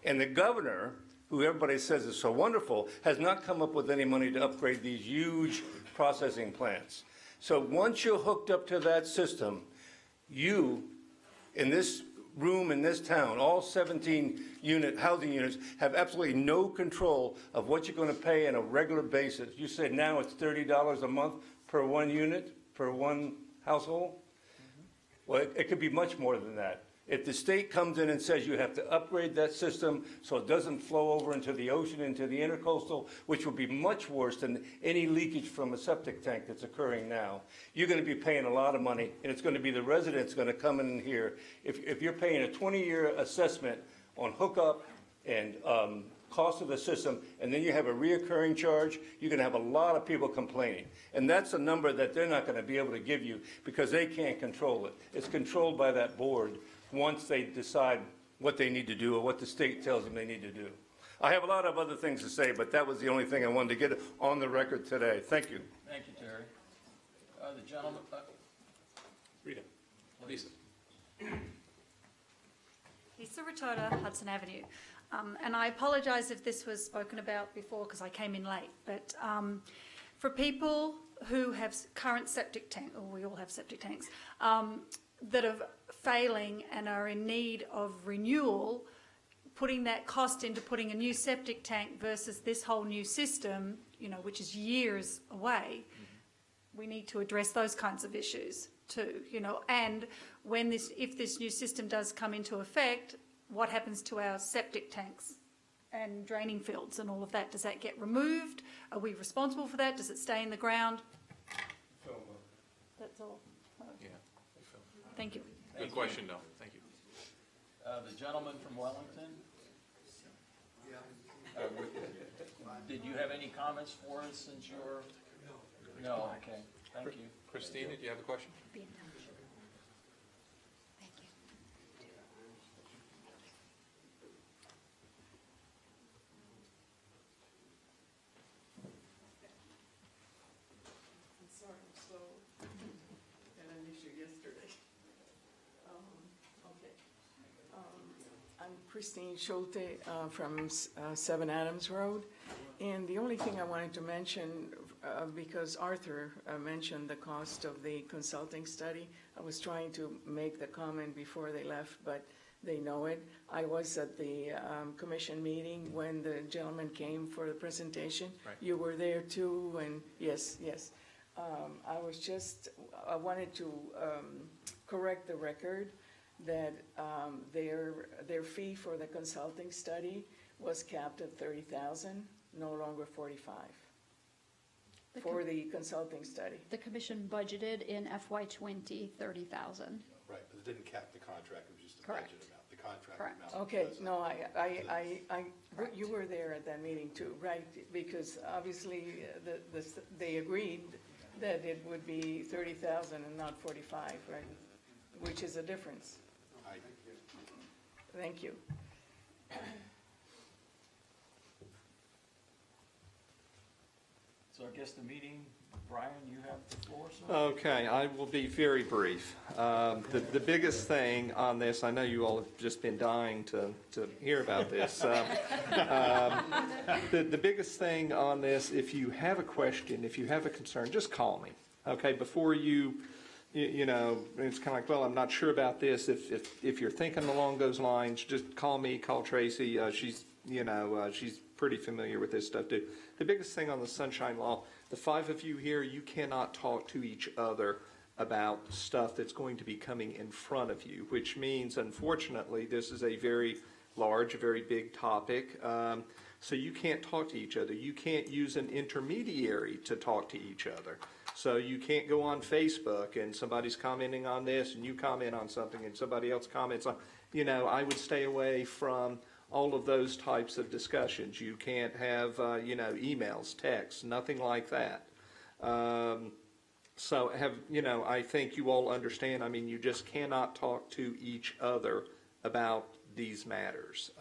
And the governor, who everybody says is so wonderful, has not come up with any money to upgrade these huge processing plants. So once you're hooked up to that system, you, in this room in this town, all 17 housing units, have absolutely no control of what you're going to pay on a regular basis. You said now it's $30 a month per one unit, per one household? Well, it could be much more than that. If the state comes in and says you have to upgrade that system so it doesn't flow over into the ocean, into the intercoastal, which will be much worse than any leakage from a septic tank that's occurring now, you're going to be paying a lot of money, and it's going to be the residents going to come in here. If you're paying a 20-year assessment on hookup and cost of the system, and then you have a reoccurring charge, you're going to have a lot of people complaining. And that's a number that they're not going to be able to give you because they can't control it. It's controlled by that board once they decide what they need to do or what the state tells them they need to do. I have a lot of other things to say, but that was the only thing I wanted to get on the record today. Thank you. Thank you, Terry. The gentleman, Rita. Lisa. Lisa Rotota, Hudson Avenue. And I apologise if this was spoken about before because I came in late. But for people who have current septic tank, or we all have septic tanks, that are failing and are in need of renewal, putting that cost into putting a new septic tank versus this whole new system, which is years away, we need to address those kinds of issues too, and if this new system does come into effect, what happens to our septic tanks and draining fields and all of that? Does that get removed? Are we responsible for that? Does it stay in the ground? That's all. Yeah. Thank you. Good question, though. Thank you. the gentleman from Wellington? Did you have any comments for us since you're? No, okay, thank you. Christina, do you have a question? Thank you. I'm sorry, I'm slow. Had an issue yesterday. Okay. I'm Christine Schulte from 7 Adams Road. And the only thing I wanted to mention, because Arthur mentioned the cost of the consulting study, I was trying to make the comment before they left, but they know it. I was at the commission meeting when the gentleman came for the presentation. Right. You were there too, and yes. I wanted to correct the record that their fee for the consulting study was capped at $30,000, no longer $45,000 for the consulting study. The commission budgeted in FY '20 $30,000. Right, but it didn't cap the contract, it was just the Correct. budget amount, the contract Correct. amount. Okay, doesn't- no, you were there at that meeting too, right? Because obviously they agreed that it would be $30,000 and not $45,000, right? Which is a difference. Thank you. So I guess the meeting, Brian, you have the floor, sir? Okay, I will be very brief. The biggest thing on this, I know you all have just been dying to hear about this. The biggest thing on this, if you have a question, if you have a concern, just call me, okay? Before you know, it's kind of like, well, I'm not sure about this. If you're thinking along those lines, just call me, call Tracy. She's pretty familiar with this stuff too. The biggest thing on the Sunshine Law, the 5 of you here, you cannot talk to each other about stuff that's going to be coming in front of you, which means, unfortunately, this is a very large, very big topic. So you can't talk to each other. You can't use an intermediary to talk to each other. So you can't go on Facebook and somebody's commenting on this and you comment on something and somebody else comments on, I would stay away from all of those types of discussions. You can't have, emails, texts, nothing like that. So I think you all understand, you just cannot talk to each other about these matters.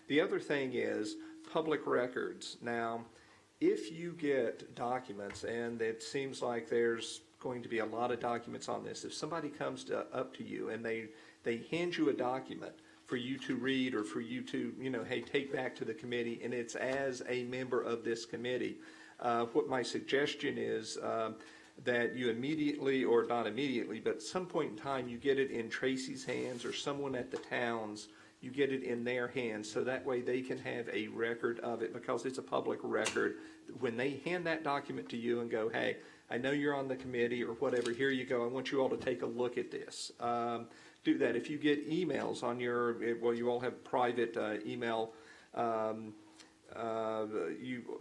The other thing is public records. Now, if you get documents, and it seems like there's going to be a lot of documents on this, if somebody comes up to you and they hand you a document for you to read or for you to, hey, take back to the committee, and it's as a member of this committee, what my suggestion is that you immediately, or not immediately, but at some point in time, you get it in Tracy's hands or someone at the town's, you get it in their hands, so that way they can have a record of it, because it's a public record. When they hand that document to you and go, hey, I know you're on the committee or whatever, here you go, I want you all to take a look at this. Do that. If you get emails on you all have private email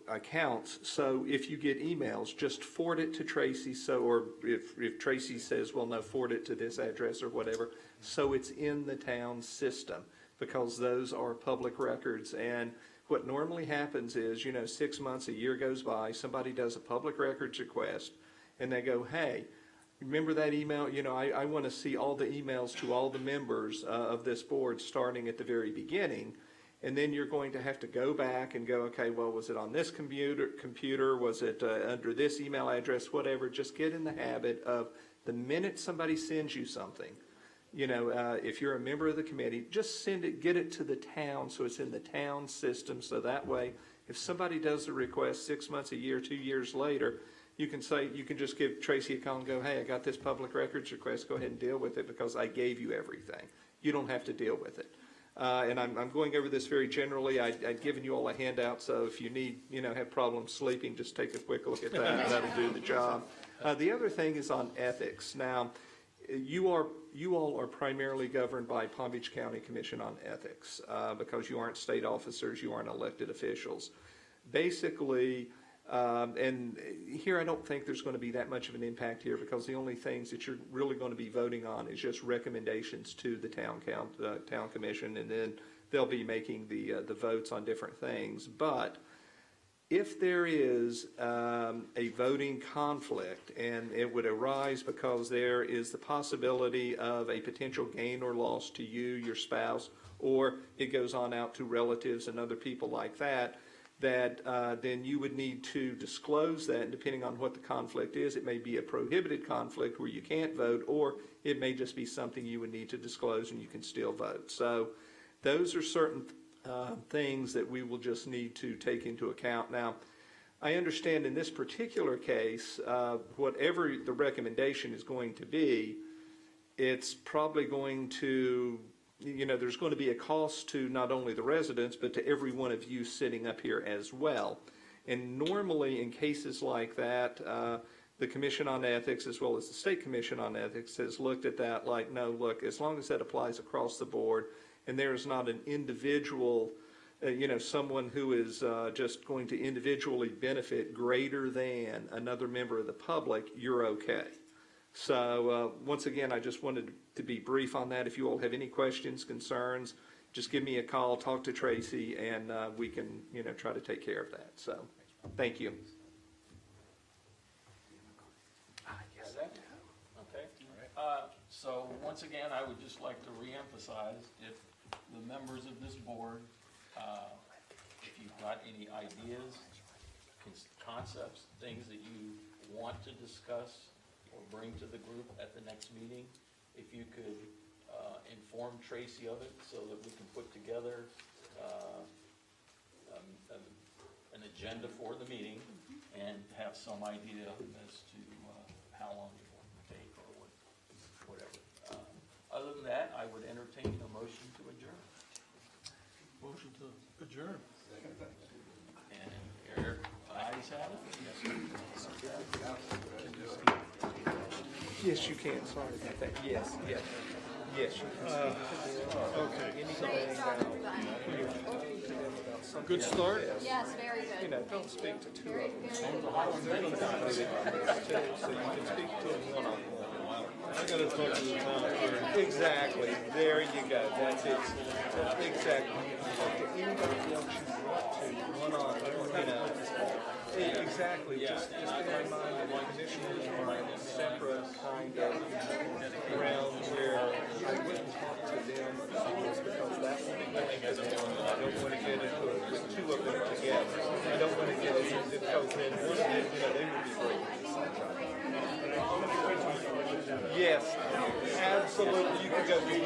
accounts, so if you get emails, just forward it to Tracy, or if Tracy says, well, no, forward it to this address or whatever, so it's in the town system, because those are public records. And what normally happens is, 6 months, a year goes by, somebody does a public records request, and they go, hey, remember that email? I want to see all the emails to all the members of this board starting at the very beginning. And then you're going to have to go back and go, okay, well, was it on this computer? Was it under this email address? Whatever. Just get in the habit of, the minute somebody sends you something, if you're a member of the committee, just get it to the town, so it's in the town system. So that way, if somebody does the request 6 months, a year, 2 years later, you can just give Tracy a call and go, hey, I got this public records request. Go ahead and deal with it, because I gave you everything. You don't have to deal with it. And I'm going over this very generally. I'd given you all a handout, so if you need, have problems sleeping, just take a quick look at that. That'll do the job. The other thing is on ethics. Now, you all are primarily governed by Palm Beach County Commission on Ethics, because you aren't state officers, you aren't elected officials. Basically, and here I don't think there's going to be that much of an impact here, because the only things that you're really going to be voting on is just recommendations to the town commission, and then they'll be making the votes on different things. But if there is a voting conflict, and it would arise because there is the possibility of a potential gain or loss to you, your spouse, or it goes on out to relatives and other people like that, then you would need to disclose that, and depending on what the conflict is, it may be a prohibited conflict where you can't vote, or it may just be something you would need to disclose and you can still vote. So those are certain things that we will just need to take into account. Now, I understand in this particular case, whatever the recommendation is going to be, it's probably going to, there's going to be a cost to not only the residents, but to every one of you sitting up here as well. And normally in cases like that, the Commission on Ethics, as well as the State Commission on Ethics, has looked at that like, no, look, as long as that applies across the board, and there is not an individual, someone who is just going to individually benefit greater than another member of the public, you're okay. So once again, I just wanted to be brief on that. If you all have any questions, concerns, just give me a call, talk to Tracy, and we can, try to take care of that. So, thank you. Okay. So once again, I would just like to reemphasize, if the members of this board, if you've got any ideas, concepts, things that you want to discuss or bring to the group at the next meeting, if you could inform Tracy of it so that we can put together an agenda for the meeting and have some idea as to how long it will take or whatever. Other than that, I would entertain a motion to adjourn. Motion to adjourn. And your ayes have it? Yes, sir. Yes, you can, sorry about that. Yes, yes. Yes, you can speak to them. Okay. Anything about, you know, talk to them about something. Good start? like this. Yes, very You good. know, don't speak to two Very, of them. very good. So you can speak to them one-on-one. I gotta talk to the town attorney. Exactly, there you go, that's it. Exactly. Talk to anybody else you want to, one-on-one, you know. Exactly, just bear in mind that the commissioners are in a separate kind of realm where I wouldn't talk to them because that would be going to them. I don't want to get into it with two of them together. I don't want to get into it because then one of them, you know, they would be breaking the sunshine. Yes, absolutely, you could go to one.